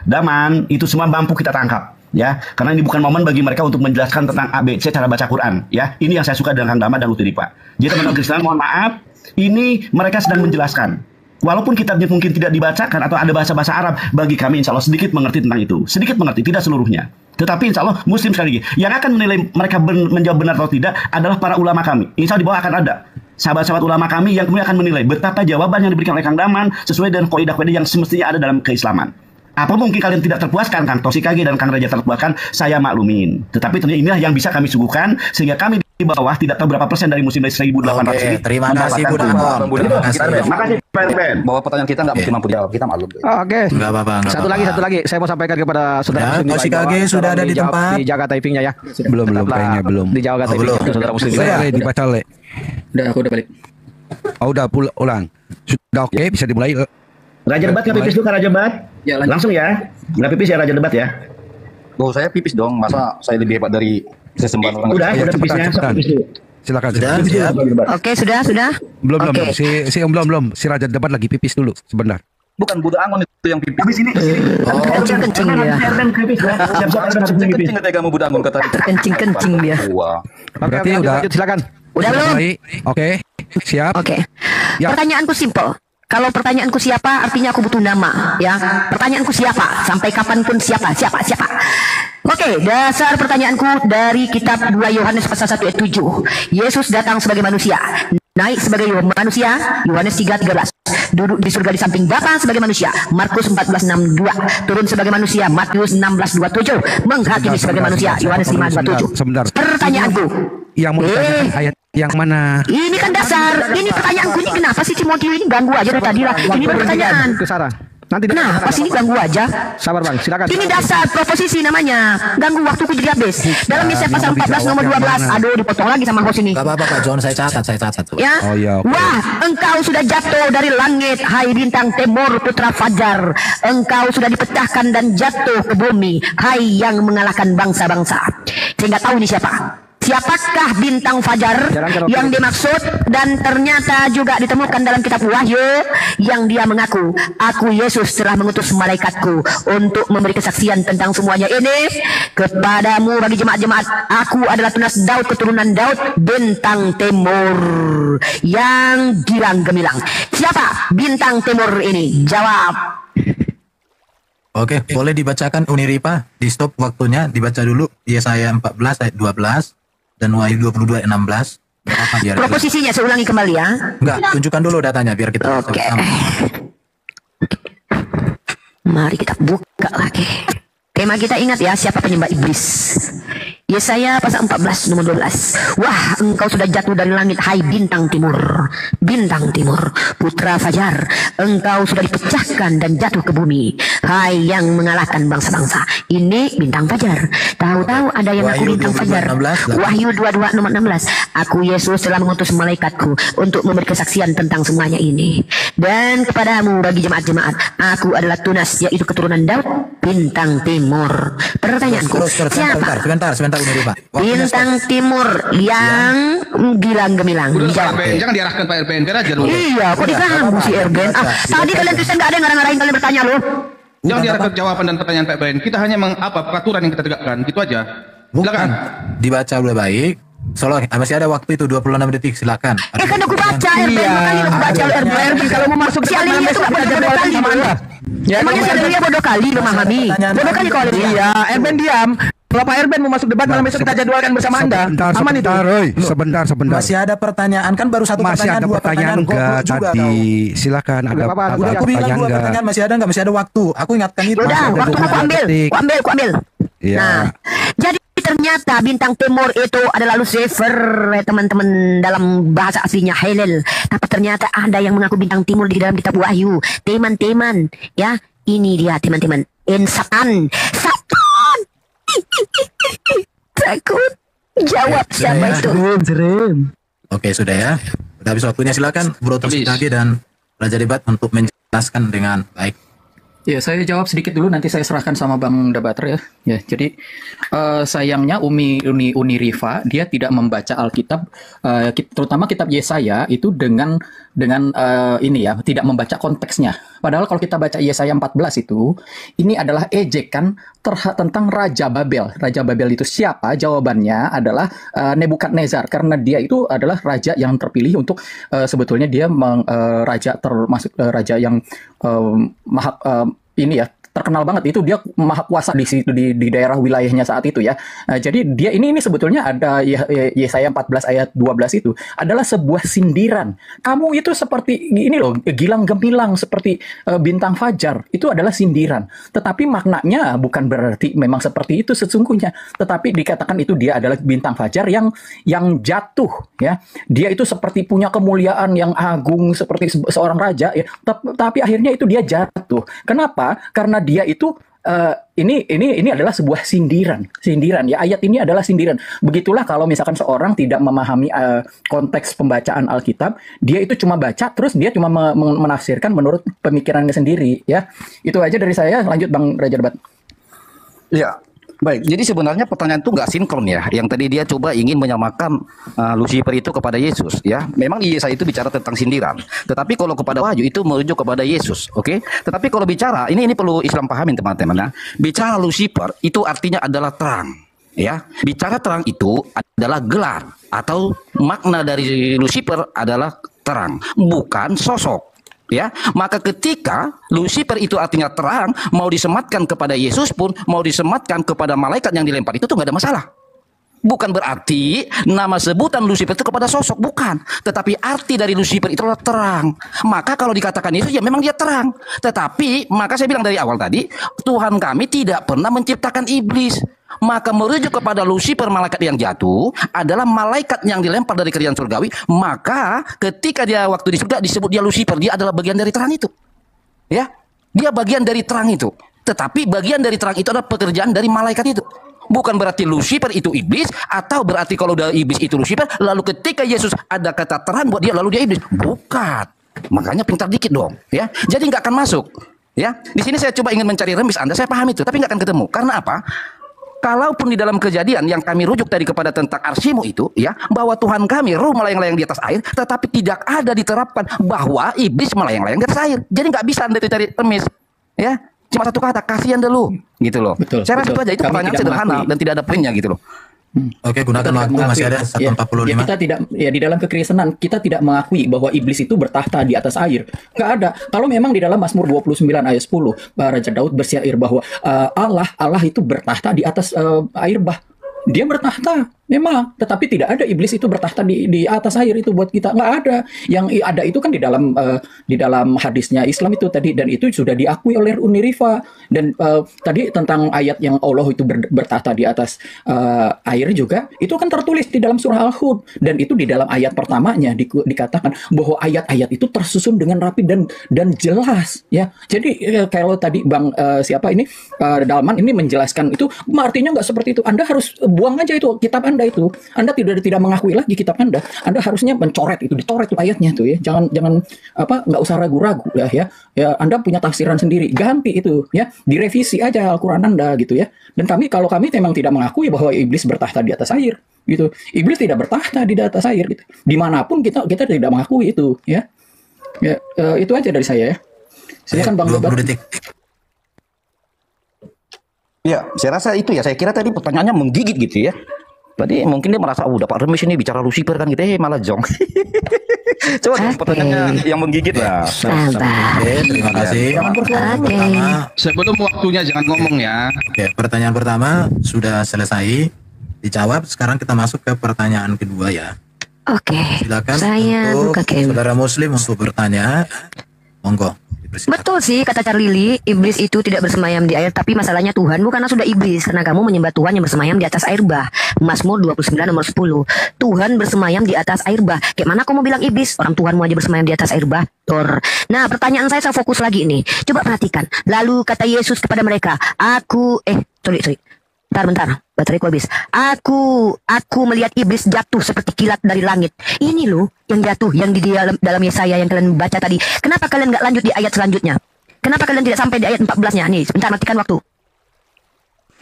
Daman itu semua mampu kita tangkap. Ya, karena ini bukan momen bagi mereka untuk menjelaskan tentang ABC cara baca Quran. Ya, ini yang saya suka dengan Kang Daman dan Uti Rifa. Jadi teman-teman Kristen mohon maaf, ini mereka sedang menjelaskan. Walaupun kitabnya mungkin tidak dibacakan atau ada bahasa-bahasa Arab, bagi kami insya Allah sedikit mengerti tentang itu. Sedikit mengerti, tidak seluruhnya. Tetapi insya Allah muslim sekali lagi. Yang akan menilai mereka menjawab benar atau tidak adalah para ulama kami. Insya Allah di bawah akan ada sahabat-sahabat ulama kami yang kemudian akan menilai betapa jawaban yang diberikan oleh Kang Daman sesuai dengan kaidah-kaidah yang semestinya ada dalam keislaman. Apa mungkin kalian tidak terpuaskan, Kang Toshikage dan Kang Raja terpuaskan, saya maklumin. Tetapi tentunya inilah yang bisa kami suguhkan sehingga kami di bawah tidak tahu berapa persen dari muslim dari 1.800 ini. Terima kasih Bu Damon. Terima kasih Ben. Bahwa pertanyaan kita nggak mungkin mampu jawab, kita maklum. Oke. Enggak apa-apa. Satu lagi. Saya mau sampaikan kepada saudara muslim. Toshikage sudah ada di tempat. Dijaga typingnya ya. Belum kayaknya belum. Dijaga typingnya saudara muslim. Dibaca Le. Aku udah balik. Oh, udah ulang. Sudah oke, bisa dimulai. Raja Debat nggak pipis dulu, Raja Debat? Ya, langsung ya. Nggak pipis ya Raja Debat ya. Oh, saya pipis dong. Masa saya lebih hebat dari sesembahan orang? Udah pipisnya. Silakan. Oke, sudah. Belum. Si belum. Si Raja Debat lagi pipis dulu sebentar. Bukan Buddha Angon itu yang pipis. Habis ini. Kencing dia. Kencing ketika kamu Buddha Angon kata. Kencing dia. Berarti udah. Silakan. Udah belum? Oke. Siap. Oke. Ya. Pertanyaanku simpel. Kalau pertanyaanku siapa, artinya aku butuh nama, ya. Pertanyaanku siapa, sampai kapanpun siapa. Oke, dasar pertanyaanku dari kitab 2 Yohanes pasal 1 ayat 7. Yesus datang sebagai manusia, naik sebagai manusia, Yohanes 3:13. Duduk di surga di samping Bapa sebagai manusia, Markus 14:62. Turun sebagai manusia, Matius 16:27. Menghakimi sebagai manusia, Yohanes 5:27. Sebentar. Pertanyaanku, Yang mau ditanyakan ayat yang mana? ini kan dasar. Ini pertanyaanku ini kenapa sih Timotius ini ganggu aja dari tadi lah. Ini pertanyaan. Ke Sarah. Nanti Kenapa sih ini ganggu aja? Sabar Bang, silakan. Ini dasar proposisi namanya. Ganggu waktuku jadi habis. Dalam Yesaya pasal 14 nomor 12. Aduh, dipotong lagi sama host ini. Gak apa-apa Kak John, saya catat tuh. Ya. Oh, ya, oke. Wah, engkau sudah jatuh dari langit, hai bintang timur putra fajar. Engkau sudah dipecahkan dan jatuh ke bumi, hai yang mengalahkan bangsa-bangsa. Sehingga tahu ini siapa? Siapakah bintang fajar yang dimaksud, dan ternyata juga ditemukan dalam kitab Wahyu yang dia mengaku, aku Yesus telah mengutus malaikatku untuk memberi kesaksian tentang semuanya ini kepadamu bagi jemaat-jemaat. Aku adalah tunas Daud, keturunan Daud, bintang timur yang gilang gemilang. Siapa bintang timur ini? Jawab. Oke, boleh dibacakan Uniripa, di stop waktunya, dibaca dulu Yesaya 14 ayat 12 dan Wahyu 22 ayat 16. Berapa biar Proposisinya saya ulangi kembali ya. Enggak, tunjukkan dulu datanya biar kita Oke. sama. Mari kita buka lagi. Tema kita ingat ya, siapa penyembah iblis. Yesaya pasal 14 nomor 12. Wah, engkau sudah jatuh dari langit, hai bintang timur. Bintang timur, putra fajar. Engkau sudah dipecahkan dan jatuh ke bumi, hai yang mengalahkan bangsa-bangsa. Ini bintang fajar. Tahu-tahu ada yang aku bintang fajar. Wahyu 22 nomor 16. Aku Yesus telah mengutus malaikatku untuk memberi kesaksian tentang semuanya ini. Dan kepadamu bagi jemaat-jemaat, aku adalah tunas, yaitu keturunan Daud, bintang timur. Pertanyaanku, siapa? Sebentar Uniripa. Bintang timur yang gilang gemilang. Udah, Dijawab. Pak RBN, jangan diarahkan Pak RBN, biar aja dulu. Iya, kok diganggu si Erben? Tadi kalian Kristen nggak ada yang ngarang-ngarahin kalian bertanya loh. Jangan diarahkan jawaban dan pertanyaan Pak RBN. Kita hanya peraturan yang kita tegakkan, gitu aja. Silakan. Dibaca udah baik. Solo, masih ada waktu itu 26 detik, silakan. Kan aku baca Erben, makanya aku baca Erben. Kalau mau masuk Si Alinia itu nggak bodoh kali loh. Ya, Emangnya si Alinia bodoh kali memahami. Bodoh kali kalau Alinia. Iya, Erben diam. Kalau Pak Erben mau masuk debat malam besok kita jadwalkan bersama Anda. Aman itu. Sebentar. Masih ada pertanyaan, kan baru satu Masih pertanyaan, ada dua pertanyaan enggak tadi? Silakan, ada Apa-apa, Udah aku bilang pertanyaan dua enggak? pertanyaan, masih ada nggak? Masih ada waktu. Aku ingatkan itu. Udah, waktu aku ambil. Iya. Nah, jadi ternyata bintang timur itu adalah Lucifer, teman-teman, dalam bahasa aslinya Hallel. Tapi ternyata ada yang mengaku bintang timur di dalam kitab Wahyu. Teman-teman, ya, ini dia teman-teman. Satan. Takut. Jawab siapa itu? Oke, sudah ya. Sudah habis waktunya, silakan Bro Toshikage dan Raja Debat untuk menjelaskan dengan baik. Ya, saya jawab sedikit dulu, nanti saya serahkan sama Bang Debater ya. Ya, jadi sayangnya Uni Rifa dia tidak membaca Alkitab, terutama kitab Yesaya itu dengan ini ya, tidak membaca konteksnya. Padahal kalau kita baca Yesaya 14 itu, ini adalah ejekan tentang Raja Babel. Raja Babel itu siapa? Jawabannya adalah Nebukadnezar, karena dia itu adalah raja yang terpilih untuk sebetulnya dia raja termasuk raja yang ini ya, terkenal banget, itu dia maha kuasa di situ, di daerah wilayahnya saat itu ya. Jadi dia ini sebetulnya ada Yesaya 14 ayat 12 itu adalah sebuah sindiran. Kamu itu seperti ini loh, gilang gemilang seperti bintang fajar. Itu adalah sindiran. Tetapi maknanya bukan berarti memang seperti itu sesungguhnya. Tetapi dikatakan itu dia adalah bintang fajar yang jatuh ya. Dia itu seperti punya kemuliaan yang agung seperti seorang raja ya. Tapi akhirnya itu dia jatuh. Kenapa? Karena dia itu ini adalah sebuah sindiran ya. Ayat ini adalah sindiran. Begitulah kalau misalkan seorang tidak memahami konteks pembacaan Alkitab, dia itu cuma baca terus dia cuma menafsirkan menurut pemikirannya sendiri ya. Itu aja dari saya. Lanjut Bang Raja Debat. Ya, baik. Jadi sebenarnya pertanyaan itu nggak sinkron ya. Yang tadi dia coba ingin menyamakan Lucifer itu kepada Yesus ya. Memang Yesaya itu bicara tentang sindiran. Tetapi kalau kepada Wahyu itu merujuk kepada Yesus, oke? Tetapi kalau bicara ini perlu Islam pahamin teman-teman ya. Bicara Lucifer itu artinya adalah terang. Ya, bicara terang itu adalah gelar atau makna dari Lucifer adalah terang, bukan sosok. Ya, maka ketika Lucifer itu artinya terang, mau disematkan kepada Yesus pun, mau disematkan kepada malaikat yang dilempar itu tuh nggak ada masalah. Bukan berarti nama sebutan Lucifer itu kepada sosok, bukan. Tetapi arti dari Lucifer itu adalah terang. Maka kalau dikatakan Yesus, ya memang dia terang. Tetapi, maka saya bilang dari awal tadi, Tuhan kami tidak pernah menciptakan iblis. Maka merujuk kepada Lucifer, malaikat yang jatuh, adalah malaikat yang dilempar dari kerajaan surgawi. Maka ketika dia waktu di surga disebut dia Lucifer, dia adalah bagian dari terang itu. Ya, dia bagian dari terang itu. Tetapi bagian dari terang itu adalah pekerjaan dari malaikat itu. Bukan berarti Lucifer itu iblis, atau berarti kalau udah iblis itu Lucifer, lalu ketika Yesus ada kata terang buat dia, lalu dia iblis. Bukan. Makanya pintar dikit dong, ya. Jadi nggak akan masuk, ya. Di sini saya coba ingin mencari remis Anda, saya paham itu, tapi nggak akan ketemu. Karena apa? Kalaupun di dalam Kejadian yang kami rujuk tadi kepada tentang arsimu itu, ya, bahwa Tuhan kami roh melayang-layang di atas air, tetapi tidak ada diterapkan bahwa iblis melayang-layang di atas air. Jadi nggak bisa Anda cari remis, ya. Cuma satu kata, kasihan dulu, gitu loh. Betul, saya rasa itu aja, itu kami pertanyaan tidak sederhana mengakui. dan tidak ada poinnya gitu loh. Oke, gunakan waktu, masih ada 1:45. Ya, kita tidak, ya di dalam kekristenan kita tidak mengakui bahwa iblis itu bertahta di atas air. Nggak ada. Kalau memang di dalam Mazmur 29 ayat 10, Raja Daud bersyair bahwa Allah itu bertahta di atas air bah. Dia bertahta, memang, tetapi tidak ada iblis itu bertahta di atas air itu buat kita, nggak ada. Yang ada itu kan di dalam hadisnya Islam itu tadi, dan itu sudah diakui oleh Uni Rifa. Dan tadi tentang ayat yang Allah itu bertahta di atas air juga, itu kan tertulis di dalam surah Al-Hud, dan itu di dalam ayat pertamanya dikatakan bahwa ayat-ayat itu tersusun dengan rapi dan jelas, ya. Jadi kalau tadi Bang Dalman ini menjelaskan itu, artinya nggak seperti itu. Anda harus buang aja itu kitab Anda itu. Anda tidak mengakui lagi kitab Anda. Anda harusnya mencoret itu, dicoret tuh ayatnya tuh ya. Jangan nggak usah ragu-ragu ya. Ya, Anda punya tafsiran sendiri, ganti itu ya. Direvisi aja Al-Qur'an Anda gitu ya. Dan kalau kami memang tidak mengakui bahwa iblis bertahta di atas air gitu. Iblis tidak bertahta di atas air gitu. Dimanapun kita tidak mengakui itu ya. Ya, itu aja dari saya ya. Silakan Bang Robert. Ya, saya rasa itu ya. Saya kira tadi pertanyaannya menggigit gitu ya. Tadi mungkin dia merasa, dapat remis ini bicara Lucifer kan gitu. Malah jong. Coba pertanyaannya yang menggigit lah. Oke, terima kasih. Sebelum waktunya jangan ngomong ya. Oke, pertanyaan pertama sudah selesai dijawab. Sekarang kita masuk ke pertanyaan kedua ya. Oke. Silakan Saya buka untuk game. saudara Muslim untuk bertanya. Monggo. Betul sih kata Charlie, iblis itu tidak bersemayam di air, tapi masalahnya Tuhan bukanlah sudah iblis, karena kamu menyembah Tuhan yang bersemayam di atas air bah. Mazmur 29 nomor 10. Tuhan bersemayam di atas air bah. Kayak mana kamu bilang iblis? Orang Tuhanmu aja bersemayam di atas air bah. Nah, pertanyaan saya fokus lagi ini. Coba perhatikan. Lalu kata Yesus kepada mereka, Bentar, bateraiku habis. Aku melihat iblis jatuh seperti kilat dari langit. Ini loh yang jatuh, yang di dalam Yesaya yang kalian baca tadi. Kenapa kalian nggak lanjut di ayat selanjutnya? Kenapa kalian tidak sampai di ayat 14-nya? Nih, bentar, matikan waktu.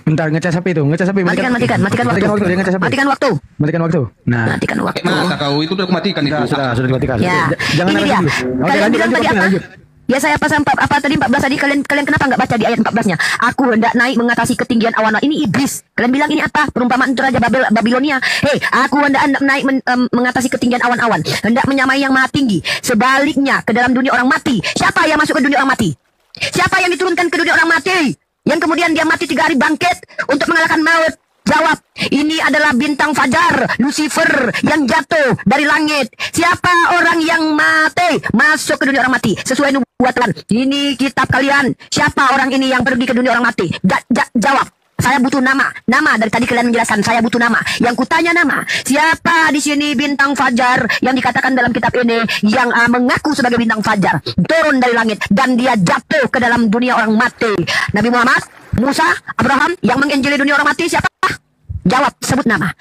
Bentar, ngecas HP itu, ngecas HP. Matikan waktu. Matikan waktu. Nah, matikan waktu. Masa kau itu udah matikan itu. Sudah dimatikan. Ya, Jangan ini dia. dulu. Kalian bilang tadi apa? Ya saya pasal apa tadi 14 tadi kalian kenapa nggak baca di ayat 14-nya? Aku hendak naik mengatasi ketinggian awan. Ini iblis. Kalian bilang ini apa? Perumpamaan itu Raja Babilonia. Hei, aku hendak naik mengatasi ketinggian awan-awan. Hendak menyamai yang maha tinggi. Sebaliknya ke dalam dunia orang mati. Siapa yang masuk ke dunia orang mati? Siapa yang diturunkan ke dunia orang mati? Yang kemudian dia mati 3 hari bangkit untuk mengalahkan maut. Jawab, ini adalah bintang fajar, Lucifer yang jatuh dari langit. Siapa orang yang mati masuk ke dunia orang mati sesuai nubuatan? Ini kitab kalian. Siapa orang ini yang pergi ke dunia orang mati? Jawab. Saya butuh nama. Nama dari tadi kalian menjelaskan. Saya butuh nama. Yang kutanya nama. Siapa di sini bintang fajar yang dikatakan dalam kitab ini yang mengaku sebagai bintang fajar turun dari langit dan dia jatuh ke dalam dunia orang mati? Nabi Muhammad, Musa, Abraham yang menginjili dunia orang mati siapa? Jawab, sebut nama.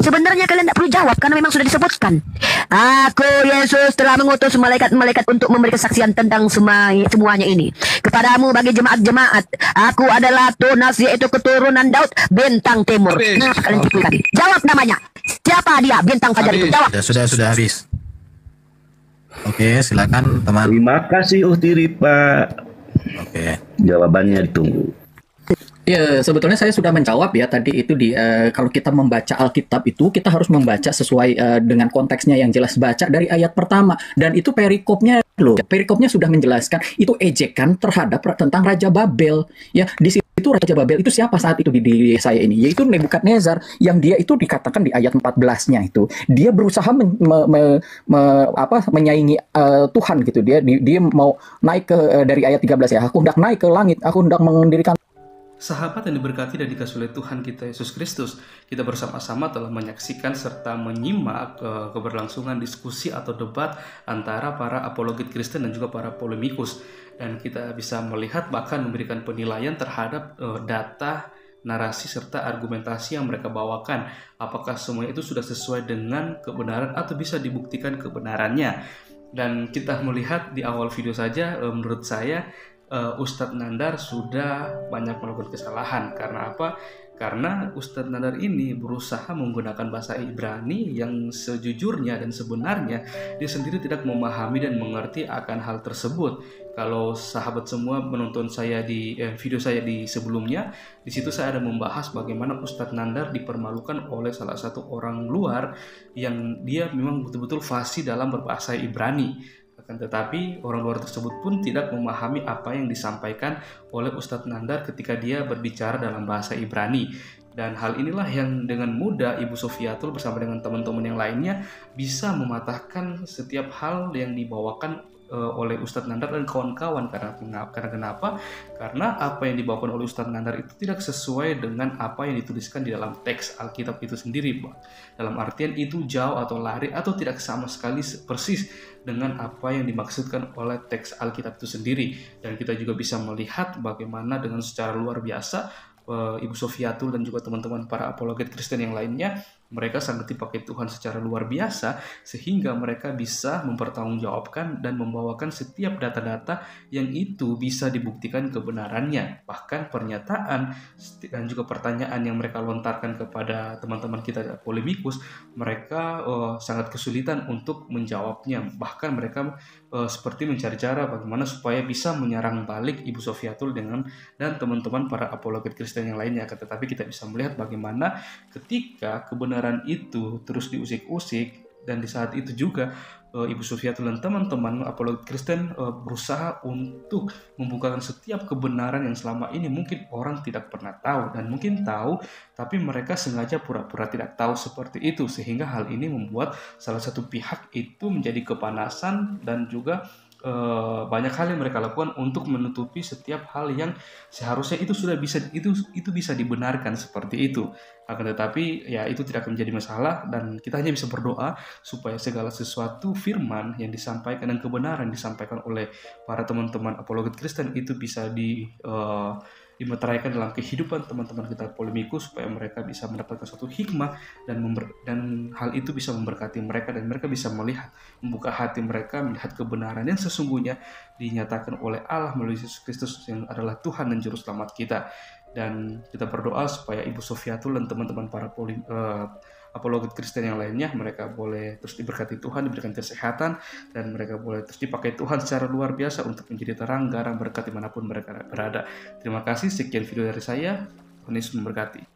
Sebenarnya kalian tidak perlu jawab karena memang sudah disebutkan. Aku Yesus telah mengutus malaikat-malaikat untuk memberi kesaksian tentang semuanya ini kepadamu bagi jemaat-jemaat. Aku adalah Tunas, yaitu keturunan Daud, bintang timur. Nah, kalian tipu tadi. Jawab namanya. Siapa dia bintang fajar itu? Jawab. Sudah habis. Oke, silakan teman. Terima kasih Uhtiri Pak. Oke. Jawabannya ditunggu. Ya, sebetulnya saya sudah menjawab ya tadi itu kalau kita membaca Alkitab itu kita harus membaca sesuai dengan konteksnya yang jelas, baca dari ayat pertama, dan itu perikopnya loh. Perikopnya sudah menjelaskan itu ejekan terhadap tentang Raja Babel. Ya, di situ Raja Babel itu siapa saat itu di saya ini? Yaitu Nebukadnezar, yang dia itu dikatakan di ayat 14-nya itu dia berusaha menyaingi Tuhan gitu. Dia mau naik ke dari ayat 13 ya. Aku hendak naik ke langit, aku hendak mendirikan. Sahabat yang diberkati dan dikasihi oleh Tuhan kita Yesus Kristus, kita bersama-sama telah menyaksikan serta menyimak keberlangsungan diskusi atau debat antara para apologet Kristen dan juga para polemikus. Dan kita bisa melihat bahkan memberikan penilaian terhadap data, narasi, serta argumentasi yang mereka bawakan. Apakah semua itu sudah sesuai dengan kebenaran atau bisa dibuktikan kebenarannya. Dan kita melihat di awal video saja, menurut saya Ustadz Nandar sudah banyak melakukan kesalahan. Karena apa? Karena Ustadz Nandar ini berusaha menggunakan bahasa Ibrani yang sejujurnya dan sebenarnya dia sendiri tidak memahami dan mengerti akan hal tersebut. Kalau sahabat semua menonton saya di video saya di sebelumnya, di situ saya ada membahas bagaimana Ustadz Nandar dipermalukan oleh salah satu orang luar yang dia memang betul-betul fasih dalam berbahasa Ibrani. Akan tetapi orang luar tersebut pun tidak memahami apa yang disampaikan oleh Ustadz Nandar ketika dia berbicara dalam bahasa Ibrani. Dan hal inilah yang dengan mudah Ibu Sofiatul bersama dengan teman-teman yang lainnya bisa mematahkan setiap hal yang dibawakan oleh Ustadz Nandar dan kawan-kawan. Karena kenapa? Karena apa yang dibawakan oleh Ustadz Nandar itu tidak sesuai dengan apa yang dituliskan di dalam teks Alkitab itu sendiri, Pak. Dalam artian itu jauh atau lari atau tidak sama sekali persis dengan apa yang dimaksudkan oleh teks Alkitab itu sendiri. Dan kita juga bisa melihat bagaimana dengan secara luar biasa Ibu Sofiatul dan juga teman-teman para apologet Kristen yang lainnya, mereka sangat dipakai Tuhan secara luar biasa sehingga mereka bisa mempertanggungjawabkan dan membawakan setiap data-data yang itu bisa dibuktikan kebenarannya. Bahkan pernyataan dan juga pertanyaan yang mereka lontarkan kepada teman-teman kita polemikus, mereka sangat kesulitan untuk menjawabnya. Bahkan mereka seperti mencari cara bagaimana supaya bisa menyerang balik Ibu Sofiatul dan teman-teman para apologet Kristen yang lainnya. Tetapi kita bisa melihat bagaimana ketika kebenaran itu terus diusik-usik, dan di saat itu juga Ibu Sofiatul dan teman-teman apologet Kristen berusaha untuk membukakan setiap kebenaran yang selama ini mungkin orang tidak pernah tahu, dan mungkin tahu tapi mereka sengaja pura-pura tidak tahu seperti itu, sehingga hal ini membuat salah satu pihak itu menjadi kepanasan dan juga banyak hal yang mereka lakukan untuk menutupi setiap hal yang seharusnya itu sudah bisa bisa dibenarkan seperti itu. Akan tetapi ya itu tidak akan menjadi masalah, dan kita hanya bisa berdoa supaya segala sesuatu firman yang disampaikan dan kebenaran disampaikan oleh para teman-teman apologet Kristen itu bisa dimeteraikan dalam kehidupan teman-teman kita polemikus, supaya mereka bisa mendapatkan suatu hikmah dan hal itu bisa memberkati mereka, dan mereka bisa melihat, membuka hati mereka melihat kebenaran yang sesungguhnya dinyatakan oleh Allah melalui Yesus Kristus yang adalah Tuhan dan Juru Selamat kita. Dan kita berdoa supaya Ibu Sofiatul dan teman-teman para apologet Kristen yang lainnya, mereka boleh terus diberkati Tuhan, diberikan kesehatan, dan mereka boleh terus dipakai Tuhan secara luar biasa untuk menjadi terang, garam, berkat dimanapun mereka berada. Terima kasih, sekian video dari saya. Tuhan Yesus memberkati.